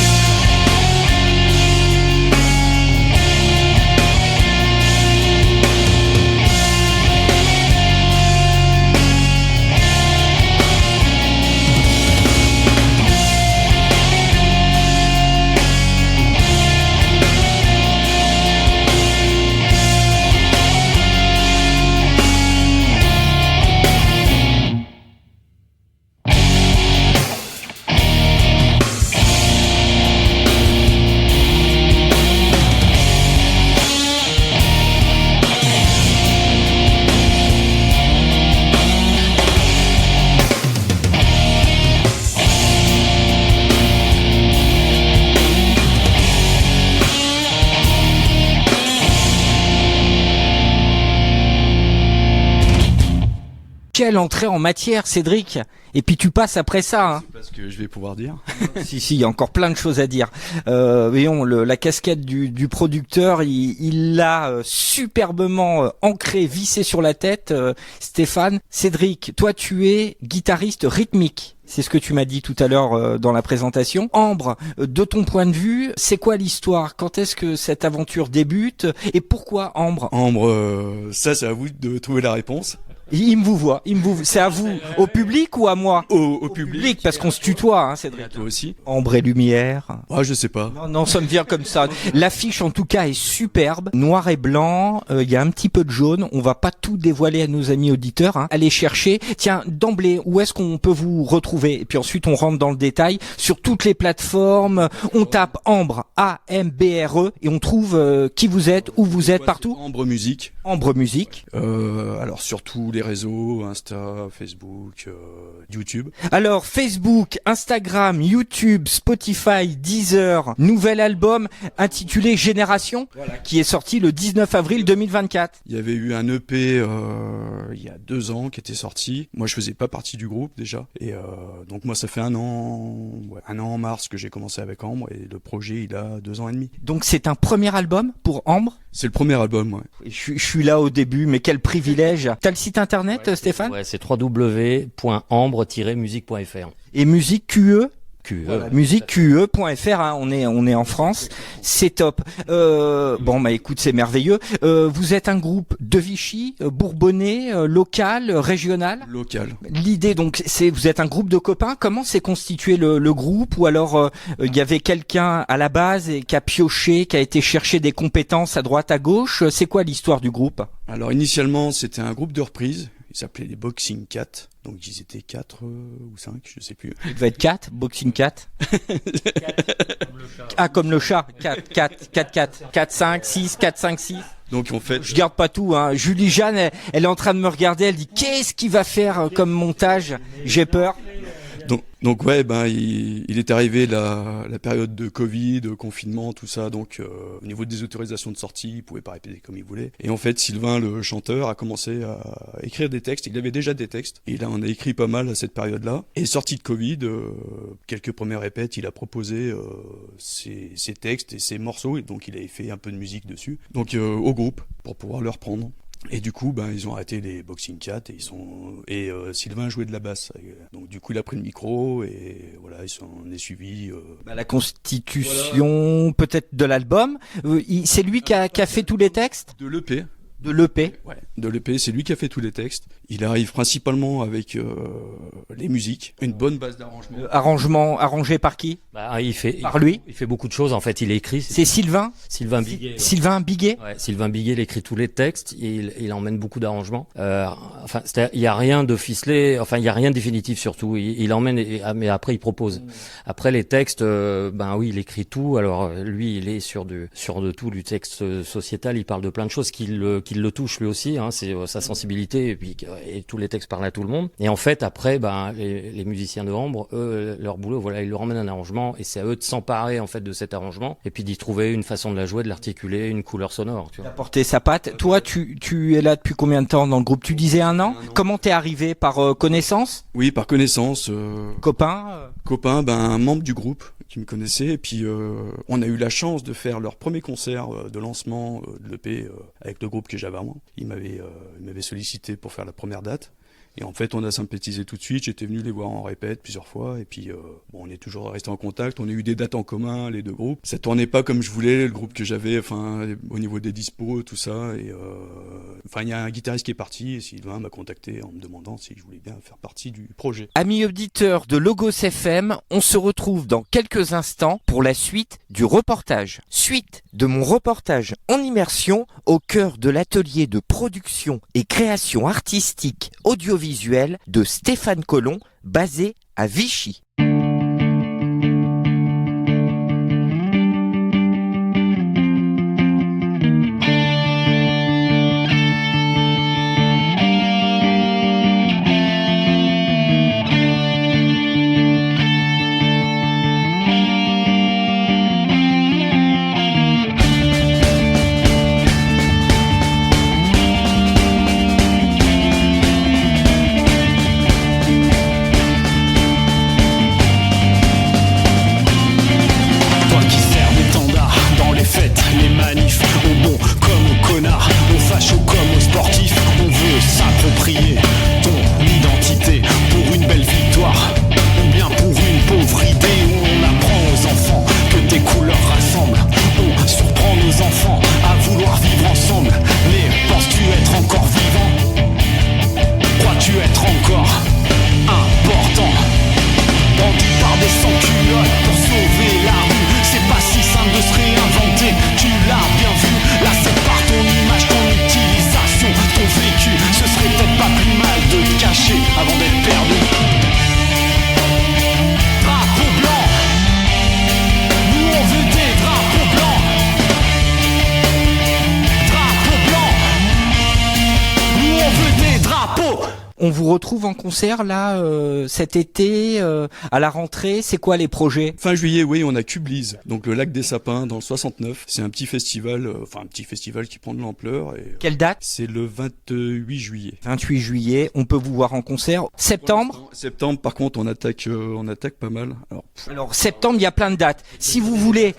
Quelle entrée en matière, Cédric. Et puis tu passes après ça. Hein. C'est pas ce que je vais pouvoir dire. Si, il y a encore plein de choses à dire. Voyons, la casquette du producteur, il l'a superbement ancré, vissé sur la tête. Stéphane, Cédric, toi tu es guitariste rythmique. C'est ce que tu m'as dit tout à l'heure dans la présentation. Ambre, de ton point de vue, c'est quoi l'histoire? Quand est-ce que cette aventure débute? Et pourquoi Ambre? Ambre, ça c'est à vous de trouver la réponse. Il me vous voit. C'est à vous, au public ou à moi? Au public, parce qu'on se tutoie, hein, Cédric. Toi aussi. Ambre et lumière. Ah, je sais pas. Non, ça me vient comme ça. L'affiche, en tout cas, est superbe. Noir et blanc. Il y a un petit peu de jaune. On va pas tout dévoiler à nos amis auditeurs. Hein. Allez chercher. Tiens, d'emblée, où est-ce qu'on peut vous retrouver? Et puis ensuite, on rentre dans le détail. Sur toutes les plateformes, on tape Ambre, A-M-B-R-E, et on trouve qui vous êtes, où vous êtes, partout. Ambre Musique. Ambre Musique. Alors, surtout les réseaux, Insta, Facebook, YouTube. Alors Facebook, Instagram, YouTube, Spotify, Deezer, nouvel album intitulé Génération, qui est sorti le 19 avril 2024. Il y avait eu un EP il y a 2 ans qui était sorti. Moi je faisais pas partie du groupe déjà. Et donc moi ça fait 1 an, 1 an en mars que j'ai commencé avec Ambre et le projet il a 2 ans et demi. Donc c'est un premier album pour Ambre? C'est le premier album, ouais. Je suis là au début, mais quel privilège. T'as le site internet, Stéphane? Ouais, c'est www.ambre-musique.fr. Et musique QE? Voilà, musiqueqe.fr, hein, on est en France, c'est top. Écoute, c'est merveilleux. Vous êtes un groupe de Vichy, bourbonnais, local, régional? Local. L'idée donc, vous êtes un groupe de copains. Comment s'est constitué le groupe? Ou alors il y avait quelqu'un à la base et qui a pioché, qui a été chercher des compétences à droite à gauche? C'est quoi l'histoire du groupe? Alors initialement c'était un groupe de reprise. Ils s'appelaient les Boxing Cat. Donc ils étaient 4 ou 5, je sais plus. Il devait être 4, Boxing Cat. Ah, comme le chat. 4, 5, 6, 4, 5, 6. Donc en fait, je garde pas tout, hein. Julie Jeanne, elle est en train de me regarder, elle dit qu'est-ce qu'il va faire comme montage? J'ai peur. Donc ouais, il est arrivé la période de Covid, de confinement, tout ça. Donc au niveau des autorisations de sortie, il pouvait pas répéter comme il voulait. Et en fait, Sylvain, le chanteur, a commencé à écrire des textes. Il avait déjà des textes. Et là, on a écrit pas mal à cette période-là. Et sorti de Covid, quelques premières répètes, il a proposé ses textes et ses morceaux. Et donc il avait fait un peu de musique dessus. Donc au groupe pour pouvoir le reprendre. Et du coup, ils ont arrêté les Boxing Cats et Sylvain jouait de la basse. Donc du coup, il a pris le micro et voilà, on est suivi. La constitution peut-être de l'album. C'est lui qui a fait tous les textes? De l'EP. De l'EP. Ouais, de l'EP, c'est lui qui a fait tous les textes. Il arrive principalement avec les musiques, une bonne base d'arrangement. Arrangé par qui? Par lui. Il fait beaucoup de choses en fait. Il écrit. C'est Sylvain Biguet. Sylvain Biguet. Ouais, Sylvain Biguet, il écrit tous les textes. Il emmène beaucoup d'arrangements. Il y a rien de ficelé. Enfin, il y a rien de définitif surtout. Il emmène, mais après il propose. Après les textes, il écrit tout. Alors lui, il est sur de tout du texte sociétal. Il parle de plein de choses qu'il le touche lui aussi. Hein, c'est sa sensibilité et tous les textes parlent à tout le monde. Et en fait, après, les musiciens de Ambre, eux, leur boulot, ils leur emmènent un arrangement et c'est à eux de s'emparer en fait de cet arrangement et puis d'y trouver une façon de la jouer, de l'articuler, une couleur sonore. Tu vois. D'apporter sa patte. Toi, tu es là depuis combien de temps dans le groupe? Tu disais 1 an. Comment t'es arrivé? Par connaissance? Oui, par connaissance. Copain, un membre du groupe qui me connaissait et puis on a eu la chance de faire leur premier concert de lancement de l'EP avec le groupe que j'avais avant. Il m'avait sollicité pour faire la première date. Et en fait, on a sympathisé tout de suite. J'étais venu les voir en répète plusieurs fois. Et puis, on est toujours resté en contact. On a eu des dates en commun, les 2 groupes. Ça tournait pas comme je voulais, le groupe que j'avais, au niveau des dispos, tout ça. Et il y a un guitariste qui est parti. Et Sylvain m'a contacté en me demandant si je voulais bien faire partie du projet. Amis auditeurs de Logos FM, on se retrouve dans quelques instants pour la suite du reportage. Suite de mon reportage en immersion au cœur de l'atelier de production et création artistique audiovisuelle de Stéphane Collomb, basé à Vichy. On vous retrouve en concert là cet été, à la rentrée. C'est quoi les projets? Fin juillet, oui, on a Cublise, donc le lac des Sapins dans le 69. C'est un petit festival, un petit festival qui prend de l'ampleur. Et, quelle date? C'est le 28 juillet. 28 juillet, on peut vous voir en concert. Septembre? Septembre, par contre, on attaque pas mal. Alors septembre, il y a plein de dates. Si vous voulez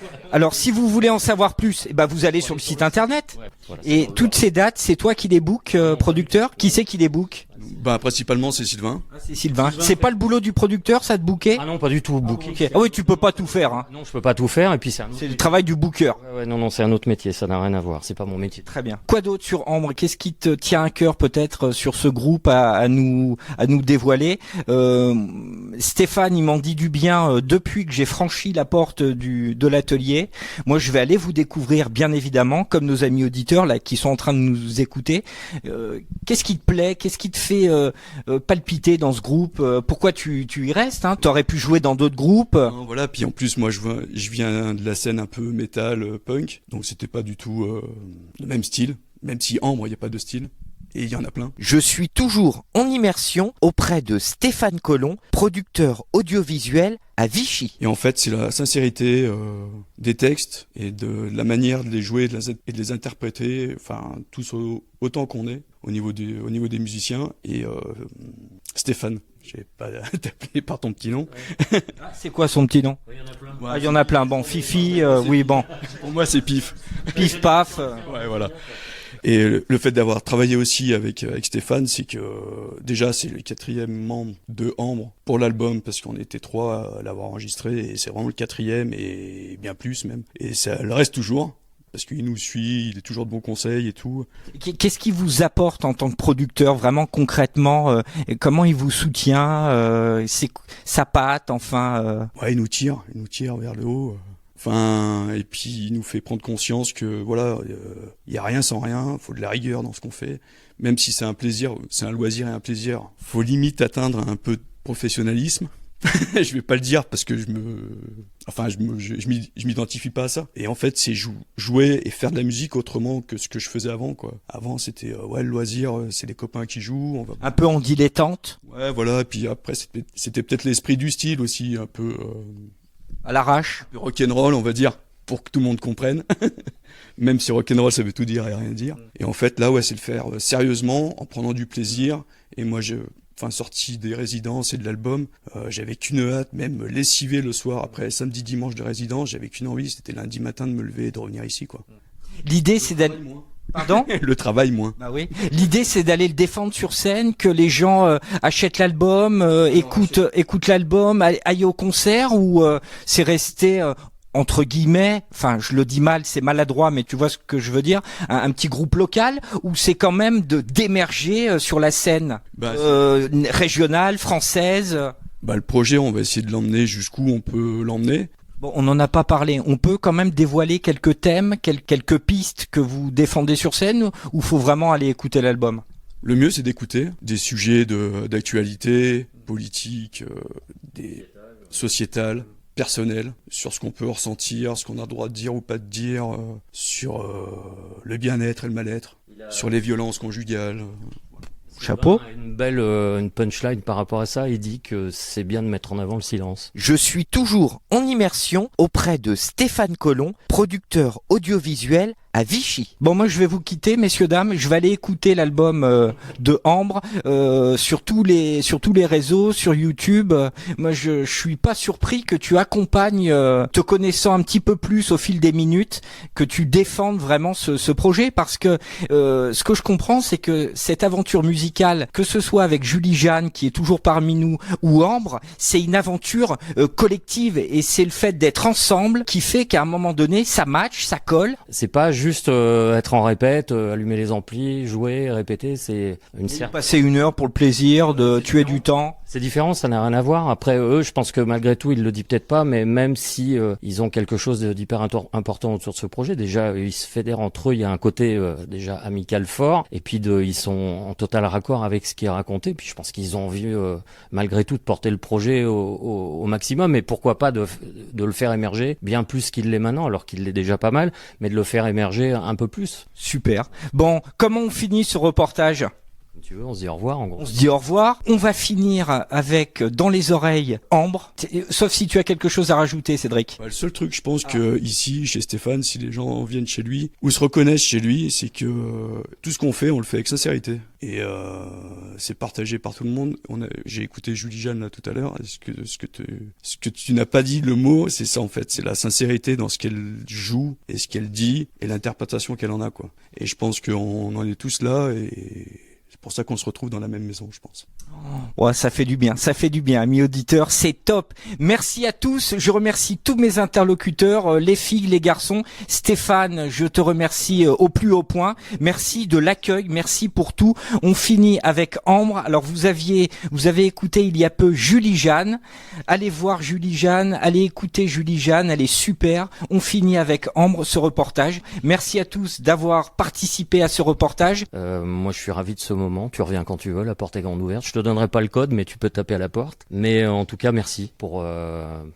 en savoir plus, vous allez sur le site internet. Et toutes ces dates, c'est toi qui les book, producteur? Qui c'est qui les book? Principalement c'est Sylvain. C'est Sylvain. C'est pas le boulot du producteur, ça de booker? Ah non, pas du tout, booker. Okay. Ah oui, tu peux pas tout faire. Hein. Non, je peux pas tout faire, et puis c'est le travail du booker. Non, c'est un autre métier, ça n'a rien à voir, c'est pas mon métier. Très bien. Quoi d'autre sur Ambre? Qu'est-ce qui te tient à cœur peut-être sur ce groupe à nous dévoiler? Stéphane, il m'en dit du bien depuis que j'ai franchi la porte de l'atelier. Moi, je vais aller vous découvrir, bien évidemment, comme nos amis auditeurs là qui sont en train de nous écouter. Qu'est-ce qui te plaît? Qu'est-ce qui te fait palpiter dans ce groupe? Pourquoi tu y restes? T'aurais pu jouer dans d'autres groupes. Non, voilà, puis en plus moi je viens de la scène un peu métal punk, donc c'était pas du tout le même style, même si Ambre il n'y a pas de style. Et il y en a plein. Je suis toujours en immersion auprès de Stéphane Collomb, producteur audiovisuel à Vichy. Et en fait, c'est la sincérité des textes et de la manière de les jouer et de les interpréter, tous autant qu'on est au niveau des musiciens. Et Stéphane, je vais pas t'appeler par ton petit nom. C'est quoi son petit nom? Il y en a plein. Il y en a plein. Bon, Fifi, oui, bon. Pour moi, c'est Pif. Pif, paf. Ouais, voilà. Et le fait d'avoir travaillé aussi avec Stéphane, c'est que déjà c'est le 4e membre de Ambre pour l'album, parce qu'on était 3 à l'avoir enregistré, et c'est vraiment le 4e et bien plus même. Et ça le reste toujours, parce qu'il nous suit, il est toujours de bons conseils et tout. Qu'est-ce qu'il vous apporte en tant que producteur, vraiment concrètement? Comment il vous soutient? C'est sa patte, enfin. Ouais, il nous tire vers le haut. Et puis il nous fait prendre conscience que voilà, y a rien sans rien, faut de la rigueur dans ce qu'on fait, même si c'est un plaisir, c'est un loisir et un plaisir. Faut limite atteindre un peu de professionnalisme. Je vais pas le dire parce que je m'identifie pas à ça. Et en fait, c'est jouer et faire de la musique autrement que ce que je faisais avant, quoi. Avant, c'était le loisir, c'est les copains qui jouent. Un peu en dilettante. Ouais, voilà. Et puis après, c'était peut-être l'esprit du style aussi, un peu. À l'arrache. Rock'n'roll, on va dire, pour que tout le monde comprenne. Même si rock'n'roll, ça veut tout dire et rien dire. Et en fait, là, c'est le faire sérieusement, en prenant du plaisir. Et moi, sorti des résidences et de l'album, j'avais qu'une hâte, même me lessiver le soir après samedi, dimanche de résidence, j'avais qu'une envie, c'était lundi matin de me lever et de revenir ici, quoi. L'idée, c'est d'aller... Pardon? Le travail moins. Bah oui. L'idée c'est d'aller le défendre sur scène, que les gens achètent l'album, écoutent l'album, aillent au concert, ou c'est resté entre guillemets, je le dis mal, c'est maladroit, mais tu vois ce que je veux dire, un petit groupe local, ou c'est quand même d'émerger sur la scène régionale, française? Le projet, on va essayer de l'emmener jusqu'où on peut l'emmener. Bon, on n'en a pas parlé. On peut quand même dévoiler quelques thèmes, quelques pistes que vous défendez sur scène, ou faut vraiment aller écouter l'album? Le mieux, c'est d'écouter des sujets d'actualité, politique, des sociétales, personnelles, sur ce qu'on peut ressentir, ce qu'on a le droit de dire ou pas de dire, sur le bien-être et le mal-être, sur les violences conjugales. Chapeau. Une punchline par rapport à ça, il dit que c'est bien de mettre en avant le silence. Je suis toujours en immersion auprès de Stéphane Collomb, producteur audiovisuel à Vichy. Bon, moi je vais vous quitter, messieurs, dames, je vais aller écouter l'album de Ambre sur tous les réseaux, sur YouTube. Moi je suis pas surpris que tu accompagnes, te connaissant un petit peu plus au fil des minutes, que tu défendes vraiment ce projet, parce que ce que je comprends, c'est que cette aventure musicale, que ce soit avec Julie Jeanne qui est toujours parmi nous, ou Ambre, c'est une aventure collective, et c'est le fait d'être ensemble qui fait qu'à un moment donné ça match, ça colle. C'est pas juste être en répète, allumer les amplis, jouer, répéter, c'est passer 1 heure pour le plaisir de tuer du temps. C'est différent, ça n'a rien à voir. Après eux, je pense que malgré tout, ils le disent peut-être pas, mais même si ils ont quelque chose d'hyper important autour de ce projet, déjà ils se fédèrent entre eux, il y a un côté déjà amical fort, et puis ils sont en total raccord avec ce qui est raconté. Puis je pense qu'ils ont envie malgré tout de porter le projet au maximum, et pourquoi pas de le faire émerger bien plus qu'il l'est maintenant, alors qu'il l'est déjà pas mal, mais de le faire émerger un peu plus. Super. Bon, comment on finit ce reportage? Tu veux, on se dit au revoir en gros. On se dit au revoir. On va finir avec dans les oreilles Ambre. Sauf si tu as quelque chose à rajouter, Cédric. Le seul truc, je pense que ici, chez Stéphane, si les gens viennent chez lui ou se reconnaissent chez lui, c'est que tout ce qu'on fait, on le fait avec sincérité. Et c'est partagé par tout le monde. J'ai écouté Julie Jeanne là tout à l'heure. Ce que tu n'as pas dit, le mot, c'est ça en fait. C'est la sincérité dans ce qu'elle joue et ce qu'elle dit et l'interprétation qu'elle en a, quoi. Et je pense qu'on en est tous là et c'est pour ça qu'on se retrouve dans la même maison, je pense. Ouais, ça fait du bien, amis auditeurs, c'est top. Merci à tous, je remercie tous mes interlocuteurs, les filles, les garçons. Stéphane, je te remercie au plus haut point. Merci de l'accueil, merci pour tout. On finit avec Ambre. Alors vous avez écouté il y a peu Julie Jeanne. Allez voir Julie Jeanne, allez écouter Julie Jeanne, elle est super. On finit avec Ambre, ce reportage. Merci à tous d'avoir participé à ce reportage. Moi je suis ravi de ce moment, tu reviens quand tu veux, la porte est grande ouverte. Je te donnerai pas le code, mais tu peux taper à la porte. Mais en tout cas, merci pour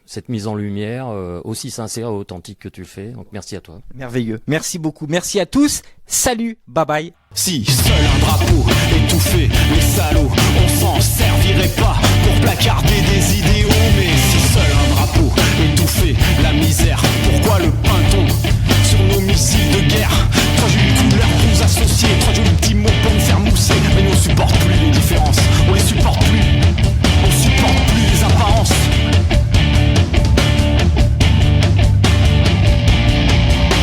cette mise en lumière aussi sincère et authentique que tu le fais. Donc merci à toi. Merveilleux. Merci beaucoup. Merci à tous. Salut. Bye bye. Si seul un drapeau étouffait les salauds, on s'en servirait pas pour placarder des idéaux. Mais si seul un drapeau étouffait la misère, pourquoi le peint-on sur nos missiles de guerre? Trois jolies couleurs pour nous associer, trois jolis petits mots pour nous faire mousser. Mais nous on supporte plus les différences, on les supporte plus, on supporte plus les apparences.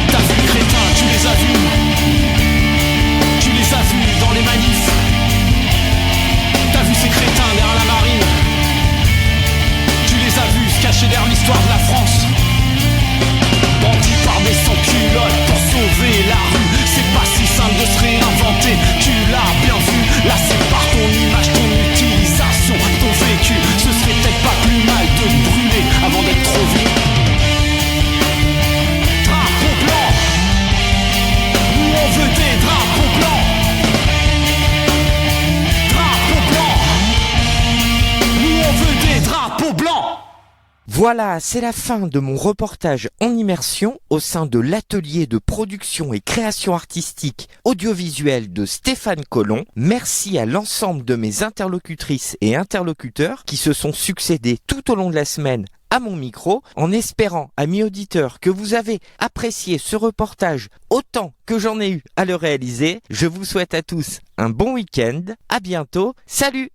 T'as vu les crétins, tu les as vus, tu les as vus dans les manifs. T'as vu ces crétins derrière la marine, tu les as vus se cacher derrière l'histoire de la France. Bandits par des sans-culottes pour sauver la rue. C'est pas si simple de se réinventer, tu l'as bien vu. Là c'est par ton image, ton utilisation, ton vécu. Ce serait peut-être pas plus mal de te brûler avant d'être trop vu. Drapeau blanc, nous on veut des drapeaux blancs. Drapeau blanc, nous on veut des drapeaux blancs. Voilà, c'est la fin de mon reportage en immersion au sein de l'atelier de production et création artistique audiovisuelle de Stéphane Collomb. Merci à l'ensemble de mes interlocutrices et interlocuteurs qui se sont succédés tout au long de la semaine à mon micro, en espérant, amis auditeurs, que vous avez apprécié ce reportage autant que j'en ai eu à le réaliser. Je vous souhaite à tous un bon week-end. À bientôt. Salut!